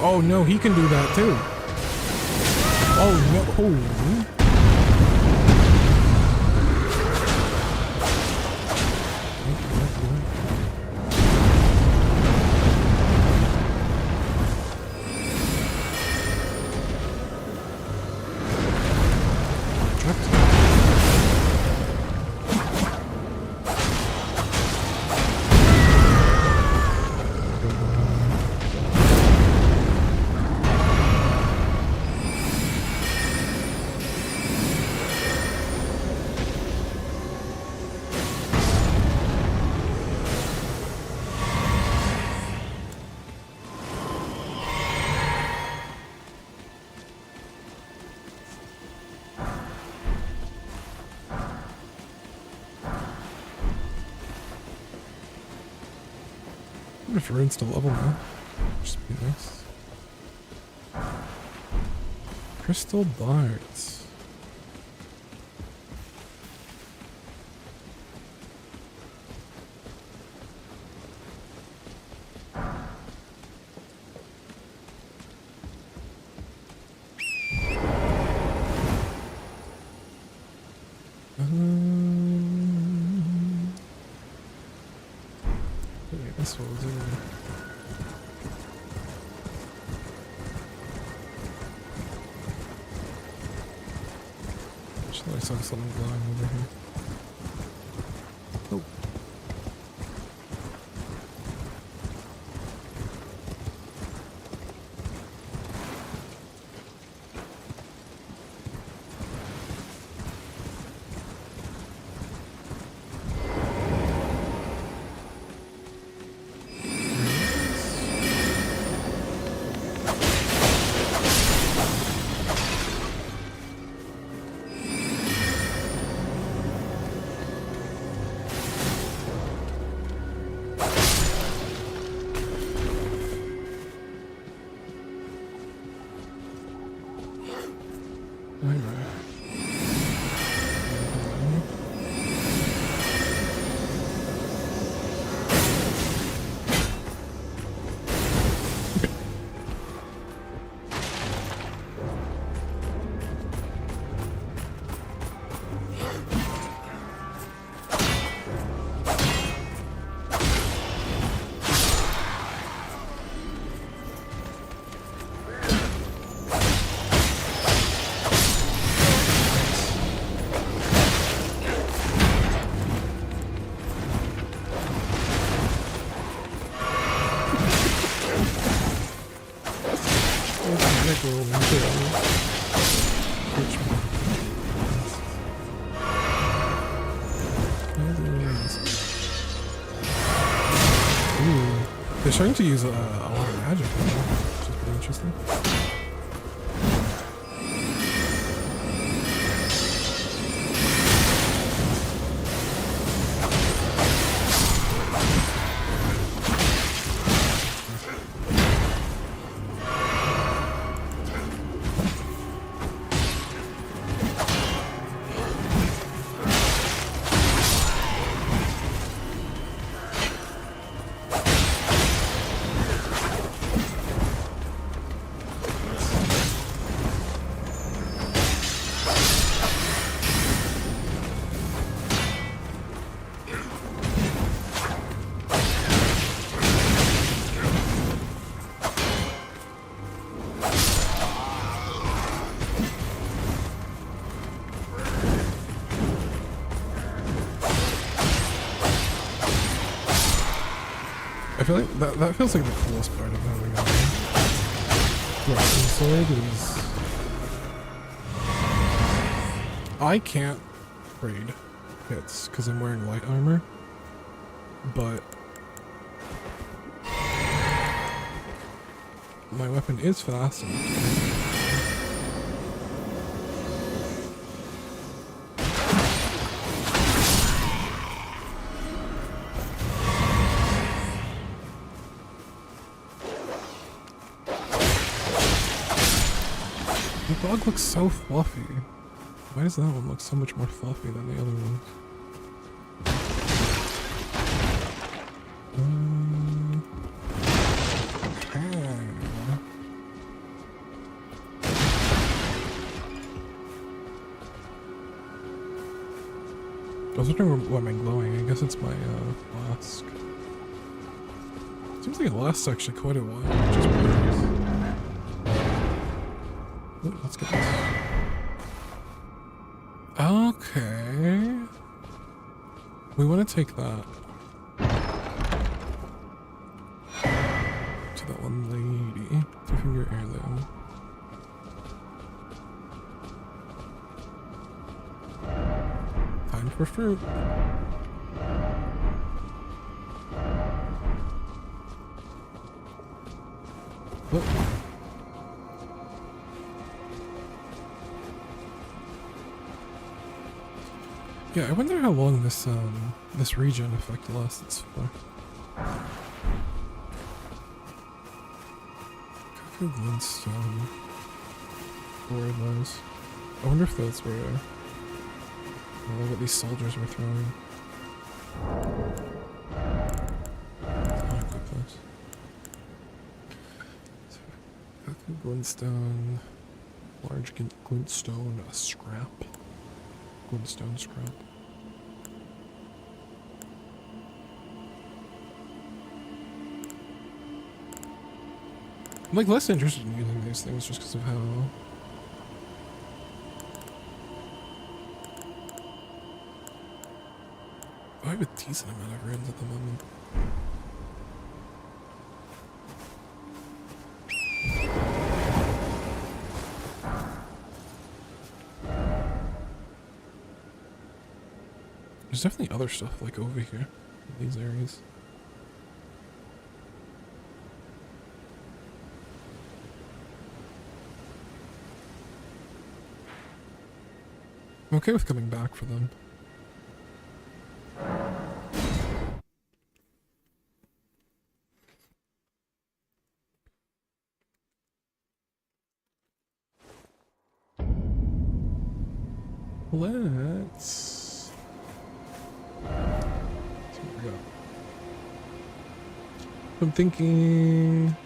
Oh no, he can do that too. Oh no. Oh. What if Rune's to level now? Just be nice. Crystal darts. This one's in there. Actually, I saw something glowing over here. Oh. They're starting to use a lot of magic, which is pretty interesting. I feel like that feels like the coolest part of having a thrusting sword is I can't trade hits because I'm wearing light armor, but my weapon is fast. The dog looks so fluffy. Why does that one look so much more fluffy than the other ones? I was wondering why am I glowing? I guess it's my flask. Seems like it lasts actually quite a while, which is pretty nice. Ooh, let's get this. Okay. We want to take that to that one lady. 3-finger heirloom. Time for fruit. Whoop. Yeah, I wonder how long this this regen effect lasts for. Cuckoo glintstone. 4 of those. I wonder if that's where what these soldiers were throwing. I'll equip those. So, cuckoo glintstone, large glintstone, a scrap. Glintstone scrap. I'm like less interested in using these things just because of how I have a decent amount of runes at the moment. There's definitely other stuff like over here in these areas. I'm okay with coming back for them. Let's see what we got. I'm thinking.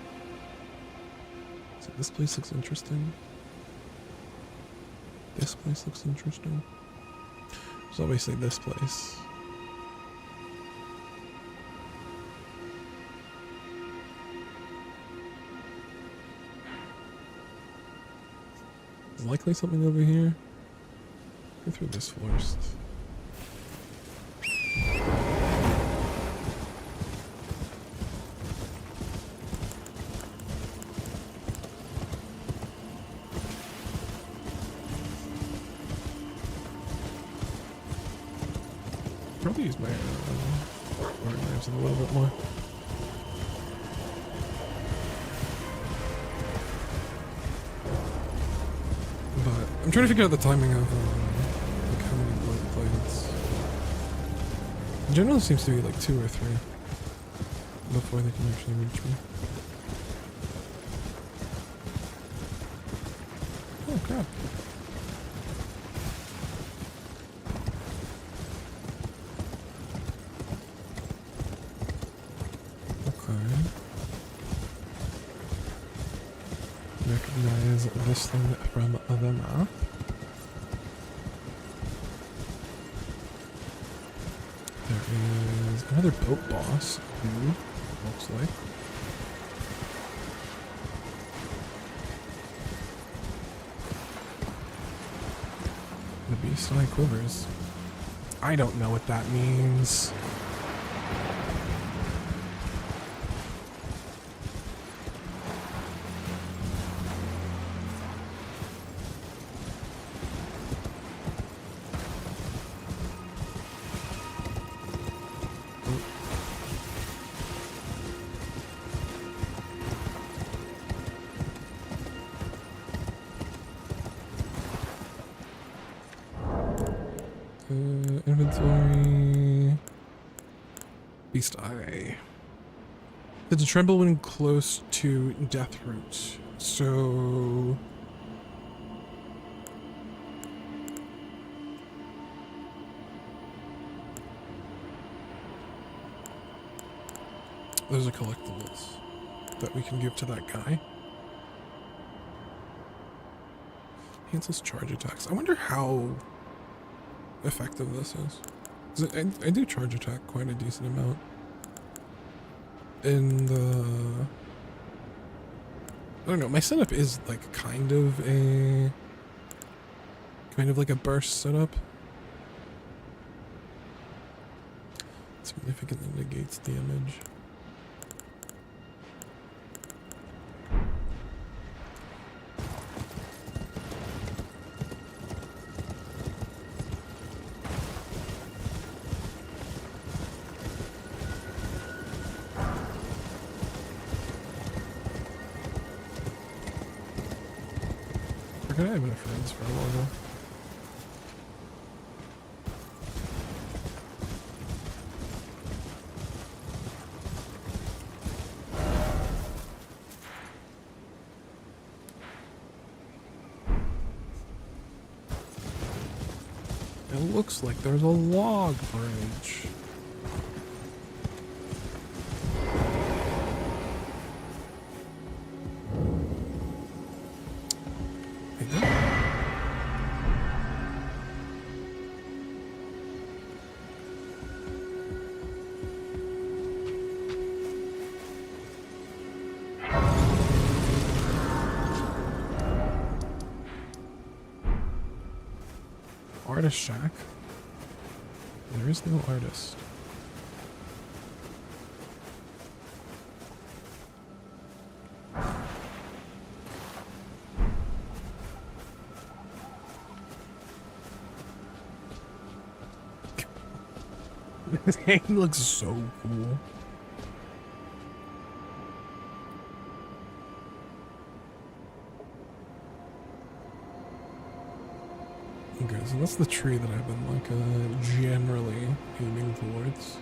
So this place looks interesting. This place looks interesting. So obviously this place. There's likely something over here. Go through this first. Probably use my art knives a little bit more. But I'm trying to figure out the timing of like how many blood blades. In general, it seems to be like 2 or 3 before they can actually reach me. Oh crap. Recognize this thing from the map. There is another boat boss who looks like. The beast eye quivers. I don't know what that means. Beast Eye. It's a tremble when close to death root. So there's a collectibles that we can give to that guy. Cancels charge attacks. I wonder how effective this is. 'Cause I do charge attack quite a decent amount. In the... I don't know, my setup is like kind of like a burst setup. Significantly negates damage. I have enough friends for a while. It looks like there's a log bridge. Artist shack? There is no artist. He looks so cool. Okay, so that's the tree that I've been like generally aiming towards.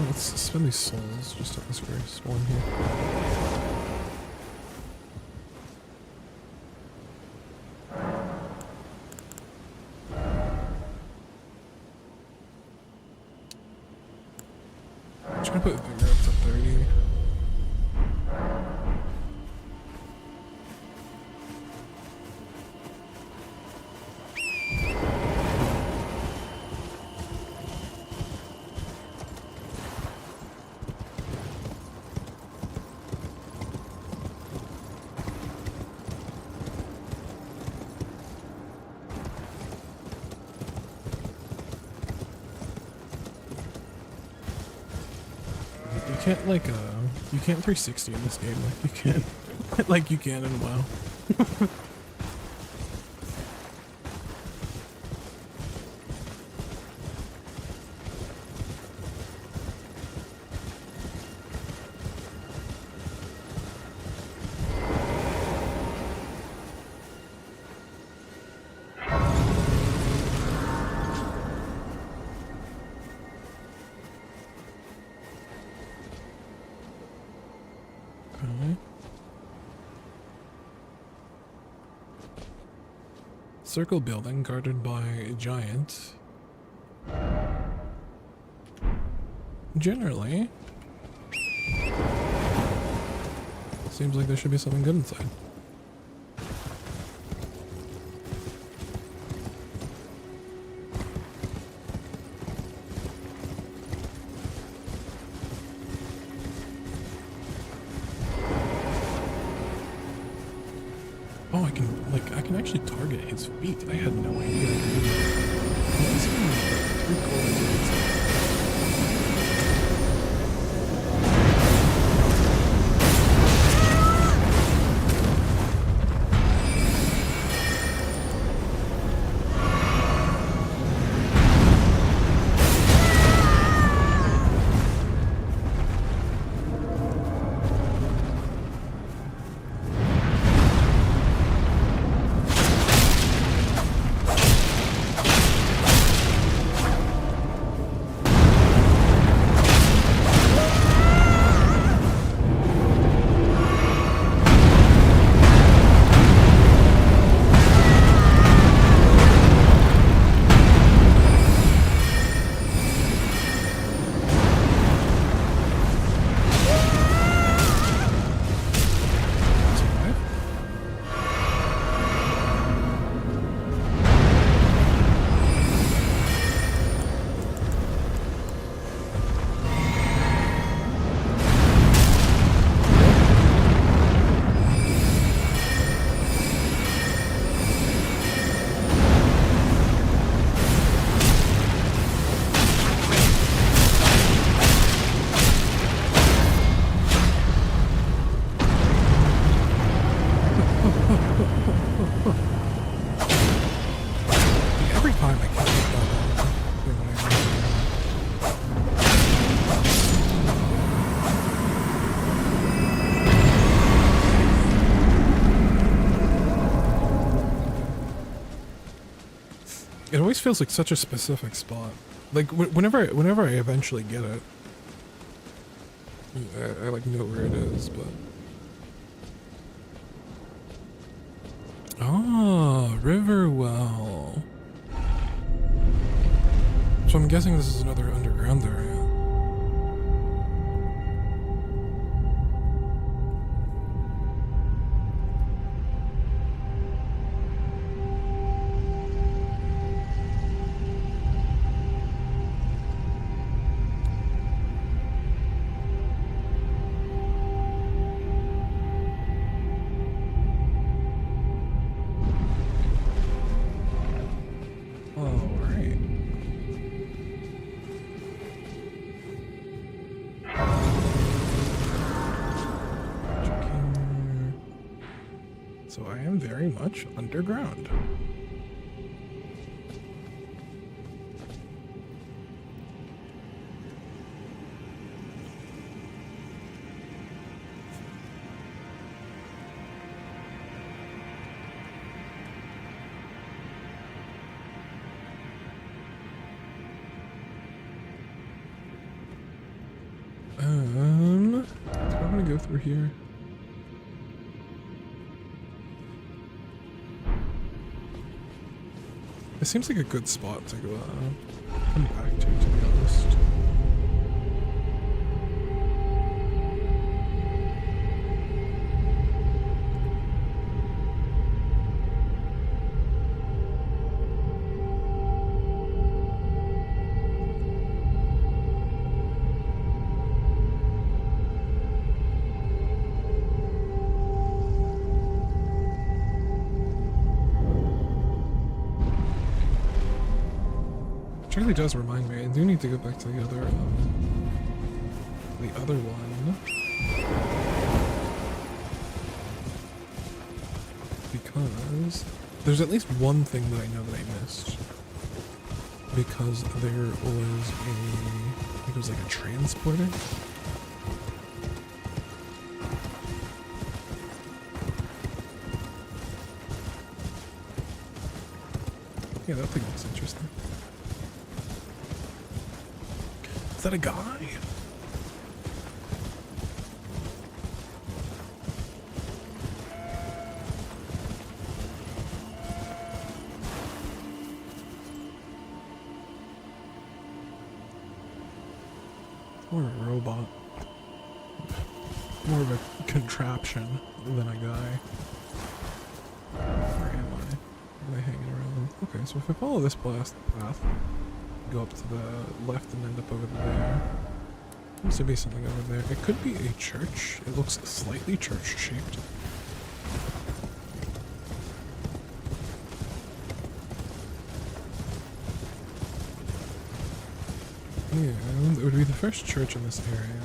Let's spend these souls just at this very storm here. Trying to put vigor up to 30. You can't like you can't 360 in this game like you can like you can in WoW. Circle building guarded by a giant. Generally, seems like there should be something good inside. Oh, I can actually target his feet. I had no idea. This is pretty cool. always feels like such a specific spot. Like whenever I eventually get it, I like know where it is, but. Ah, Riverwell. So I'm guessing this is another underground area. So I am very much underground. So I'm gonna go through here. It seems like a good spot to go come back to be honest. Which really does remind me, I do need to go back to the other one. Because there's at least one thing that I know that I missed. Because there was I think it was like a transporter. Yeah, that thing looks interesting. Is that a guy? More a robot. More of a contraption than a guy. Where am I? Am I hanging around? Okay, so if I follow this path, go up to the left and end up over there. Seems to be something over there. It could be a church. It looks slightly church-shaped. Yeah, it would be the first church in this area.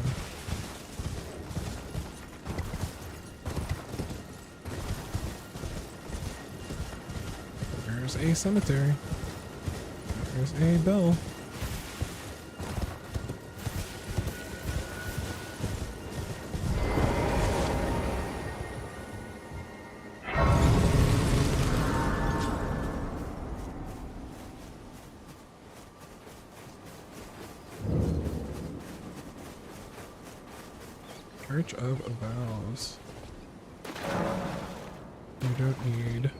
There's a cemetery. There's a bell. Church of Vows. You don't need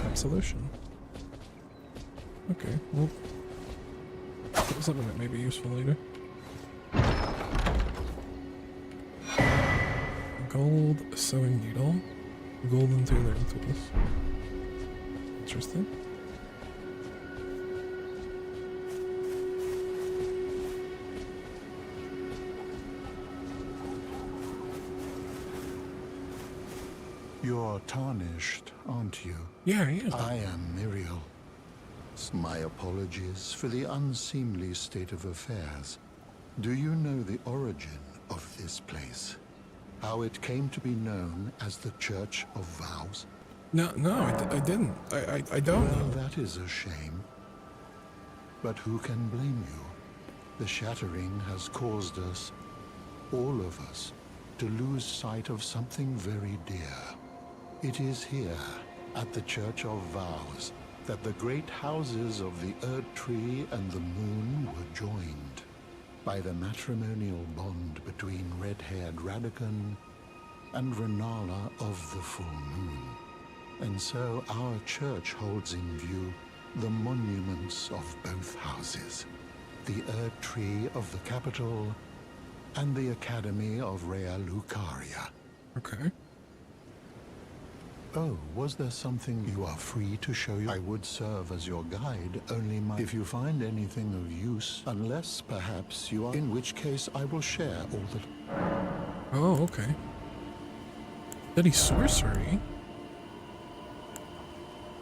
absolution. Okay, well, something that may be useful later. Gold sewing needle, golden tailoring tools. Interesting. You're tarnished, aren't you? Yeah, yeah. I am Muriel. My apologies for the unseemly state of affairs. Do you know the origin of this place? How it came to be known as the Church of Vows? No, I didn't. I don't Well, know. that is a shame. But who can blame you? The shattering has caused us, all of us, to lose sight of something very dear. It is here, at the Church of Vows that the great houses of the Erd Tree and the Moon were joined by the matrimonial bond between red-haired Radagon and Renala of the Full Moon. And so our church holds in view the monuments of both houses, the Erd Tree of the capital and the Academy of Rea Lucaria. Okay. Oh, was there something you are free to show you? I would serve as your guide, only if you find anything of use, unless perhaps you are, in which case I will share all the... Oh, okay. Study sorcery?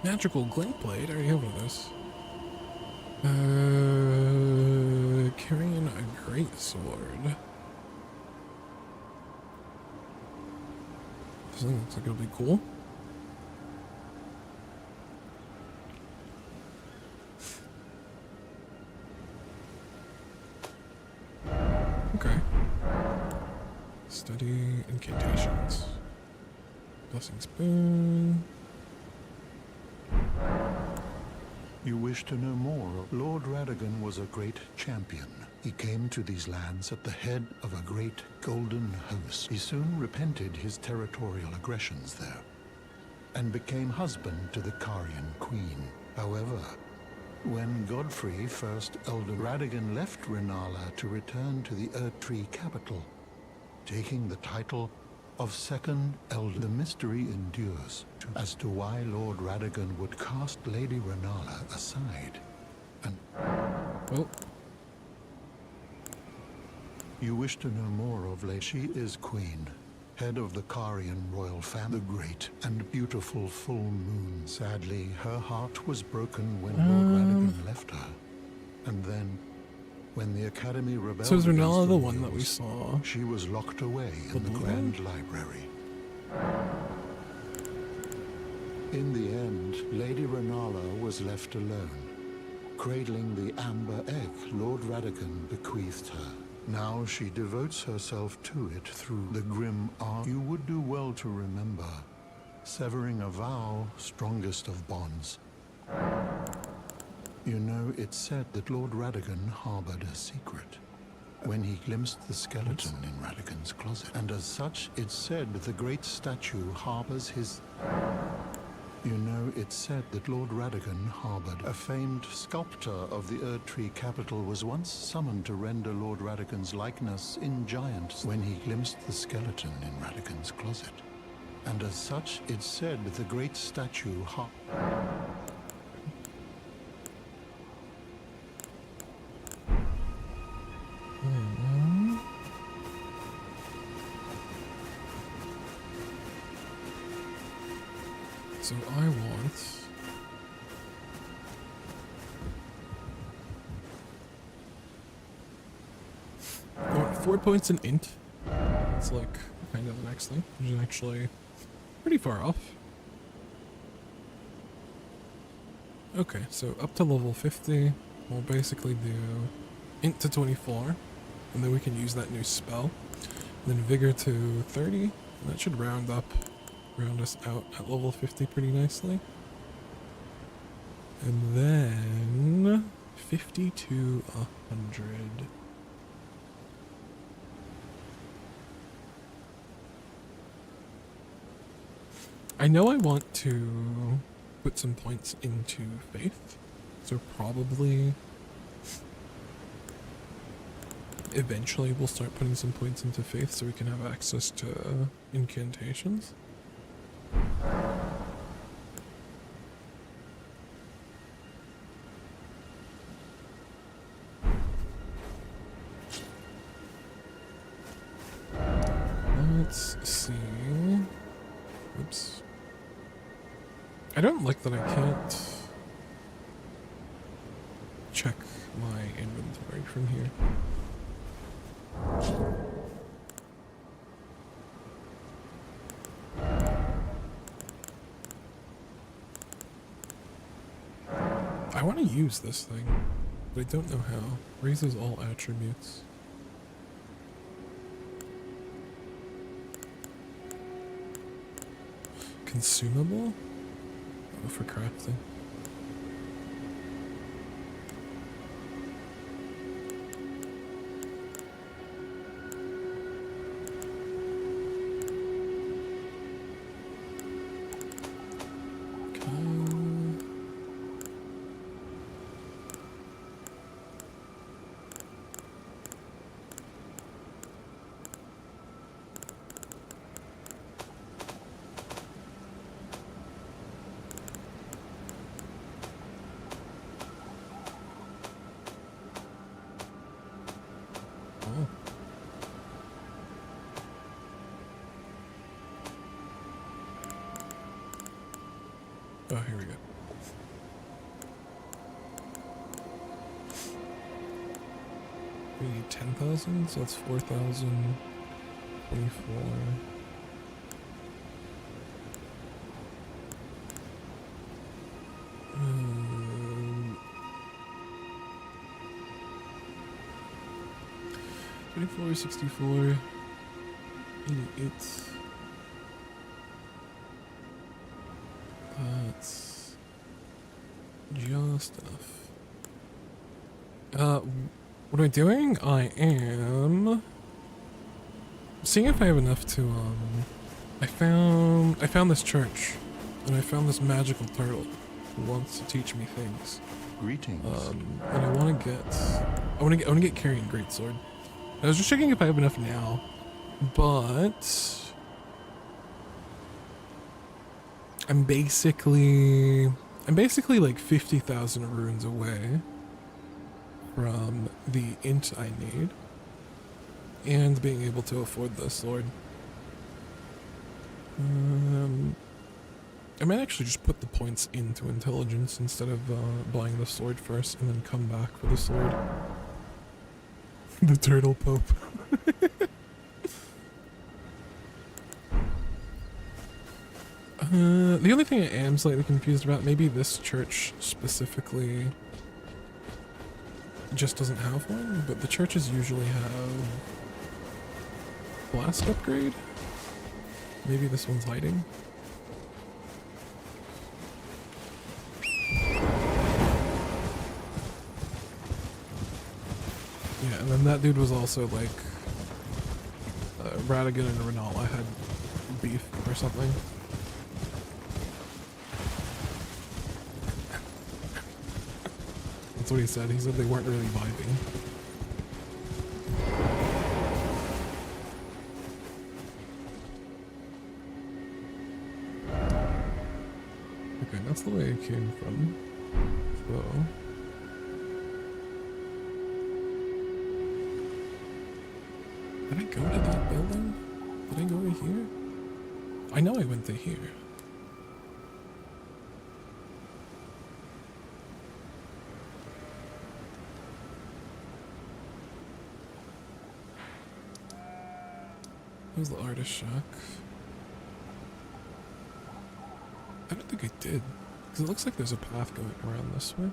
Magical glade blade? I already have one of those. Carrying a great sword. This thing looks like it'll be cool. Okay. Study incantations. Blessing spoon. You wish to know more? Lord Radagon was a great champion. He came to these lands at the head of a great golden host. He soon repented his territorial aggressions there, and became husband to the Carian queen. However, when Godfrey, first Elder Radagon, left Renala to return to the Erdtree capital, taking the title of Second Elder, the mystery endures as to why Lord Radagon would cast Lady Renala aside. And Well, you wish to know more of Lady? She is queen, head of the Carian royal family, the great and beautiful full moon. Sadly, her heart was broken when Lord Radagon left her. And then, when the Academy rebelled so is against Renala the the one that we rules, saw? she was locked away The in the blue Grand Library. In the end, Lady Renala was left alone, cradling the amber egg Lord Radagon bequeathed her. Now she devotes herself to it through the grim art. You would do well to remember, severing a vow, strongest of bonds. You know, it's said that Lord Radagon harbored a secret when he glimpsed the skeleton in Radagon's closet. And as such, it's said that the great statue harbors his... You know, it's said that Lord Radagon harbored a famed sculptor of the Erdtree capital was once summoned to render Lord Radagon's likeness in giant when he glimpsed the skeleton in Radagon's closet. And as such, it's said that the great statue So I want... I want 4 points in int. It's like kind of the next thing, which is actually pretty far off. Okay, so up to level 50, we'll basically do int to 24, and then we can use that new spell. And then vigor to 30, and that should round us out at level 50 pretty nicely. And then 50 to 100. I know I want to put some points into faith, so probably eventually we'll start putting some points into faith so we can have access to incantations. Let's see. Oops. I don't like that I can't check my inventory from here. I want to use this thing, but I don't know how. Raises all attributes. Consumable? for crafting. Oh. Oh, here we go. We need 10,000, so that's 4,024. Um, 24, 64, 88. That's just enough. What am I doing? I am seeing if I have enough to, I found this church, and I found this magical turtle who wants to teach me things. Greetings. And I want to get carrying greatsword. I was just checking if I have enough now, but I'm basically like 50,000 runes away from the int I need and being able to afford the sword. I might actually just put the points into intelligence instead of buying the sword first and then come back for the sword. The turtle pope. The only thing I am slightly confused about, maybe this church specifically just doesn't have one, but the churches usually have blast upgrade. Maybe this one's hiding. Yeah, and then that dude was also like Radigan and Renala had beef or something. That's what he said. He said they weren't really vibing. Okay, that's the way it came from. So did I go to that building? Did I go to here? I know I went to here. Where's the artist shack? I don't think I did. Because it looks like there's a path going around this way.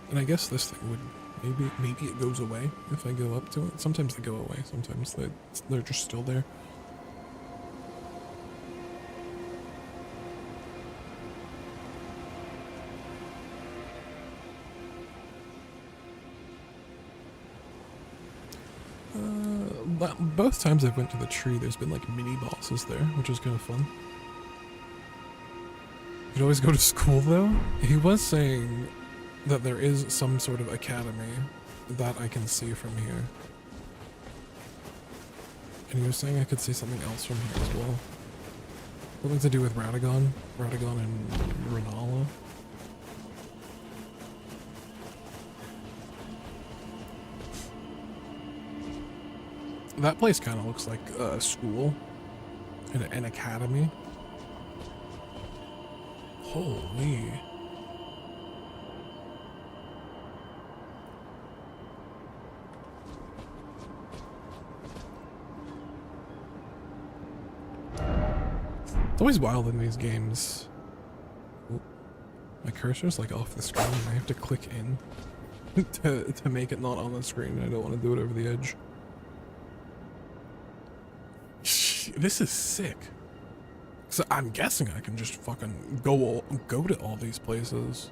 And I guess this thing would... Maybe it goes away if I go up to it. Sometimes they go away. Sometimes they're just still there. Both times I've went to the tree, there's been like mini bosses there, which is kind of fun. You could always go to school though. He was saying that there is some sort of academy that I can see from here. And he was saying I could see something else from here as well. Something to do with Radagon and Renala. That place kind of looks like a school, an academy. Holy. It's always wild in these games. Ooh, my cursor's like off the screen. I have to click in to make it not on the screen. I don't want to do it over the edge. This is sick. So I'm guessing I can just fucking go to all these places.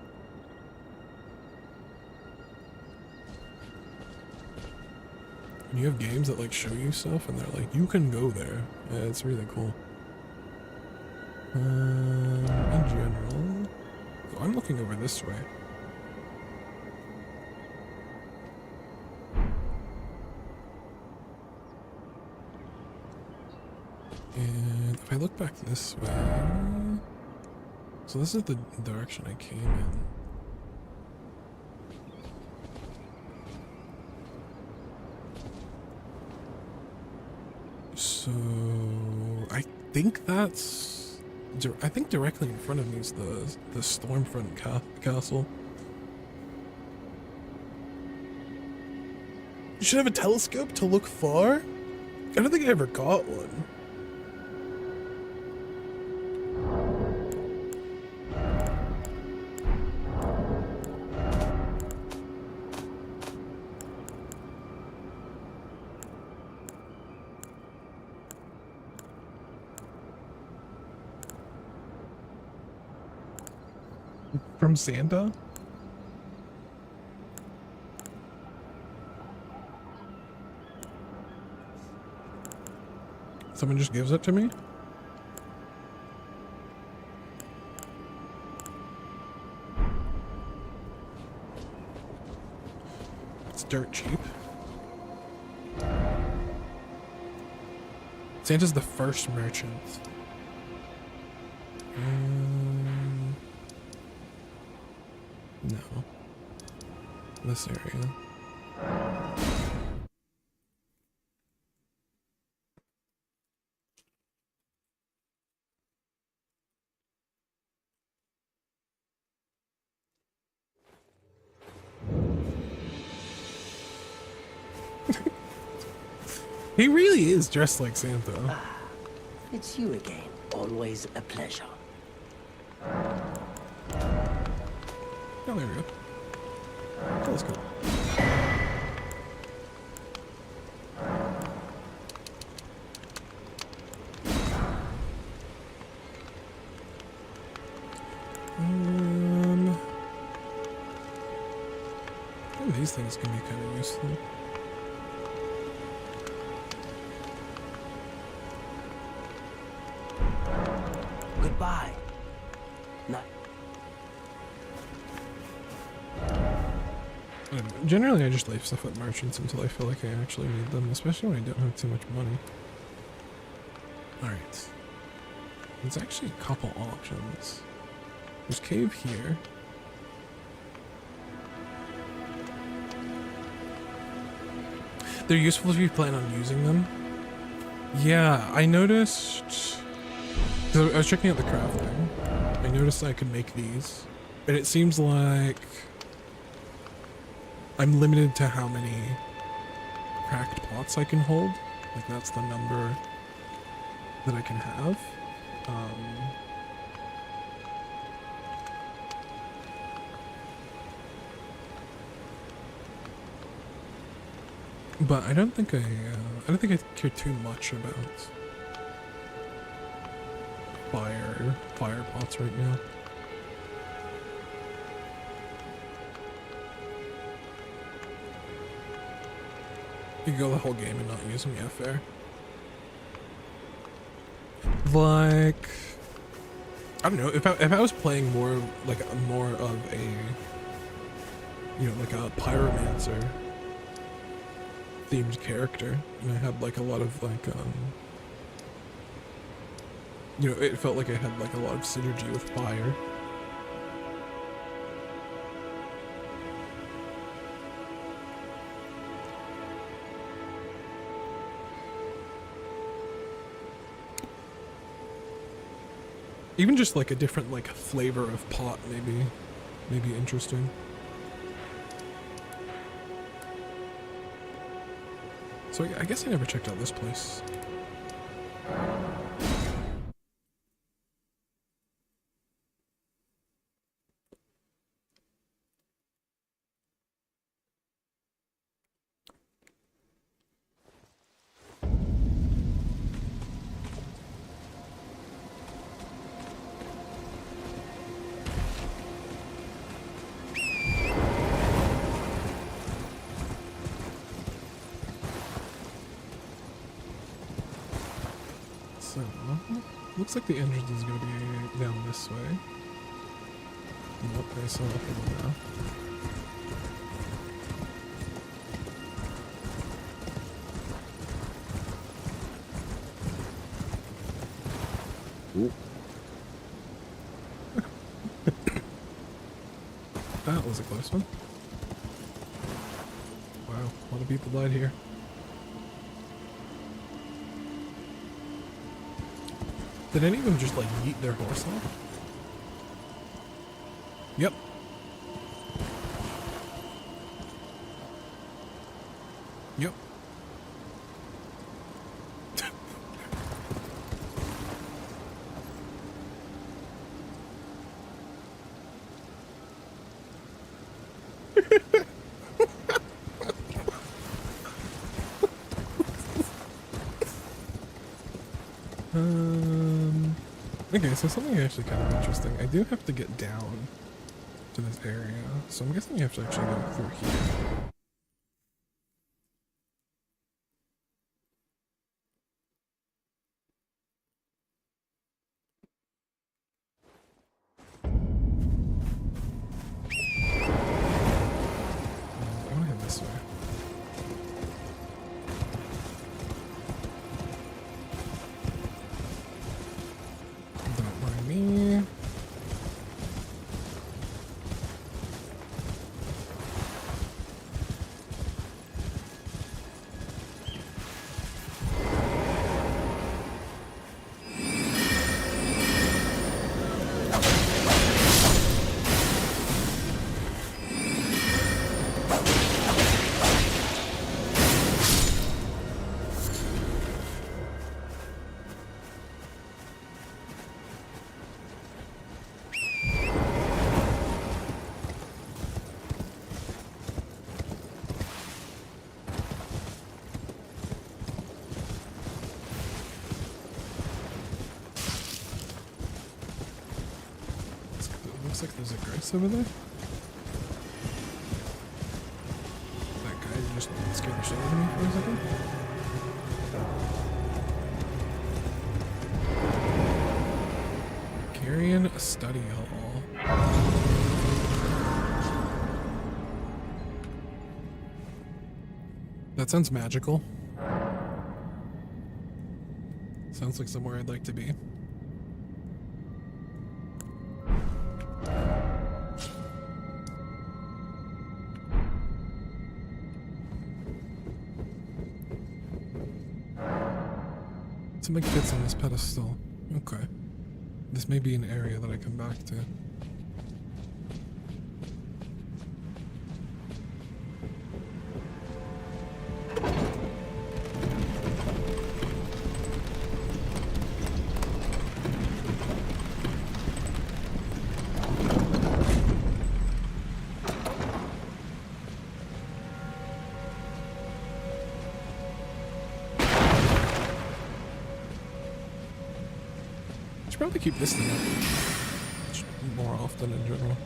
And you have games that like show you stuff and they're like, you can go there. Yeah, it's really cool. In general, so I'm looking over this way. And if I look back this way, so this is the direction I came in. So I think that's, I think directly in front of me is the Stormfront castle. You should have a telescope to look far? I don't think I ever got one. From Santa? Someone just gives it to me? It's dirt cheap. Santa's the first merchant. No. This area. He really is dressed like Santa. It's you again. Always a pleasure. Oh, there we go. Let's go. These things can be kind of useful. Goodbye. No. Generally, I just leave stuff at merchants until I feel like I actually need them, especially when I don't have too much money. Alright. There's actually a couple options. There's cave here. They're useful if you plan on using them. Yeah, I noticed... So I was checking out the crafting. I noticed I could make these. And it seems like... I'm limited to how many cracked pots I can hold. Like that's the number that I can have. But I don't think I care too much about fire pots right now. You can go the whole game and not use them, yeah, fair. Like, I don't know, if I was playing more of a, you know, like a pyromancer themed character, and I had like a lot of like, you know, it felt like I had like a lot of synergy with fire. Even just like a different like flavor of pot may be interesting. So I guess I never checked out this place. Looks like the entrance is going to be down this way. Nope, I saw nothing now. Ooh. That was a close one. Wow, a lot of people died here. Did any of them just like yeet their horse off? Yep. Yep. Okay, so something actually kind of interesting. I do have to get down to this area, so I'm guessing you have to actually go through here. I want to head this way. Don't mind me. Looks like there's a grace over there. That guy just scared the shit out of me for a second. Carrion Study Hall. That sounds magical. Sounds like somewhere I'd like to be. Something fits on this pedestal. Okay. This may be an area that I come back to. Should probably keep this thing up more often in general.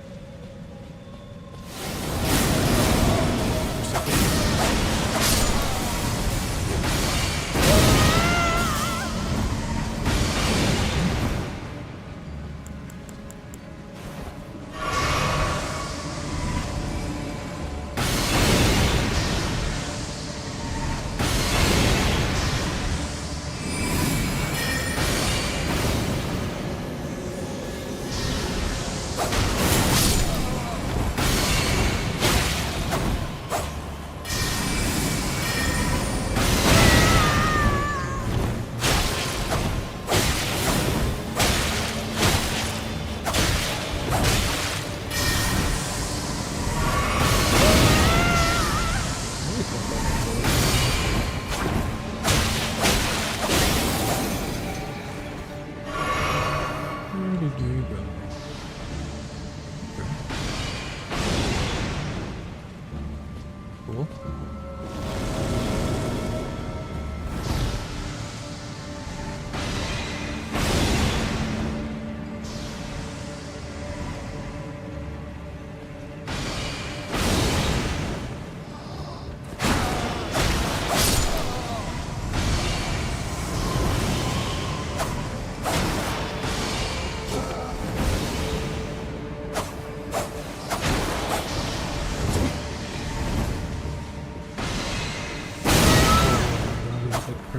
Cool.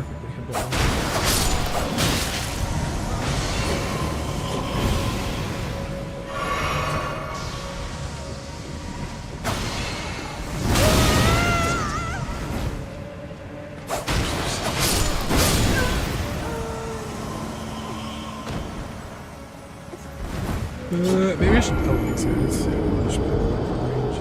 perfectly hittable. Maybe I should kill these guys. I should put them out of range.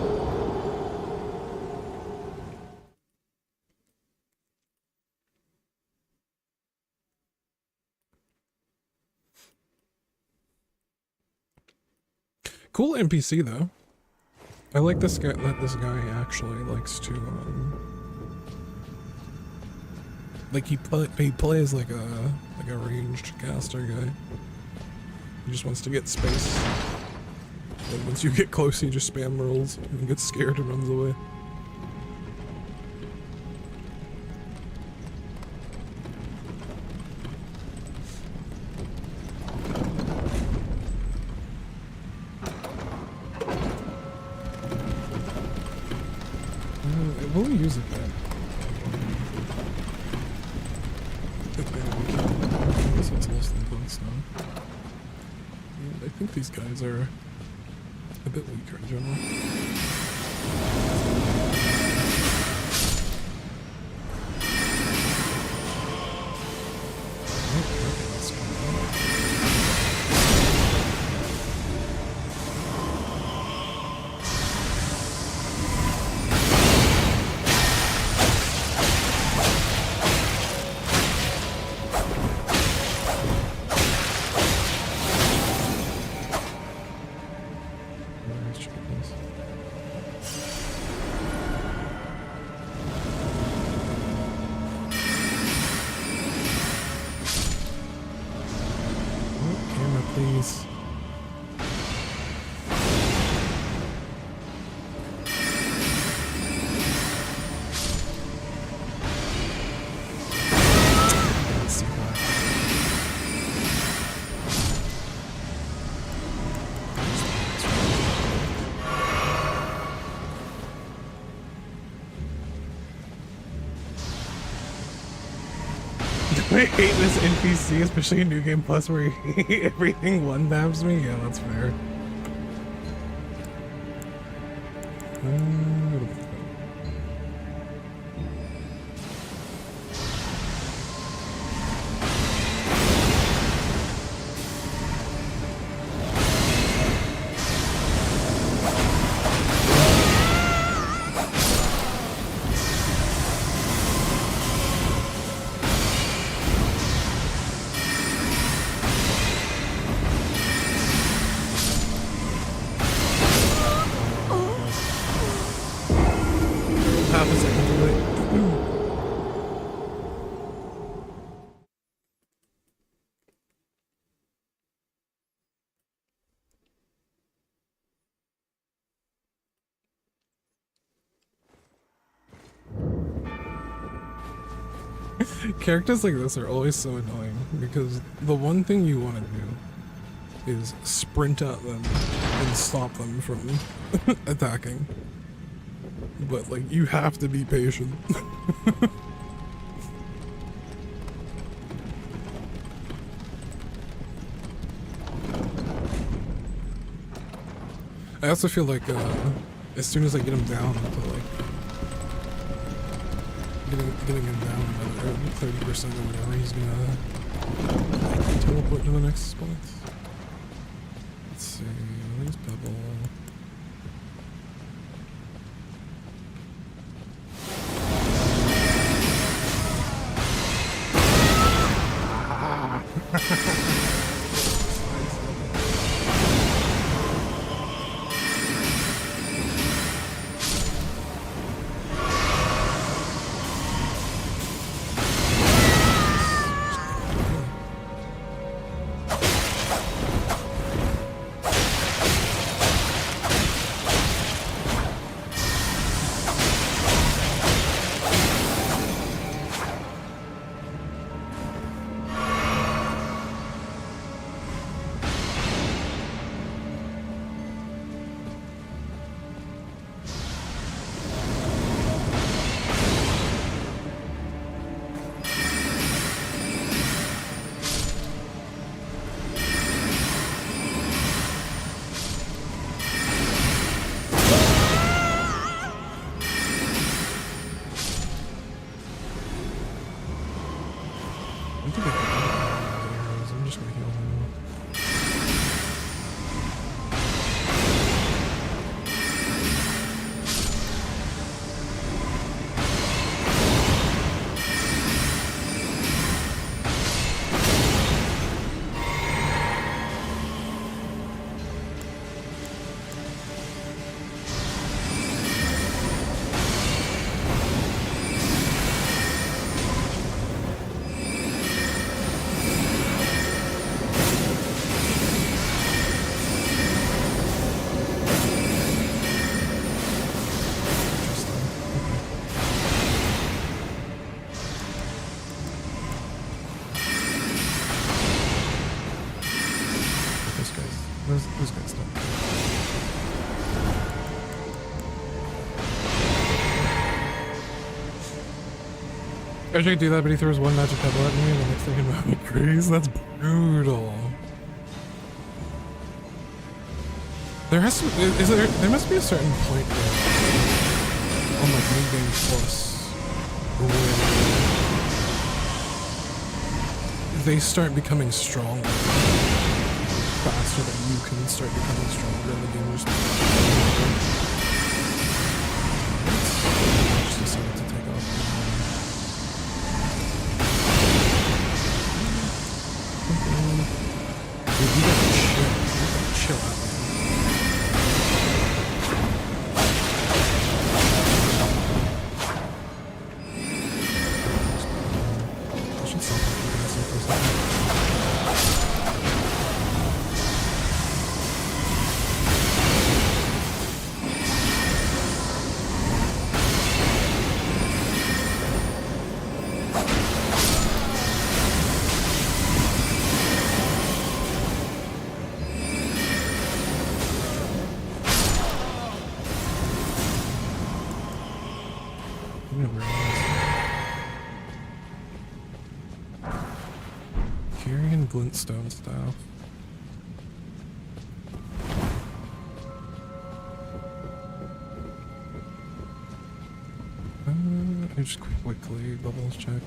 Cool NPC though. I like this guy. That this guy actually likes to like he plays like a ranged caster guy. He just wants to get space. And once you get close, he just spam rolls and gets scared and runs away. Will we use it then? I guess it's less than close now. Yeah, I think these guys are a bit weaker in general. Please. I hate this NPC, especially in New Game Plus where everything one-taps me. Yeah, that's fair. Characters like this are always so annoying because the one thing you want to do is sprint at them and stop them from attacking. But like you have to be patient. I also feel like as soon as I get him down to like getting him down another 30% or whatever, he's gonna like, teleport to the next spot. Let's see, where's Pebble? those guys don't. I wish I could do that, but he throws one magic pebble at me and the next thing I'm having crazy. That's brutal. There has to there must be a certain point where on like New Game Plus where they start becoming stronger faster than you can start becoming stronger in the game. Just decided to take off. Dude, you gotta chill. You gotta chill out, man. I should stop for a second. Carrying glintstone staff. I just quickly bubbles check.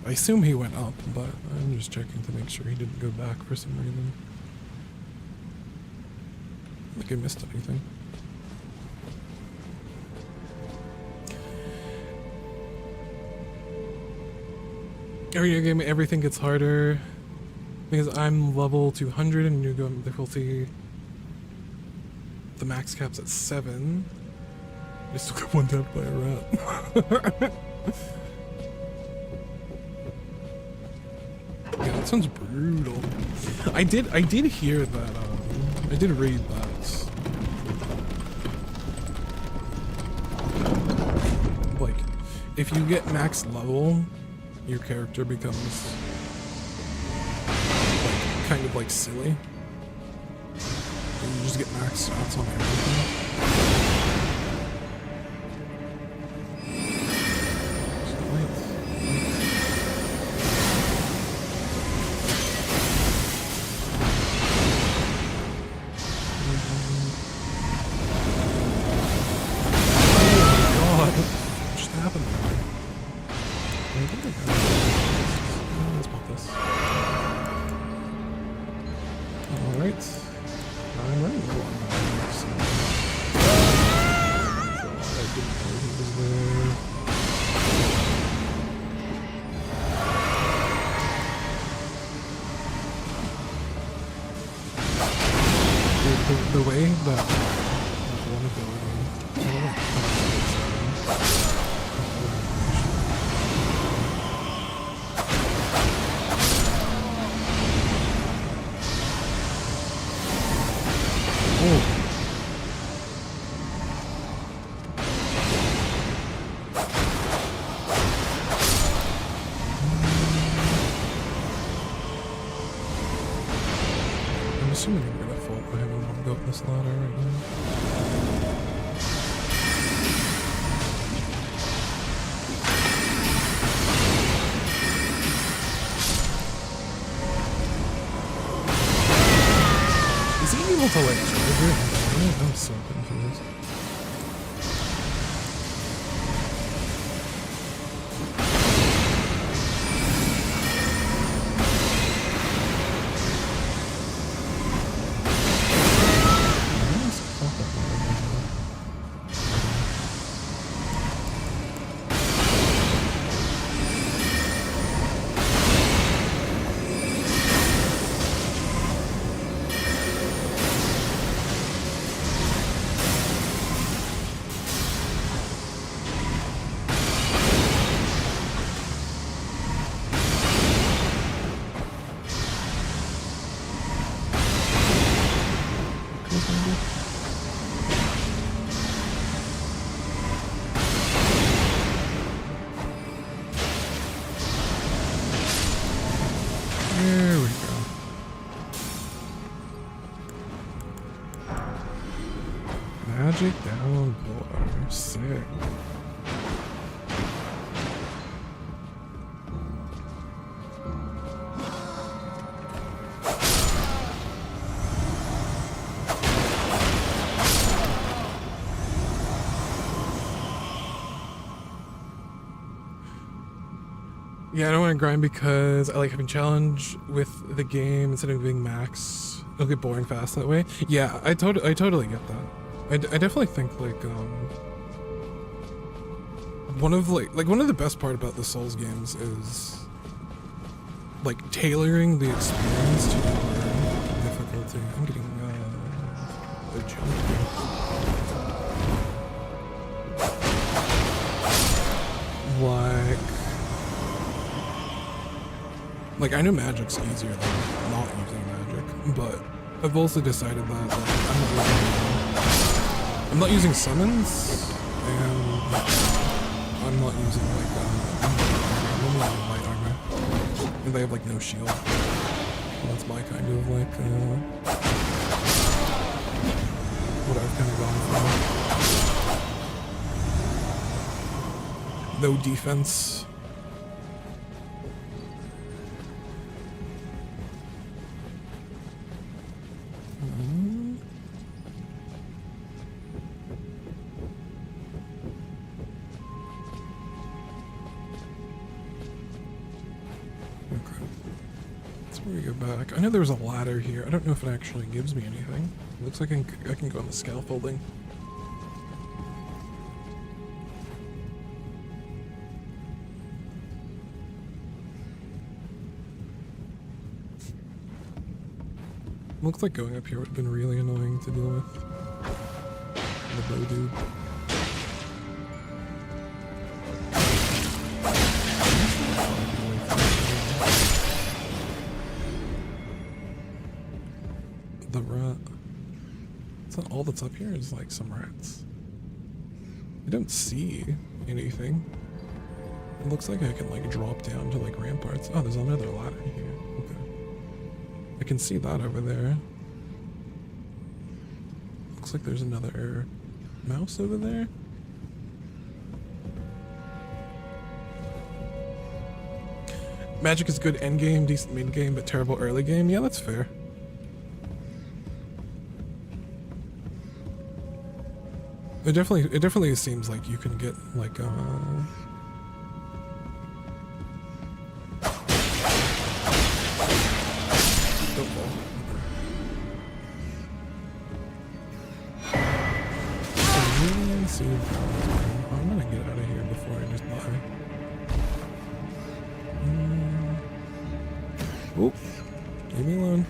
I assume he went up, but I'm just checking to make sure he didn't go back for some reason. Like I missed anything. Every game, everything gets harder because I'm level 200 and you go difficulty. The max cap's at 7. I still got one tapped by a rat. Yeah, that sounds brutal. I did hear that. I did read that. Like, if you get max level, your character becomes like, kind of like silly. And you just get max stats on everything. The way that one ability, I'm assuming I'm gonna fall. I haven't built this ladder right now. Is he able to like charge it? I'm so confused. Magic downpour. Sick. Yeah, I don't want to grind because I like having challenge with the game instead of being max. It'll get boring fast that way. Yeah, I totally get that. I definitely think like one of one of the best part about the Souls games is like tailoring the experience to your difficulty. I'm getting a jump here. Like I know magic's easier than not using magic, but I've also decided that like, I'm not using summons, and I'm not using like I'm only using light armor, and they have like no shield. And that's my kind of like what I've kind of gone for. No defense. Back. I know there was a ladder here. I don't know if it actually gives me anything. It looks like I can go on the scaffolding. Looks like going up here would have been really annoying to deal with. The bow dude. The rat. It's not all that's up here is like some rats. I don't see anything. It looks like I can like drop down to like ramparts. Oh, there's another ladder here. Okay. I can see that over there. Looks like there's another mouse over there. Magic is good end game, decent mid game, but terrible early game. Yeah, that's fair. It definitely seems like you can get like don't fall. Okay. See I'm gonna get out of here before I just die. Oop. Leave me alone.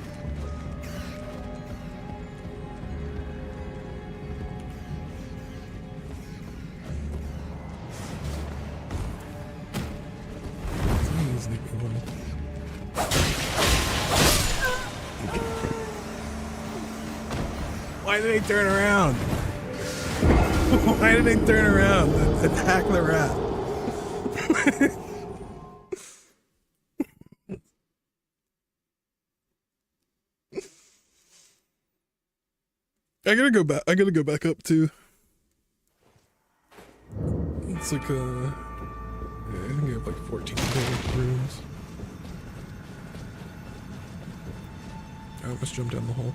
Why did they turn around? Why did they turn around and attack the rat? I gotta go back up too. It's like yeah, I think I have like 14 rooms. I almost jumped down the hole.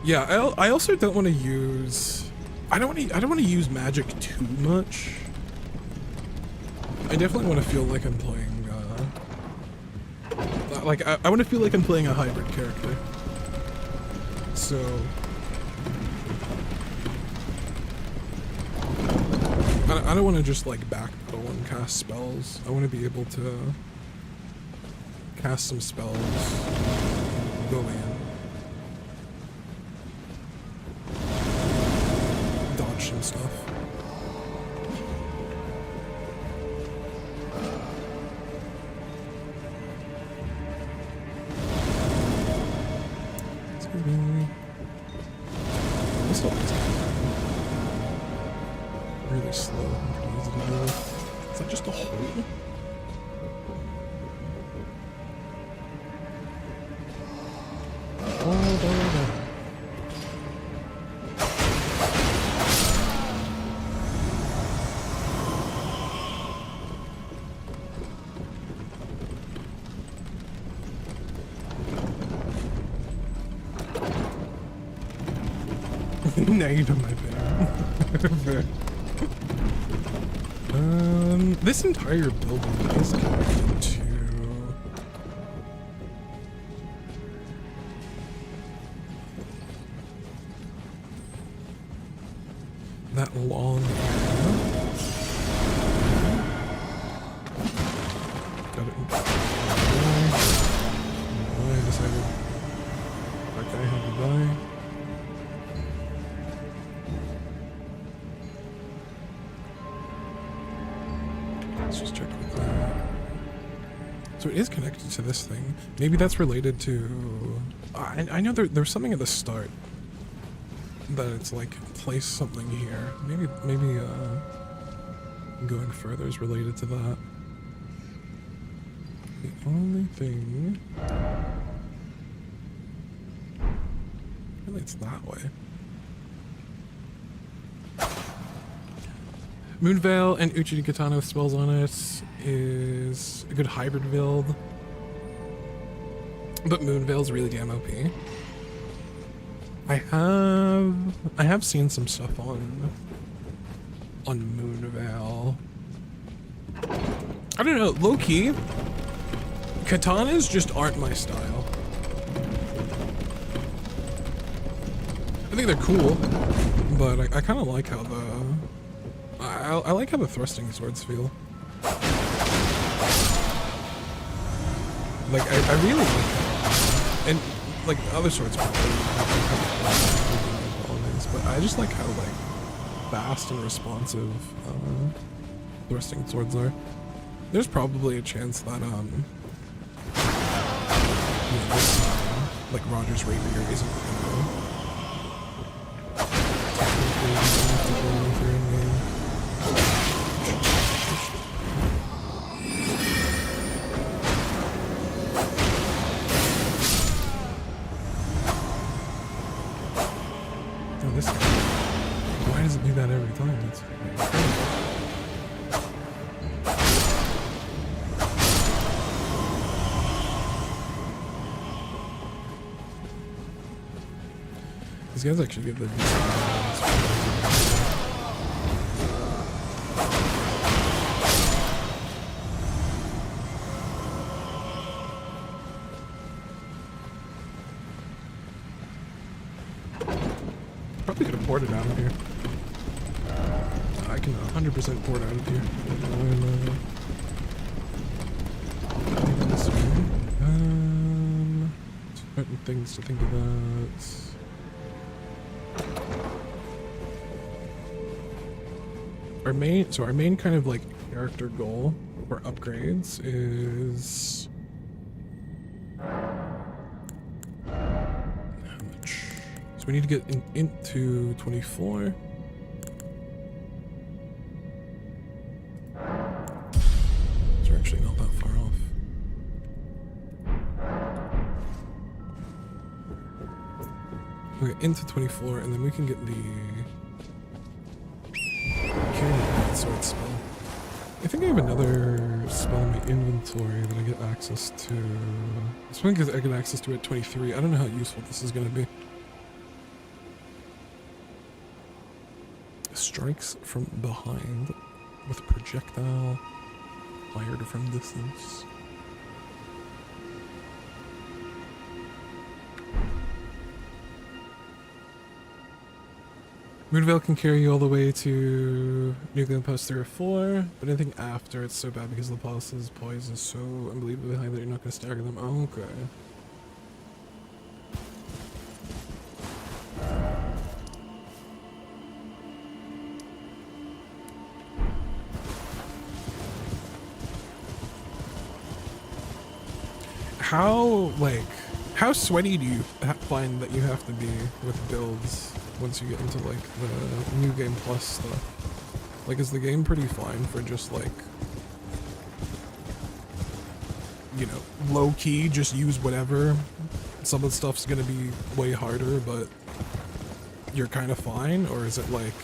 Yeah, I also don't want to use. I don't want to use magic too much. I definitely want to feel like I'm playing. Like I want to feel like I'm playing a hybrid character. So. I don't want to just like backpedal and cast spells. I want to be able to cast some spells, go in, dodge some stuff. Excuse me. This stuff is really slow and pretty easy to deal with. Is that just a hole? Now you know my pain. Fair. This entire building is connected to that long area. Got it. I decided that guy had to die. Let's just check with that. So it is connected to this thing. Maybe that's related to... I know there's something at the start that it's like, place something here. Maybe going further is related to that. The only thing... Really, it's that way. Moonveil and Uchi Katana with spells on it is a good hybrid build. But Moonveil's really damn OP. I have seen some stuff on Moonveil. I don't know, low key, katanas just aren't my style. I think they're cool, but I kind of like how I like how the thrusting swords feel. Like I really like it. And like other swords probably have qualities, but I just like how like fast and responsive thrusting swords are. There's probably a chance that you know, this, like Roger's rapier isn't gonna this guy. Why does it do that every time? That's crazy. These guys actually give the probably could have poured it out of here. I can 100% pour it out of here. This way. Certain things to think about. Our main kind of like character goal for upgrades is how much? So we need to get into 24. So we're actually not that far off. Okay, into 24, and then we can get the sword spell. I think I have another spell in my inventory that I get access to. This one I get access to at 23. I don't know how useful this is going to be. Strikes from behind with projectile fired from distance. Moonveil can carry you all the way to Nuclear Post 3 or 4, but anything after it's so bad because the boss's poise is so unbelievably high that you're not going to stagger them. Oh, okay. How sweaty do you find that you have to be with builds once you get into like the new game plus stuff? Like, is the game pretty fine for just like, you know, low key, just use whatever? Some of the stuff's gonna be way harder, but you're kind of fine? Or is it like,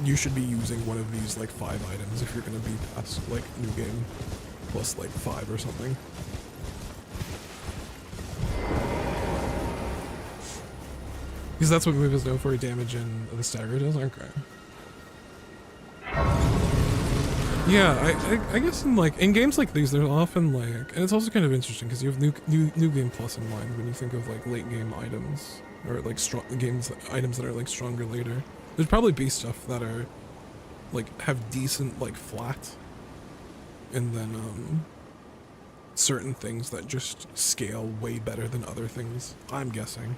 you should be using one of these like 5 items if you're gonna be past like new game plus like 5 or something? Because that's what movies know for, damage and the stagger does? Okay. Yeah, I guess in games like these, they're often like, and it's also kind of interesting because you have new game plus in mind when you think of like late game items or like strong items that are like stronger later. There'd probably be stuff that are like have decent like flat, and then certain things that just scale way better than other things. I'm guessing.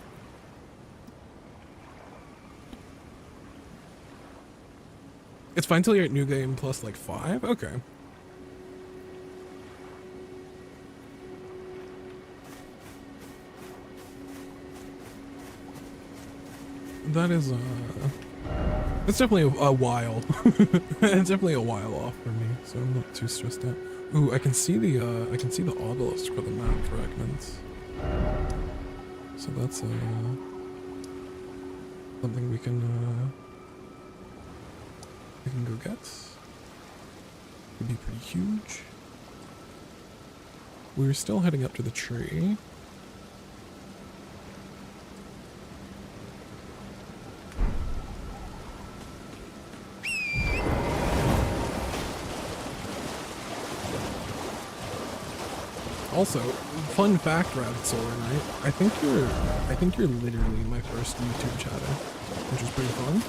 It's fine till you're at new game plus like 5? Okay. That is it's definitely a while. It's definitely a while off for me, so I'm not too stressed out. Ooh, I can see the obelisk for the map fragments. So that's something we can go get. Could be pretty huge. We're still heading up to the tree. Also, fun fact, Rabbit Solar Knight, I think you're literally my first YouTube chatter, which is pretty fun.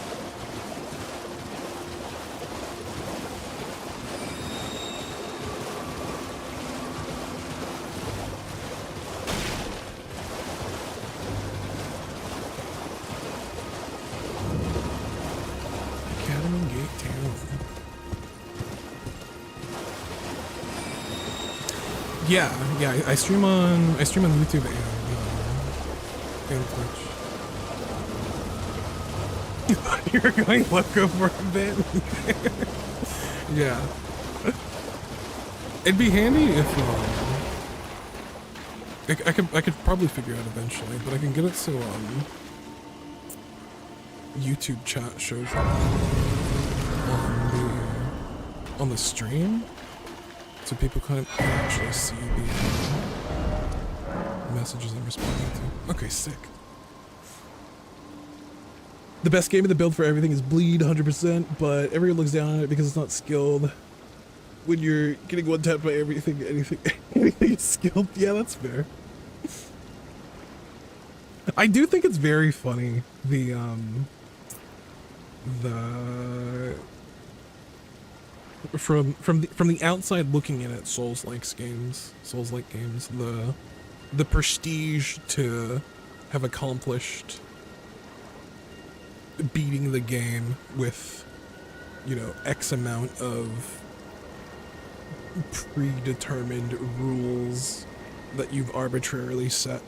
Yeah, I stream on YouTube and Twitch. You're going loco for a bit. Yeah. It'd be handy if I could probably figure it out eventually, but I can get it so YouTube chat shows up on the stream. So people can actually see the messages I'm responding to. Okay, sick. The best game in the build for everything is Bleed 100%, but everyone looks down on it because it's not skilled. When you're getting one tapped by anything is skilled. Yeah, that's fair. I do think it's very funny, from the outside looking in at Souls-like games, the prestige to have accomplished beating the game with, you know, X amount of predetermined rules that you've arbitrarily set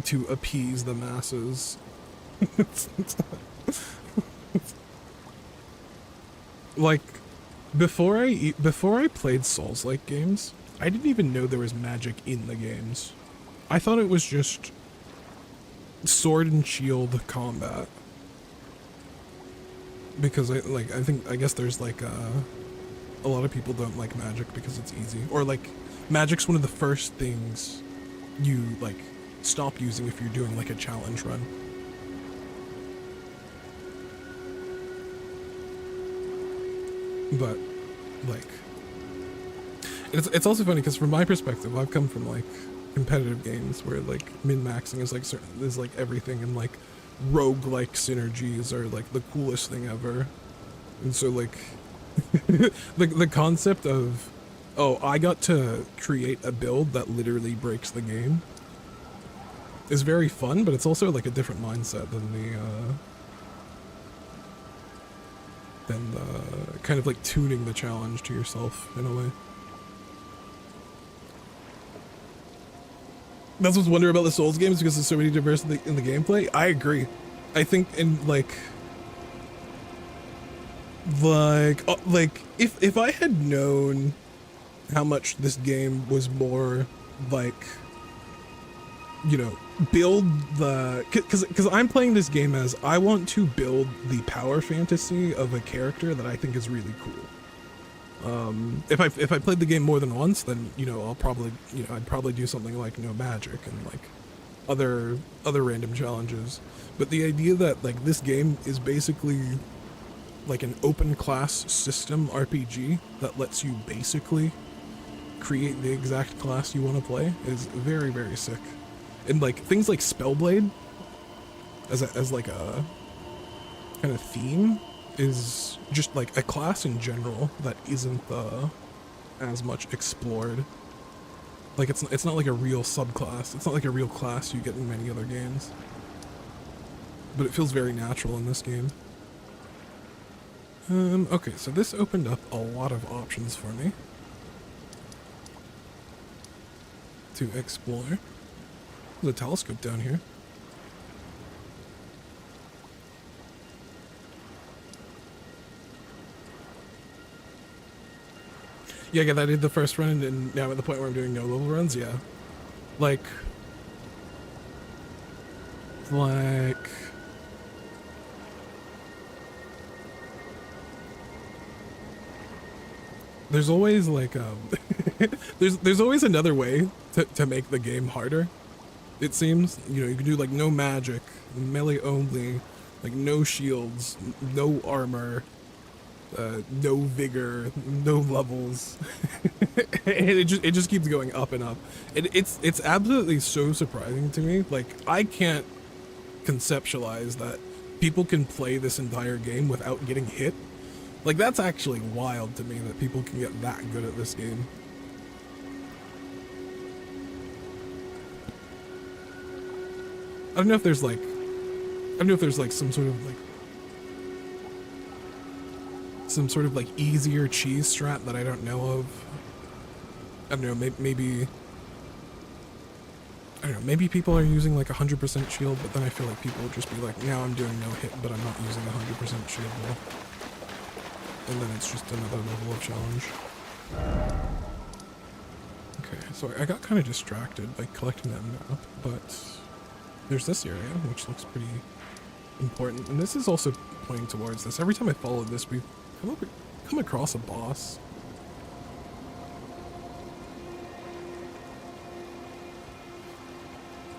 to appease the masses. Like, before I played Souls-like games, I didn't even know there was magic in the games. I thought it was just sword and shield combat. Because I guess there's like a lot of people don't like magic because it's easy, or like magic's one of the first things you like stop using if you're doing like a challenge run. But like it's also funny because from my perspective, I've come from like competitive games where like min-maxing is like everything, and like roguelike synergies are like the coolest thing ever. And so like the concept of, oh, I got to create a build that literally breaks the game is very fun, but it's also like a different mindset than the kind of like tuning the challenge to yourself in a way. That's what's wonder about the Souls games, because there's so many diversity in the gameplay. I agree. I think in like if I had known how much this game was more like, you know, build the, because I'm playing this game as I want to build the power fantasy of a character that I think is really cool. If I played the game more than once, then, you know, I'd probably do something like no magic and like other random challenges. But the idea that like this game is basically like an open class system RPG that lets you basically create the exact class you want to play is very, very sick. And like things like Spellblade as like a kind of theme is just like a class in general that isn't as much explored. Like it's not like a real subclass. It's not like a real class you get in many other games. But it feels very natural in this game. Okay, so this opened up a lot of options for me to explore. There's a telescope down here. Yeah, I did the first run, and now I'm at the point where I'm doing no level runs. Yeah, like there's always like there's always another way to make the game harder. It seems, you know, you can do like no magic, melee only, like no shields, no armor, no vigor, no levels. And it just keeps going up and up. It's absolutely so surprising to me. Like I can't conceptualize that people can play this entire game without getting hit. Like that's actually wild to me that people can get that good at this game. I don't know if there's like some sort of like easier cheese strat that I don't know of. I don't know, maybe I don't know, maybe people are using like 100% shield, but then I feel like people would just be like, now I'm doing no hit, but I'm not using 100% shield wall. And then it's just another level of challenge. Okay, so I got kind of distracted by collecting that map, but there's this area, which looks pretty important. And this is also pointing towards this. Every time I follow this, we come across a boss.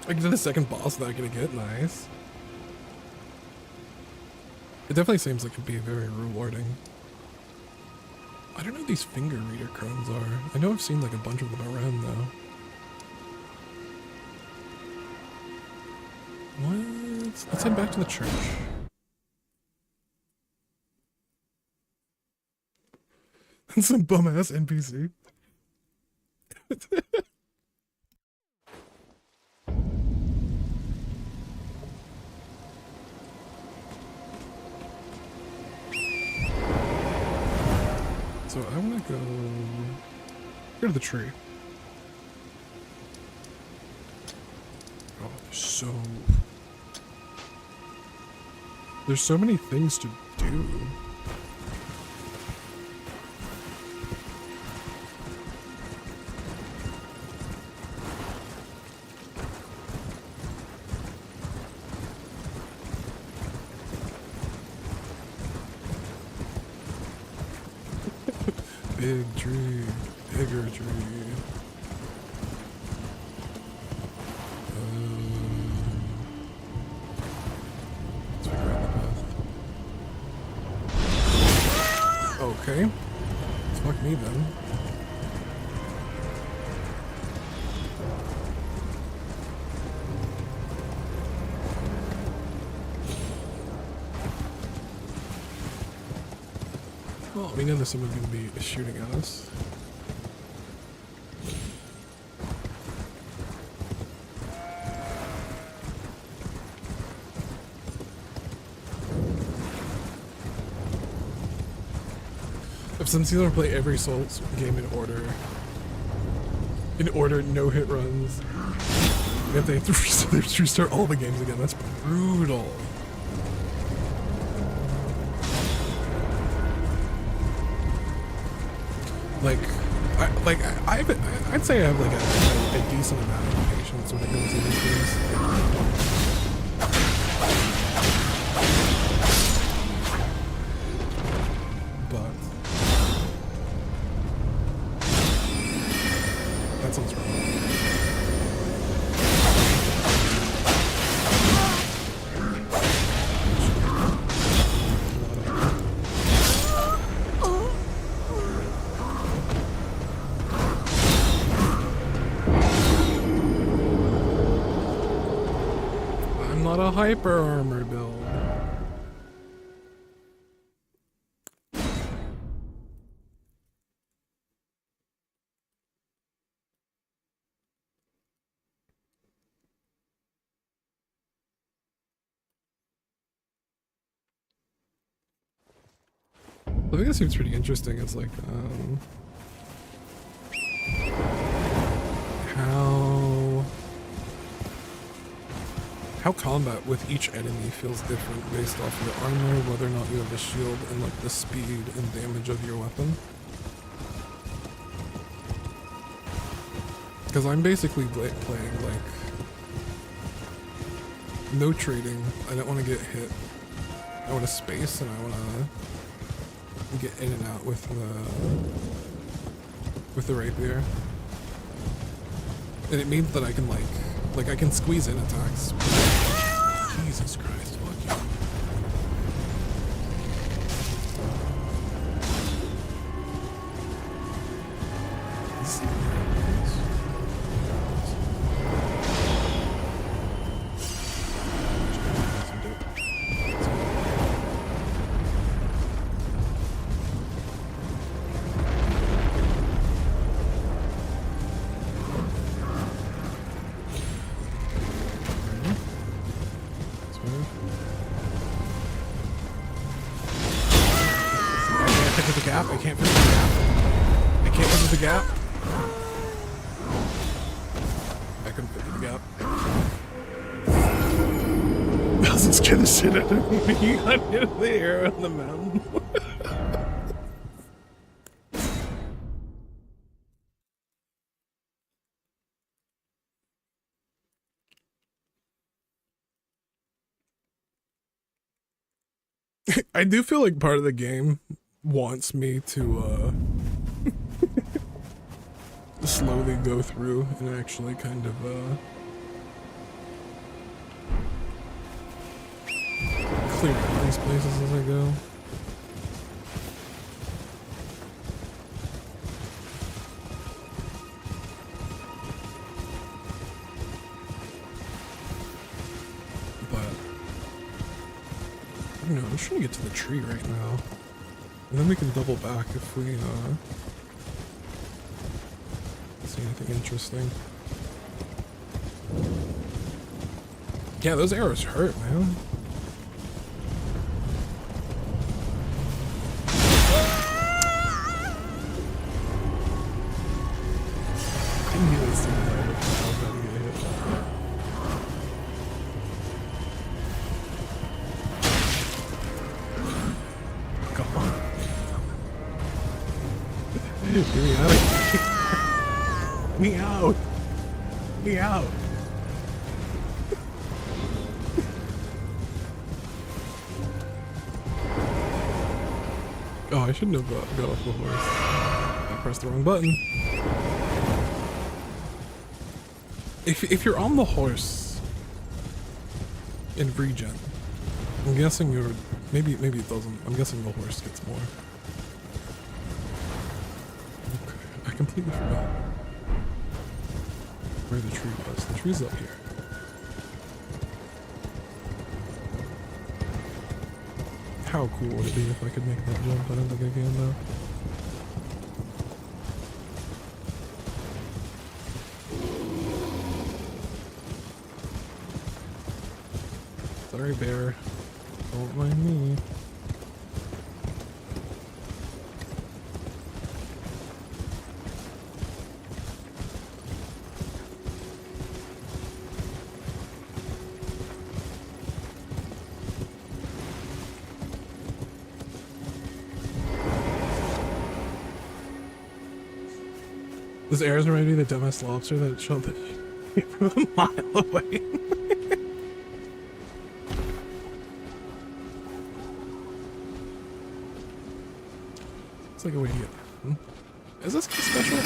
I get to the second boss that I'm gonna get. Nice. It definitely seems like it'd be very rewarding. I don't know what these finger reader crones are. I know I've seen like a bunch of them around though. What? Let's head back to the church. That's some bum ass NPC. So I want to go to the tree. Oh, there's so many things to do. Big tree, bigger tree. Let's figure out the path. Okay. Fuck me then. Well, we know that someone's gonna be shooting at us. If since you don't play every Souls game in order, no hit runs, if they have to restart all the games again, that's brutal. I'd say I have like a decent amount of patience when it comes to these games. But that sounds wrong. not a hyper armor build. I think it seems pretty interesting. It's like, how combat with each enemy feels different based off your armor, whether or not you have a shield, and like the speed and damage of your weapon. Because I'm basically playing like no trading. I don't want to get hit. I want to space, and I want to get in and out with the rapier. And it means that I can like I can squeeze in attacks. Jesus Christ, fuck you. This is I can't visit the gap. I can't visit the gap. I couldn't visit the gap. Bowser's scared the shit out of me. I hit the arrow on the mountain. I do feel like part of the game wants me to slowly go through and actually kind of clear out these places as I go. But I don't know, I'm just trying to get to the tree right now. And then we can double back if we see anything interesting. Yeah, those arrows hurt, man. I knew this thing I was about to get hit. Come on. Get me out of here. Get me out. Get me out. Oh, I shouldn't have got off the horse. I pressed the wrong button. If you're on the horse in regen, I'm guessing you're maybe it doesn't. I'm guessing the horse gets more. Okay, I completely forgot where the tree was. The tree's up here. How cool would it be if I could make that jump? I don't think I can though. Sorry, bear. Don't mind me. This arrows remind me of the dumbest lobster that shot the from a mile away. It's like a way to get. Is this special?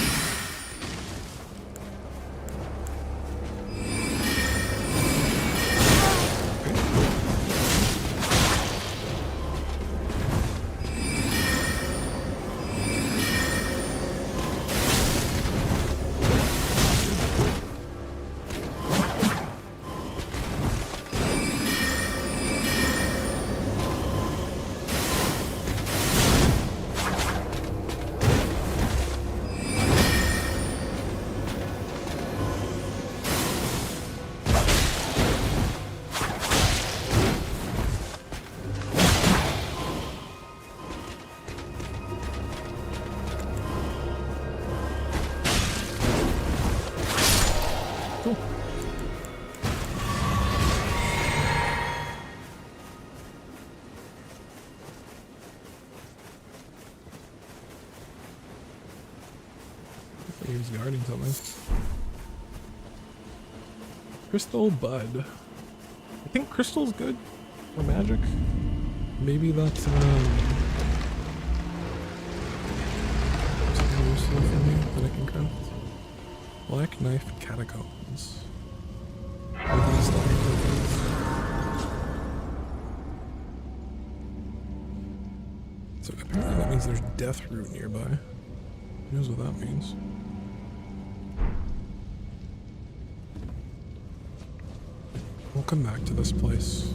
he's guarding something. Crystal Bud. I think crystal's good for magic. Maybe that's something useful for me that I can craft. Black Knife Catacombs. With these stacking tokens. So apparently that means there's Death Root nearby. Who knows what that means? We'll come back to this place.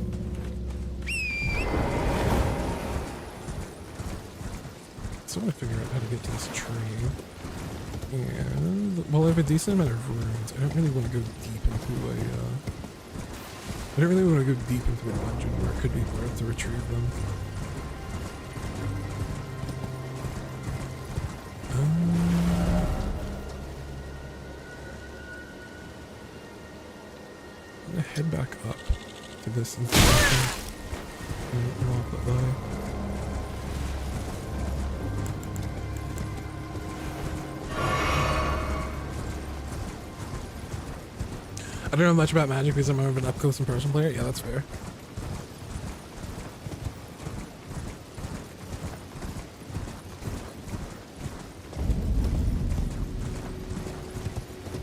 So I want to figure out how to get to this tree. And, well, I have a decent amount of runes. I don't really want to go deep into a, I don't really want to go deep into a dungeon where it could be worth to retrieve them. I'm gonna head back up to this installation and walk it by. I don't know much about magic because I'm more of an up-close and personal player. Yeah, that's fair.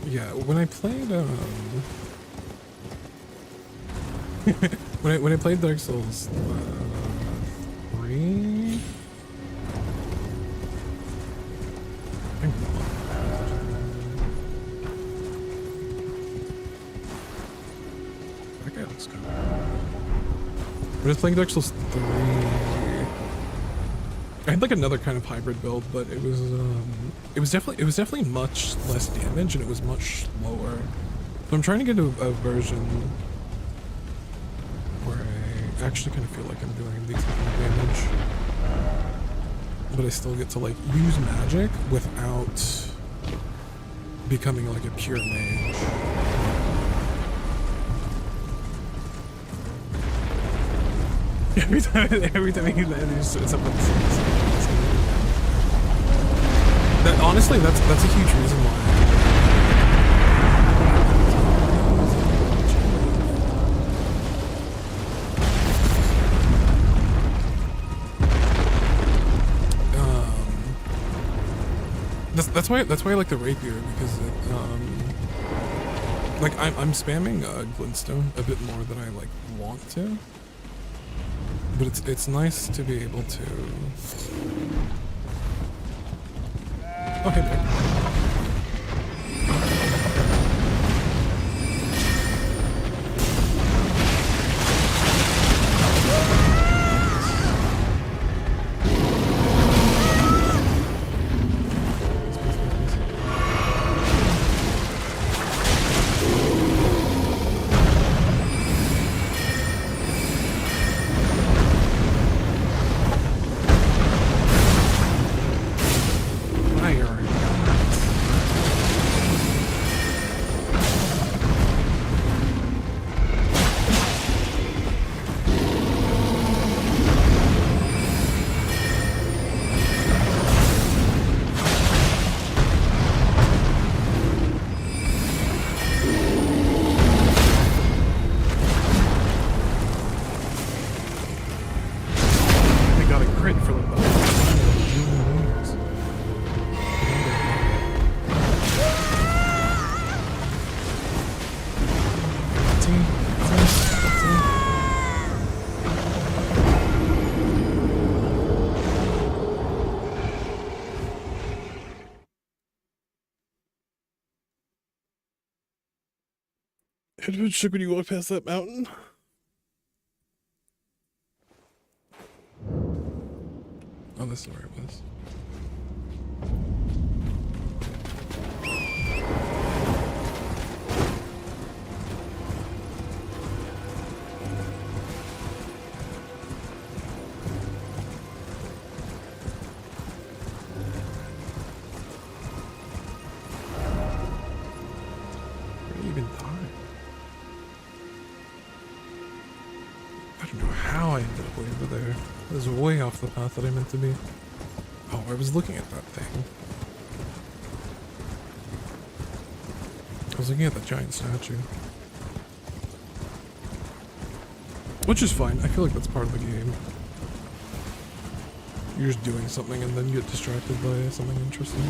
Yeah, when I played when I played Dark Souls 3, that guy looks good. When I was playing Dark Souls 3, I had like another kind of hybrid build, but it was definitely much less damage and it was much slower. So I'm trying to get a version where I actually kind of feel like I'm doing a decent amount of damage, but I still get to like use magic without becoming like a pure mage. Every time he lands, it's up on the same. That honestly, that's a huge reason why. That's why I like the rapier because it, like I'm spamming glintstone a bit more than I like want to. But it's nice to be able to. Oh, hey there. Edward shook when you walk past that mountain. Oh, this is where it was. Where did you even die? I don't know how I ended up way over there. It was way off the path that I meant to be. Oh, I was looking at that thing. was looking at the giant statue. Which is fine. I feel like that's part of the game. You're just doing something and then you get distracted by something interesting.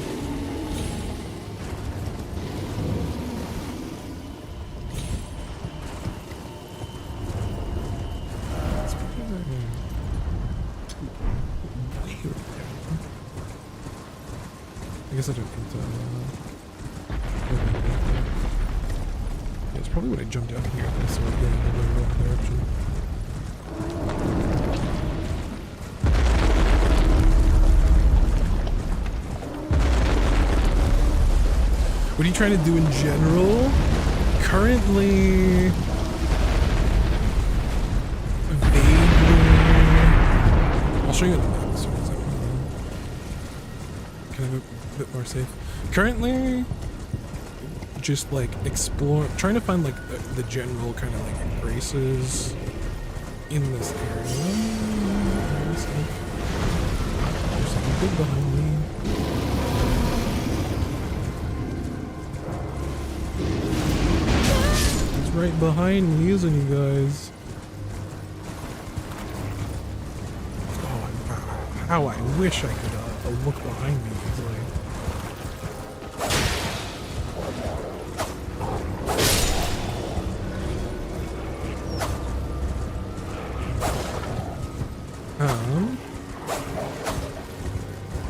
I guess I don't need to. Yeah, it's probably when I jumped down here that I started going in the wrong direction. What are you trying to do in general? Currently, vaguely. I'll show you the map as soon as I can have a bit more safe. Currently, just like trying to find like the general kind of like graces in this area. There's something big behind me. It's right behind me, isn't he, guys? Oh, how I wish I could look behind me easily.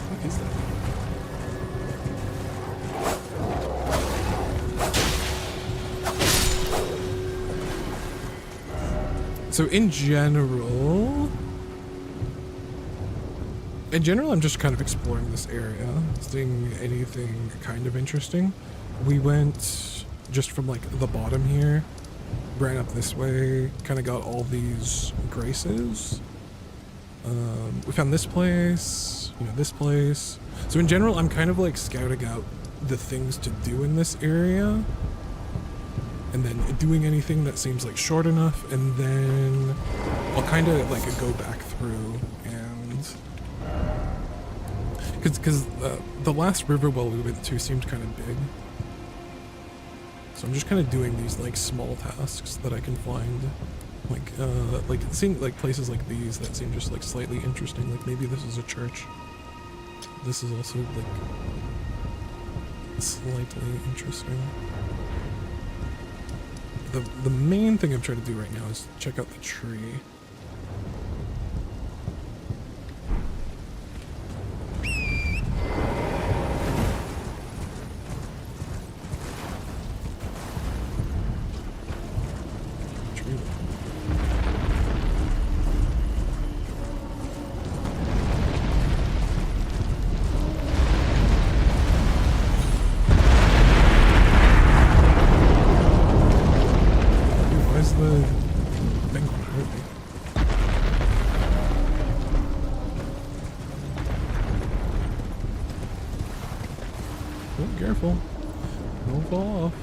What is that? So in general, I'm just kind of exploring this area, seeing anything kind of interesting. We went just from like the bottom here, ran up this way, kind of got all these graces. We found this place, this place. So in general, I'm kind of like scouting out the things to do in this area, and then doing anything that seems like short enough, and then I'll kind of like go back through and because the last river well we went to seemed kind of big, so I'm just kind of doing these like small tasks that I can find, like seeing like places like these that seem just like slightly interesting. Like maybe this is a church. This is also like slightly interesting. The main thing I'm trying to do right now is check out the tree. Careful. Don't fall off.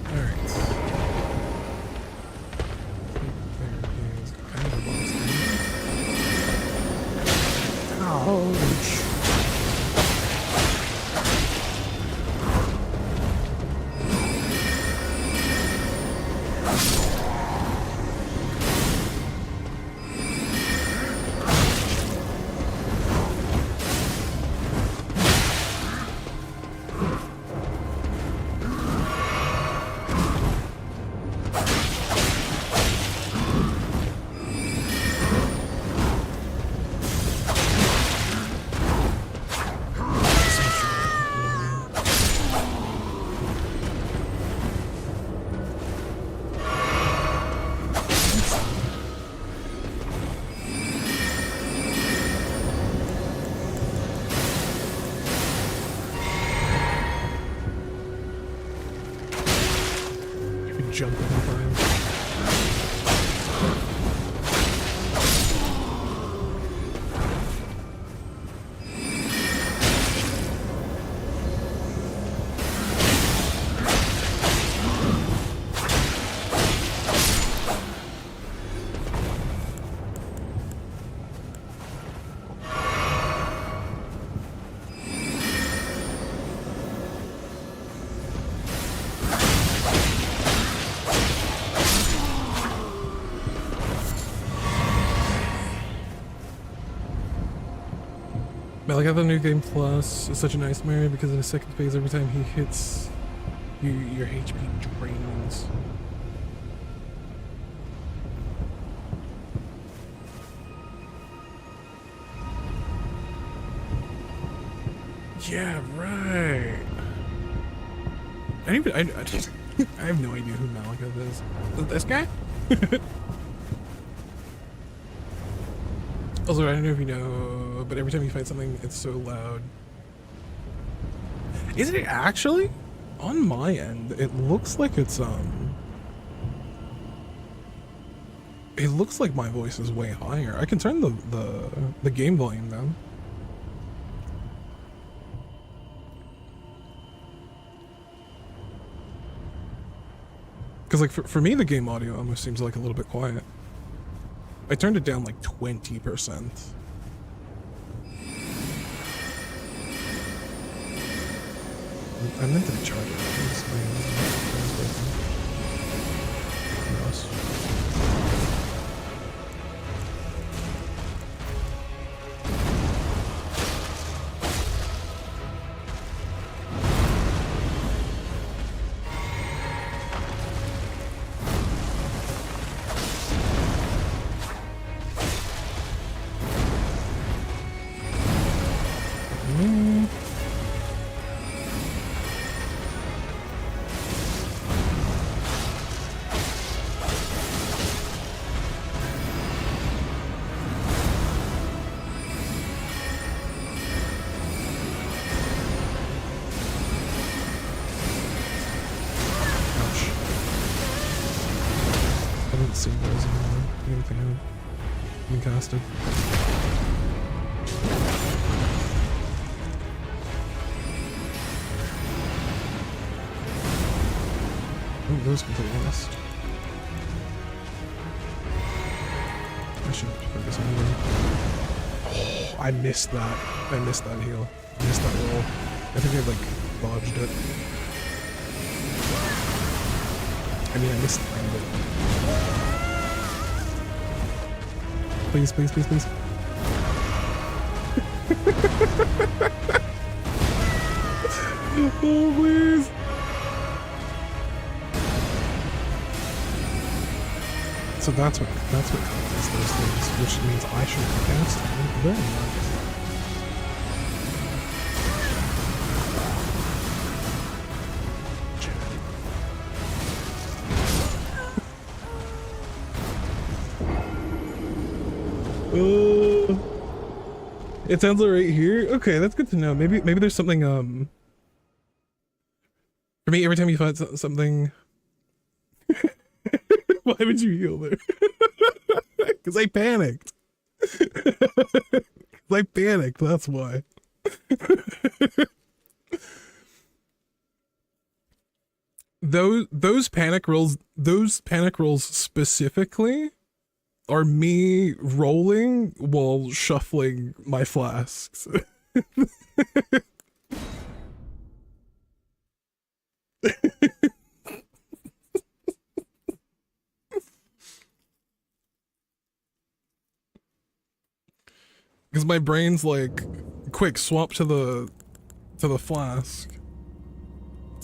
Alright. There is kind of a box there. Ouch. Jump in time. But like, the new game plus is such a nightmare because in the second phase, every time he hits you, your HP drains. Yeah, right. I don't even. I have no idea who Malekith is. Is it this guy? Also, I don't know if you know, but every time you fight something, it's so loud. Is it actually? On my end, it looks like it's it looks like my voice is way higher. I can turn the game volume down. Because like for me, the game audio almost seems like a little bit quiet. I turned it down like 20%. I meant to charge it. Casted. Oh, those completely missed. I should focus on healing. Oh, I missed that. I missed that heal. I missed that roll. I think I like dodged it. I mean, I missed the end of it. Please, please, please, please. Oh, please. So that's what causes those things, which means I should be casting. Very nice. It sounds like right here. Okay, that's good to know. Maybe there's something for me every time you find something. Why would you heal there? Because I panicked. I panicked. That's why. Those panic rolls specifically are me rolling while shuffling my flasks. Because my brain's like, quick, swap to the flask.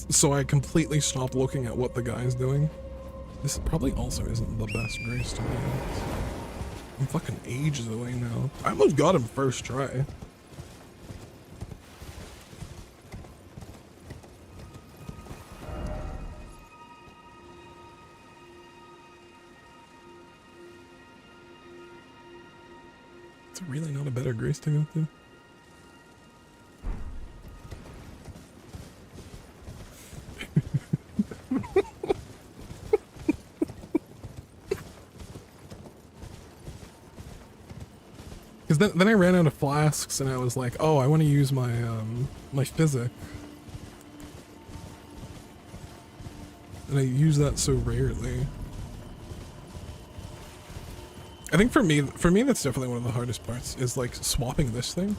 So I completely stop looking at what the guy's doing. This probably also isn't the best grace to be honest. I'm fucking ages away now. I almost got him first try. It's really not a better grace to go through. Because then I ran out of flasks and I was like, oh, I want to use my my physic. And I use that so rarely. I think for me that's definitely one of the hardest parts is like swapping this thing.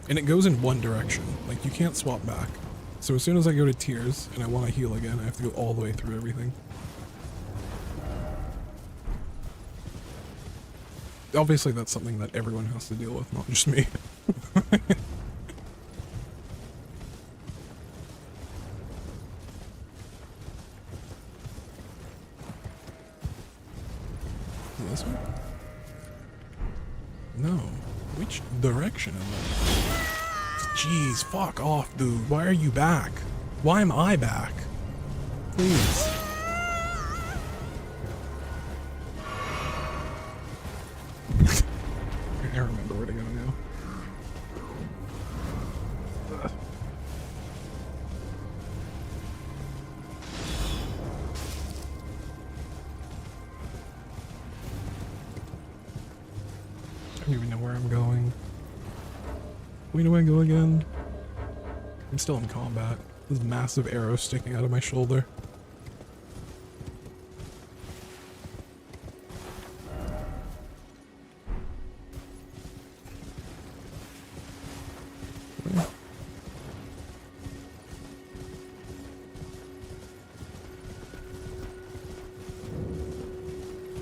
And it goes in one direction. Like you can't swap back. So as soon as I go to tears and I want to heal again, I have to go all the way through everything. obviously that's something that everyone has to deal with, not just me. This way? No. Which direction am I? Jeez, fuck off, dude. Why are you back? Why am I back? Please. I remember where to go now. I don't even know where I'm going. Where do I go again? I'm still in combat. This massive arrow sticking out of my shoulder.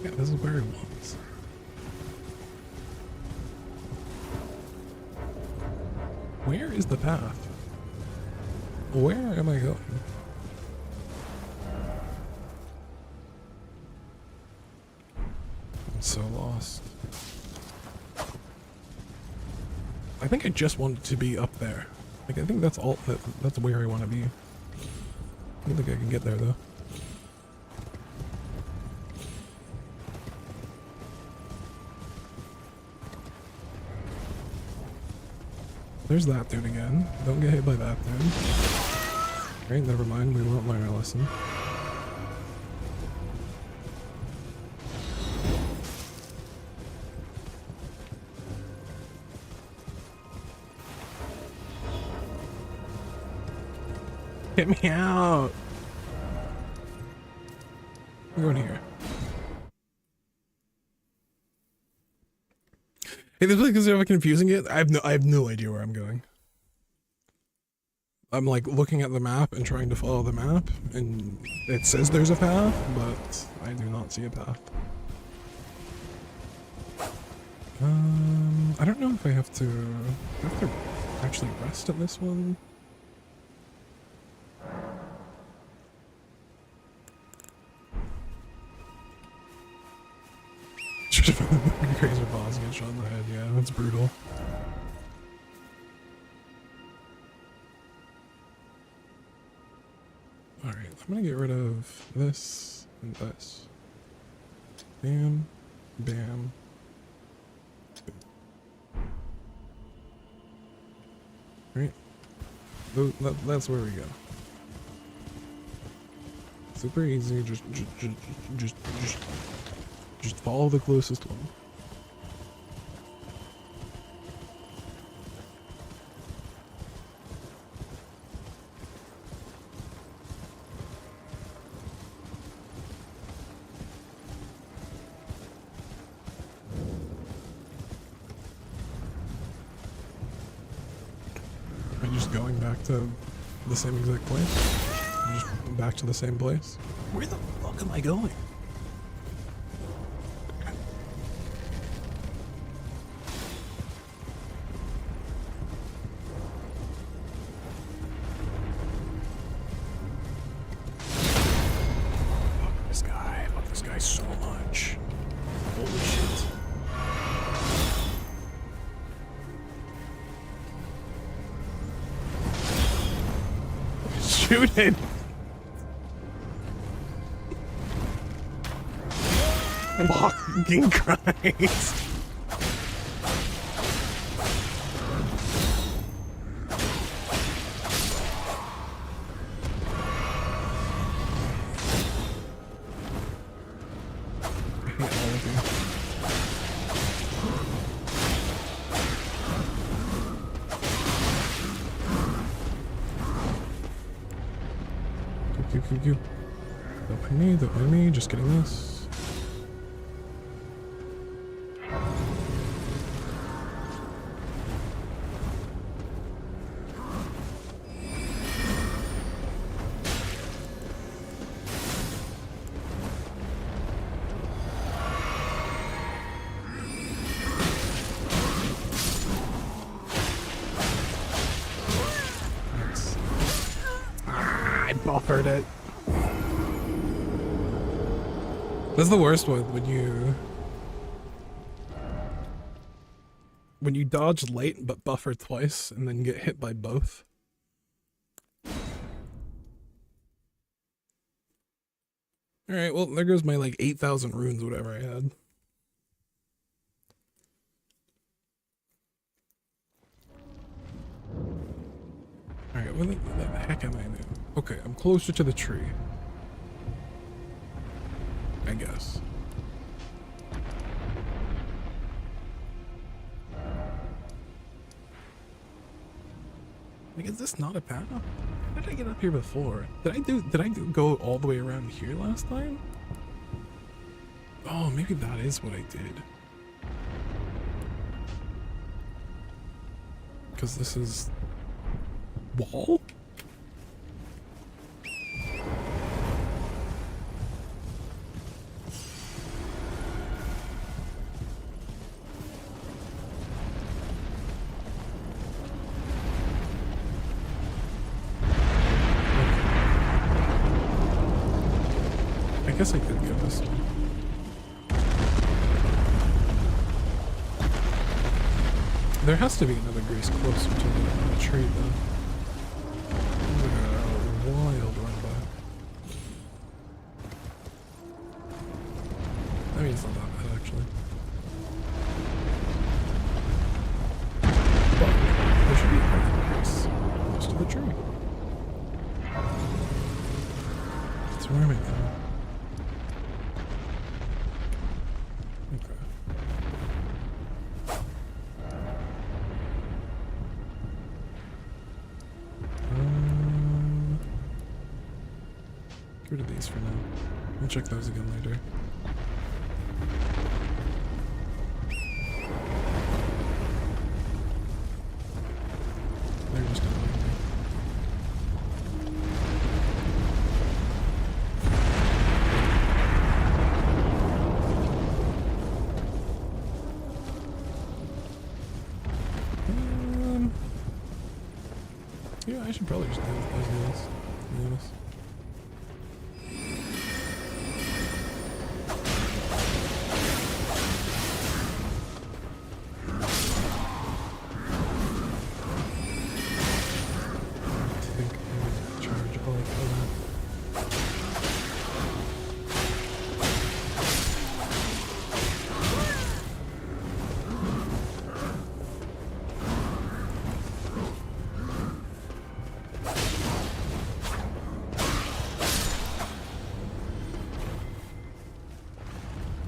Yeah, this is where he was. Where is the path? Where am I going? I'm so lost. I think I just wanted to be up there. Like, I think that's all. That's where I want to be. I don't think I can get there though. There's that dude again. Don't get hit by that dude. Alright, never mind. We won't learn our lesson. Get me out! I'm going here. Hey, this place is ever confusing it. I have no idea where I'm going. I'm like looking at the map and trying to follow the map, and it says there's a path, but I do not see a path. I don't know if I have to actually rest at this one. Crazy boss gets shot in the head. Yeah, that's brutal. Alright, I'm gonna get rid of this and this. Bam, bam. Right? That's where we go. Super easy, just follow the closest one. Am I just going back to the same exact place? Just back to the same place? Where the fuck am I going? Fuck this guy so much. Holy shit. Shoot it! Fucking Christ! Don't mind me, just getting this. buffered it. That's the worst one when you dodge late but buffer twice and then get hit by both. Alright, well there goes my like 8,000 runes, whatever I had. Alright, what the heck am I doing? Okay, I'm closer to the tree. I guess. Like, is this not a path? How did I get up here before? Did I go all the way around here last time? Oh, maybe that is what I did. Because this is wall? I guess I could go this way. There has to be another grace closer to the tree, though. This is like a wild run by. I mean, it's not that bad, actually. But there should be another grace close to the tree. That's where am I going? Get rid of these for now. We'll check those again later. They're just annoying me. Yeah, I should probably just deal with those guys, to be honest.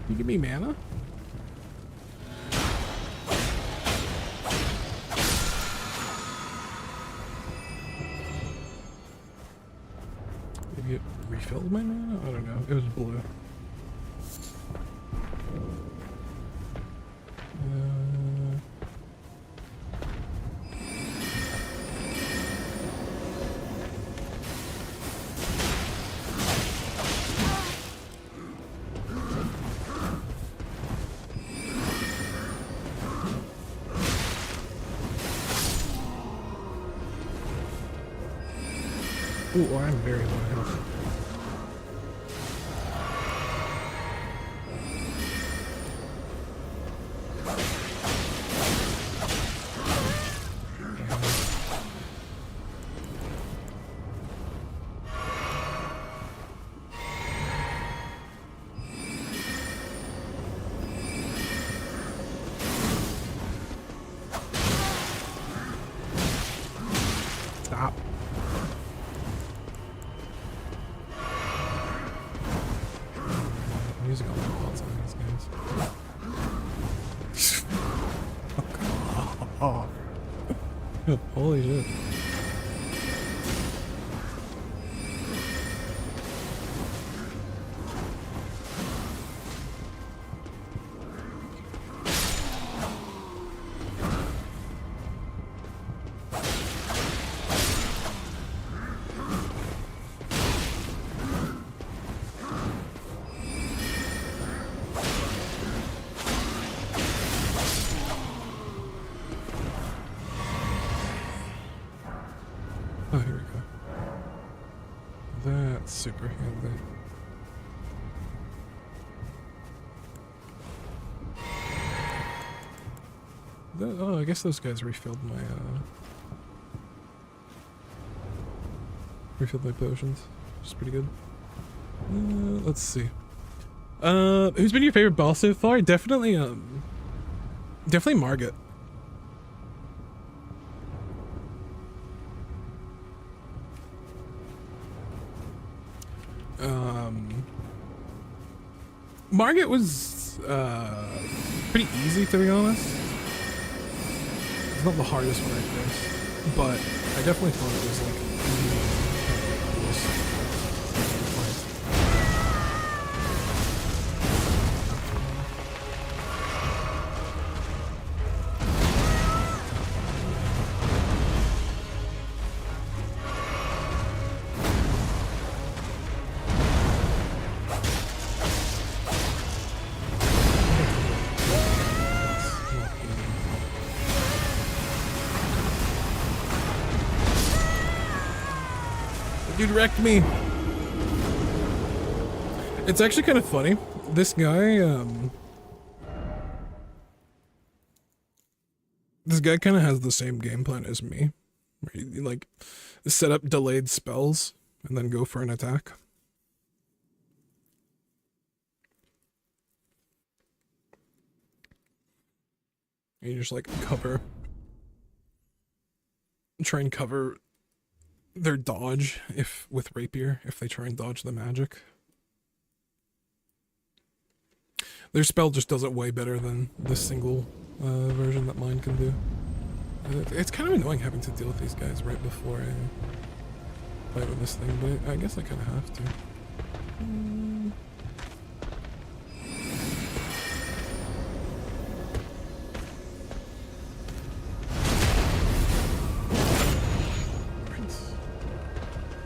You give me mana? Maybe it refilled my mana? I don't know. It was blue. Ooh, I'm very low health. Stop. I'm using all my bolts on these guys. Oh, God. Holy shit. Oh, here we go. That's super handy. Oh, I guess those guys refilled my potions, which is pretty good. Let's see. Who's been your favorite boss so far? Definitely Margit. Margit was pretty easy, to be honest. It's not the hardest one I faced, but I definitely thought it was like the coolest fight. Dude wrecked me. It's actually kind of funny. This guy, this guy kind of has the same game plan as me. Where you like set up delayed spells and then go for an attack. And you just like try and cover their dodge with rapier if they try and dodge the magic. Their spell just does it way better than the single version that mine can do. It's kind of annoying having to deal with these guys right before I fight with this thing, but I guess I kind of have to.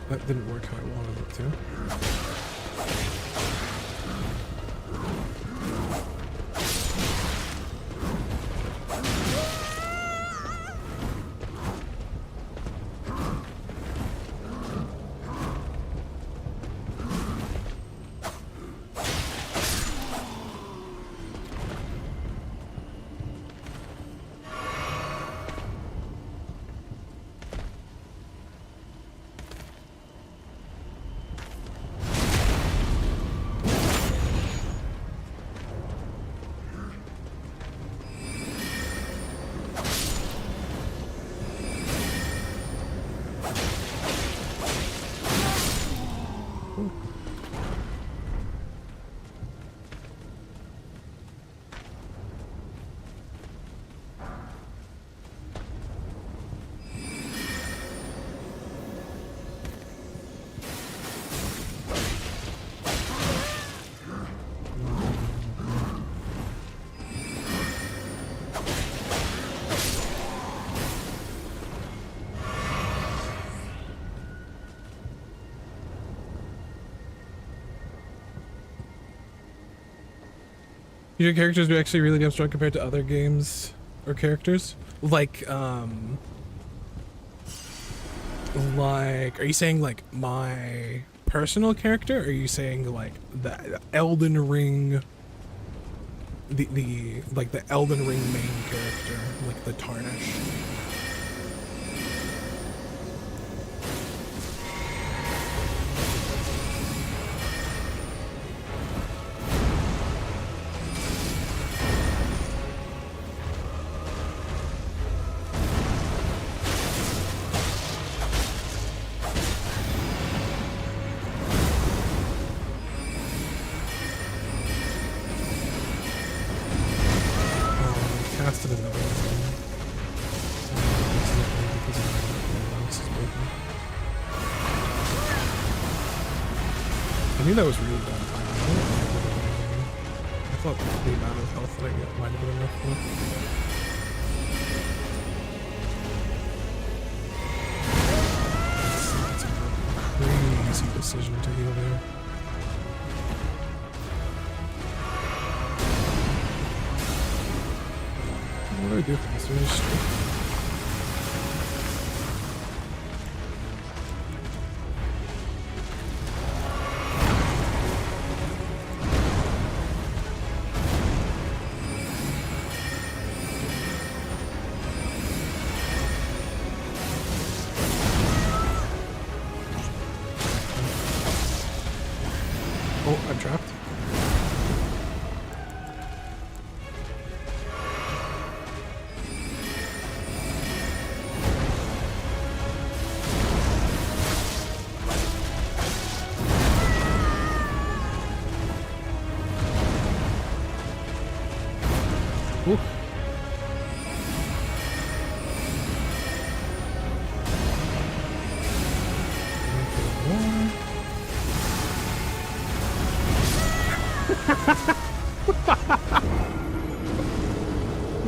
That didn't work how I wanted it to. Your characters are actually really damn strong compared to other games or characters. Like, are you saying like my personal character? Or are you saying like the Elden Ring, the Elden Ring main character, like the Tarnish? That was really bad timing. I thought the amount of health that I got might have been enough for it. It's a crazy decision to heal there. What do I do for this? Do I just straight?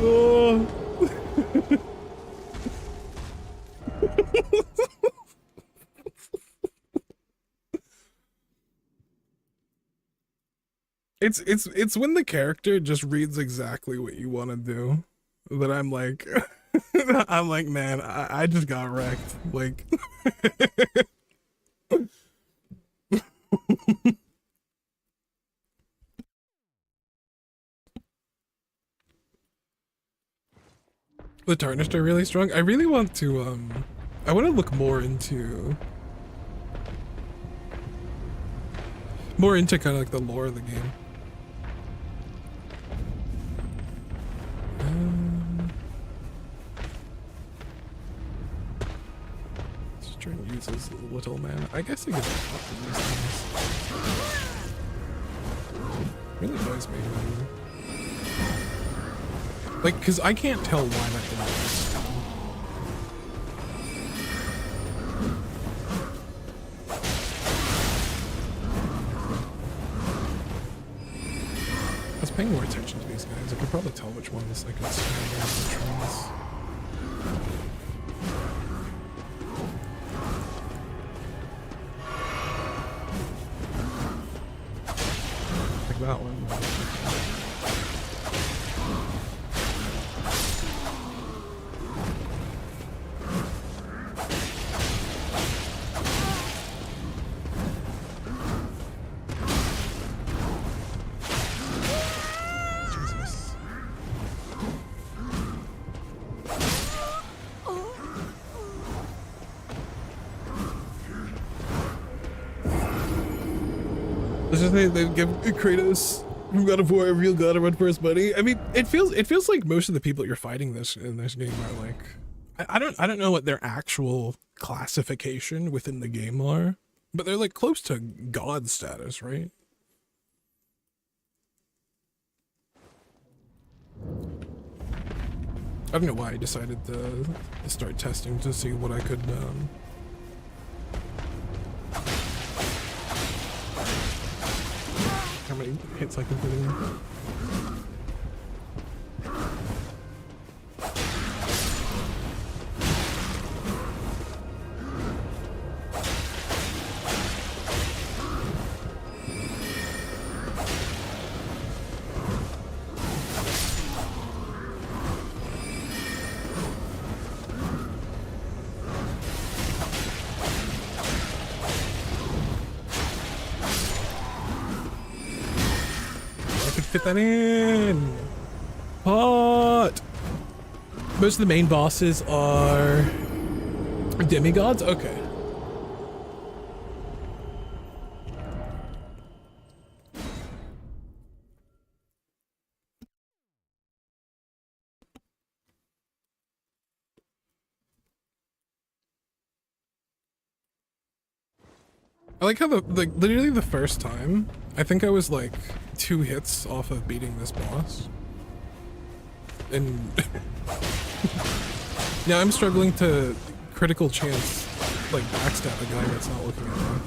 Oh. It's when the character just reads exactly what you want to do that I'm like I'm like, man, I just got wrecked. Like the tarnished are really strong. I really want to I want to look more into kind of like the lore of the game. Just trying to use his little man. I guess I could talk to these things. Really annoys me. Like, because I can't tell why that thing is. I was paying more attention to these guys. I could probably tell which ones I could stand and which ones. Like that one. Jesus. Let's just say they give Kratos from God of War a real God to run for his money. I mean, it feels like most of the people you're fighting in this game are like, I don't know what their actual classification within the game are, but they're like close to God status, right? I don't know why I decided to start testing to see what I could how many hits I can put in. Fit that in. Hot. Most of the main bosses are demigods. Okay. I like how literally the first time, I think I was like 2 hits off of beating this boss. And now I'm struggling to critical chance like backstab a guy that's not looking at me.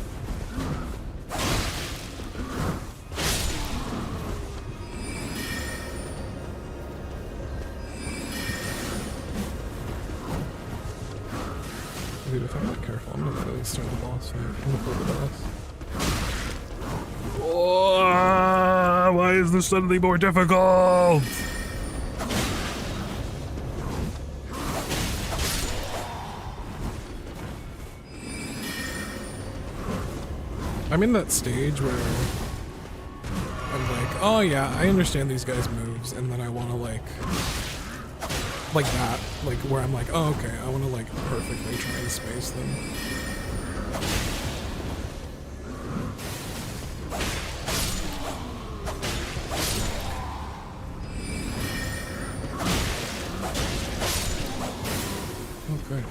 Dude, if I'm not careful, I'm gonna really start the boss fight. I'm gonna pull the boss. Oh, why is this suddenly more difficult? I'm in that stage where I'm like, oh yeah, I understand these guys' moves, and then I want to like that, like where I'm like, oh okay, I want to like perfectly try and space them. Okay.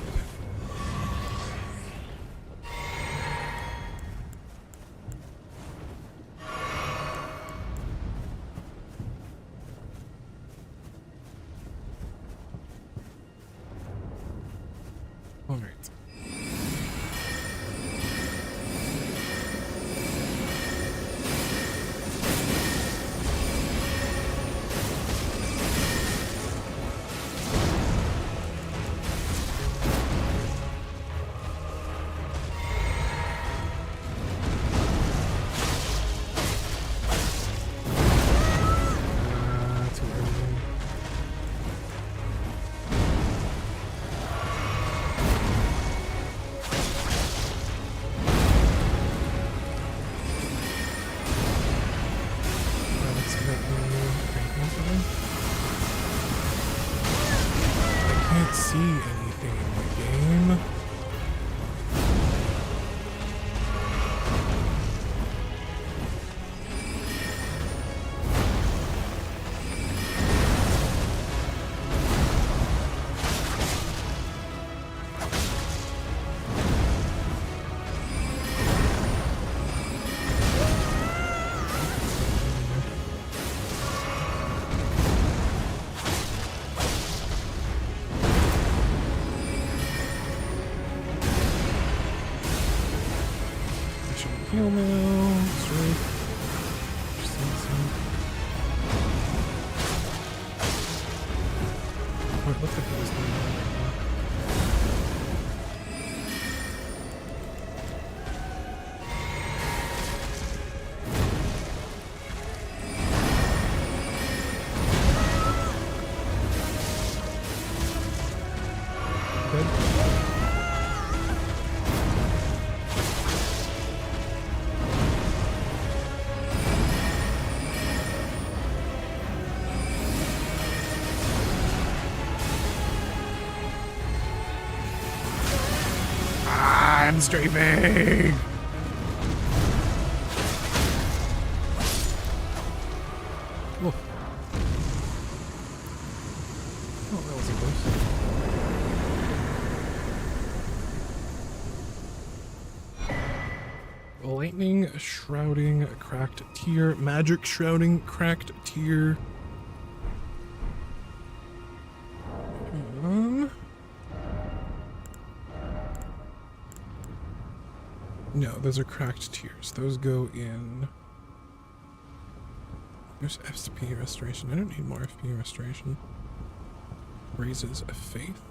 All right. can't see anything in the game. Heal now, straight. Just insane. Oh, it looks like it was going on right now. Good. I'm streaming! Oh. Oh, that was a close. Lightning, shrouding, cracked tier, magic shrouding, cracked tier. No, those are cracked tiers. Those go in. There's FP restoration. I don't need more FP restoration. Raises a faith.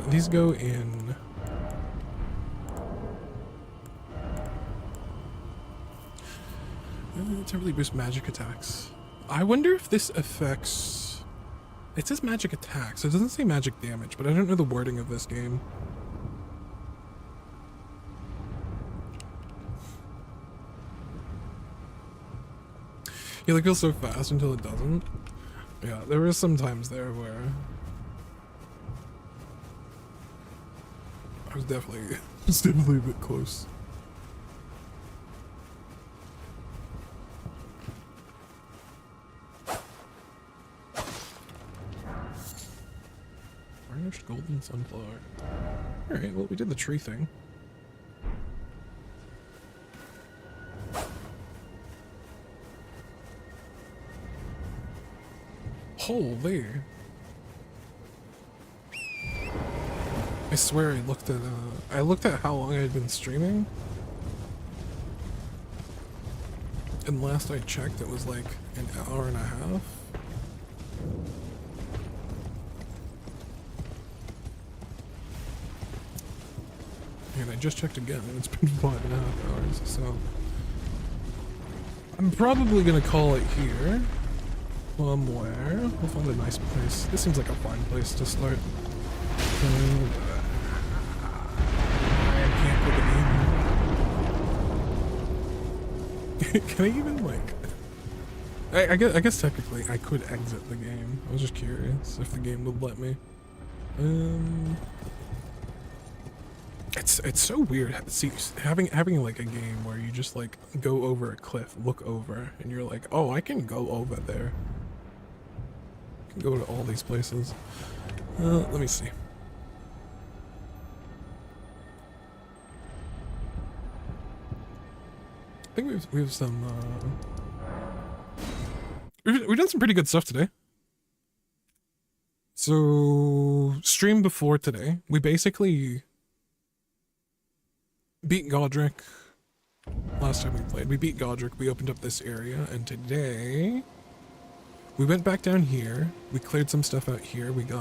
These go in. Temporarily boost magic attacks. I wonder if this affects. It says magic attacks. It doesn't say magic damage, but I don't know the wording of this game. You like feels so fast until it doesn't. Yeah, there were some times there where I was definitely a bit close. Varnished golden sunflower. Alright, well we did the tree thing. Holy. I swear I looked at how long I had been streaming. And last I checked it was like an hour and a half. And I just checked again and it's been 5.5 hours, so I'm probably gonna call it here. Somewhere. We'll find a nice place. This seems like a fine place to start. I can't put the game. Can I even like? I guess technically I could exit the game. I was just curious if the game would let me. It's so weird. See, having like a game where you just like go over a cliff, look over, and you're like, oh, I can go over there. I can go to all these places. Let me see. I think we have some. We've done some pretty good stuff today. So stream before today, we basically beat Godric. Last time we played, we beat Godric. We opened up this area, and today we went back down here. We cleared some stuff out here. I think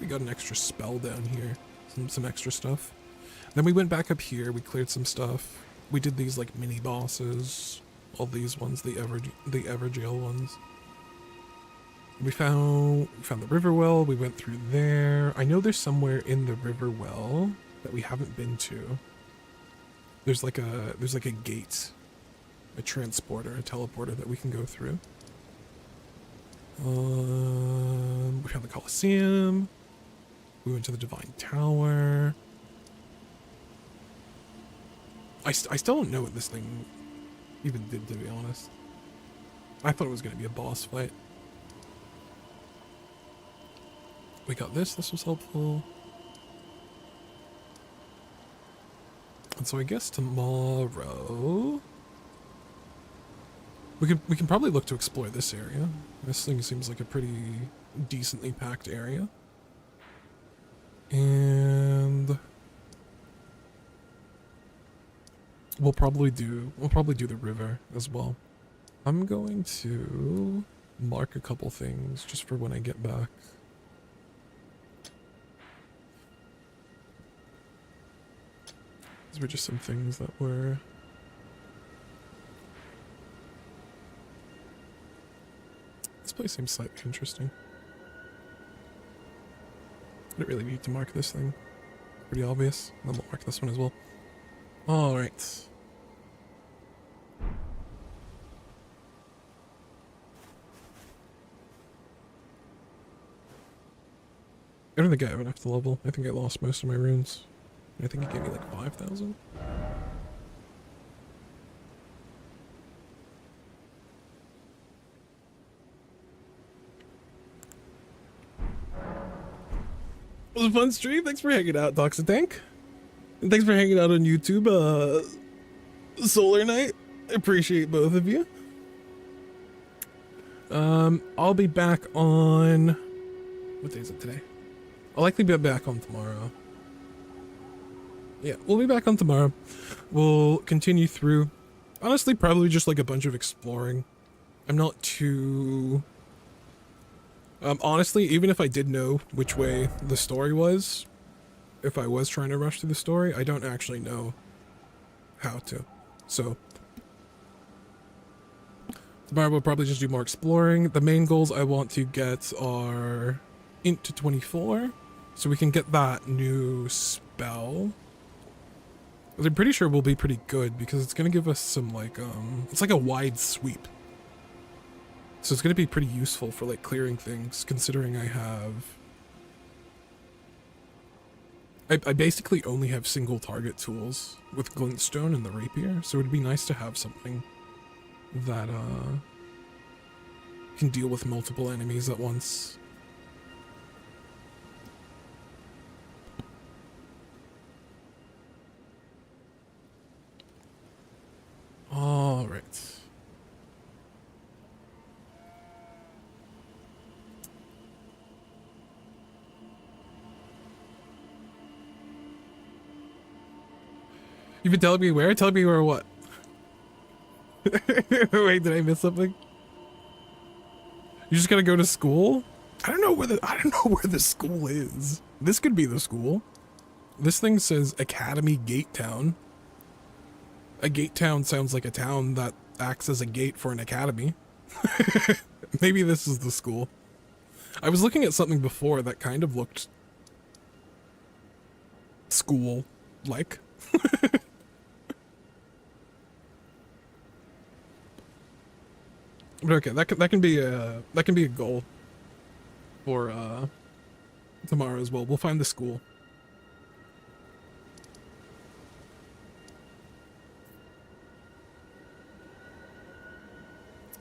we got an extra spell down here. Some extra stuff. Then we went back up here. We cleared some stuff. We did these like mini bosses. All these ones, the Everjail ones. We found the river well. We went through there. I know there's somewhere in the river well that we haven't been to. There's like a gate, a transporter, a teleporter that we can go through. We found the Colosseum. We went to the Divine Tower. I still don't know what this thing even did, to be honest. I thought it was going to be a boss fight. We got this. This was helpful. And so I guess tomorrow we can probably look to explore this area. This thing seems like a pretty decently packed area. And we'll probably do the river as well. I'm going to mark a couple things just for when I get back. These were just some things that were this place seems slightly interesting. I didn't really need to mark this thing. Pretty obvious. And then we'll mark this one as well. Alright. I don't think I have enough to level. I think I lost most of my runes. I think it gave me like 5,000. It was a fun stream. Thanks for hanging out, Toxic Tank. And thanks for hanging out on YouTube, Solar Knight. I appreciate both of you. I'll be back on... What day is it today? I'll likely be back on tomorrow. Yeah, we'll be back on tomorrow. We'll continue through. Honestly, probably just like a bunch of exploring. I'm not too... honestly, even if I did know which way the story was, if I was trying to rush through the story, I don't actually know how to. So, tomorrow we'll probably just do more exploring. The main goals I want to get are into 24, so we can get that new spell. I'm pretty sure we'll be pretty good because it's going to give us some like, it's like a wide sweep. So it's going to be pretty useful for like clearing things, considering I have... I basically only have single target tools with Glintstone and the Rapier, so it'd be nice to have something that can deal with multiple enemies at once. All right. You've been telling me where? Telling me where what? Wait, did I miss something? You just gotta go to school? I don't know where the school is. This could be the school. This thing says Academy Gate Town. A gate town sounds like a town that acts as a gate for an academy. Maybe this is the school. I was looking at something before that kind of looked school-like. But okay, that can be a goal for tomorrow as well. We'll find the school.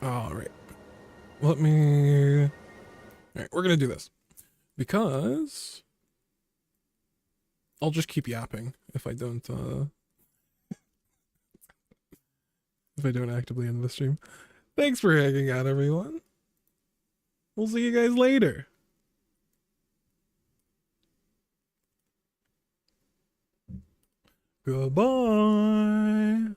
All right. Let me... All right, we're going to do this. Because... I'll just keep yapping if I don't, if I don't actively end the stream. Thanks for hanging out, everyone. We'll see you guys later. Goodbye.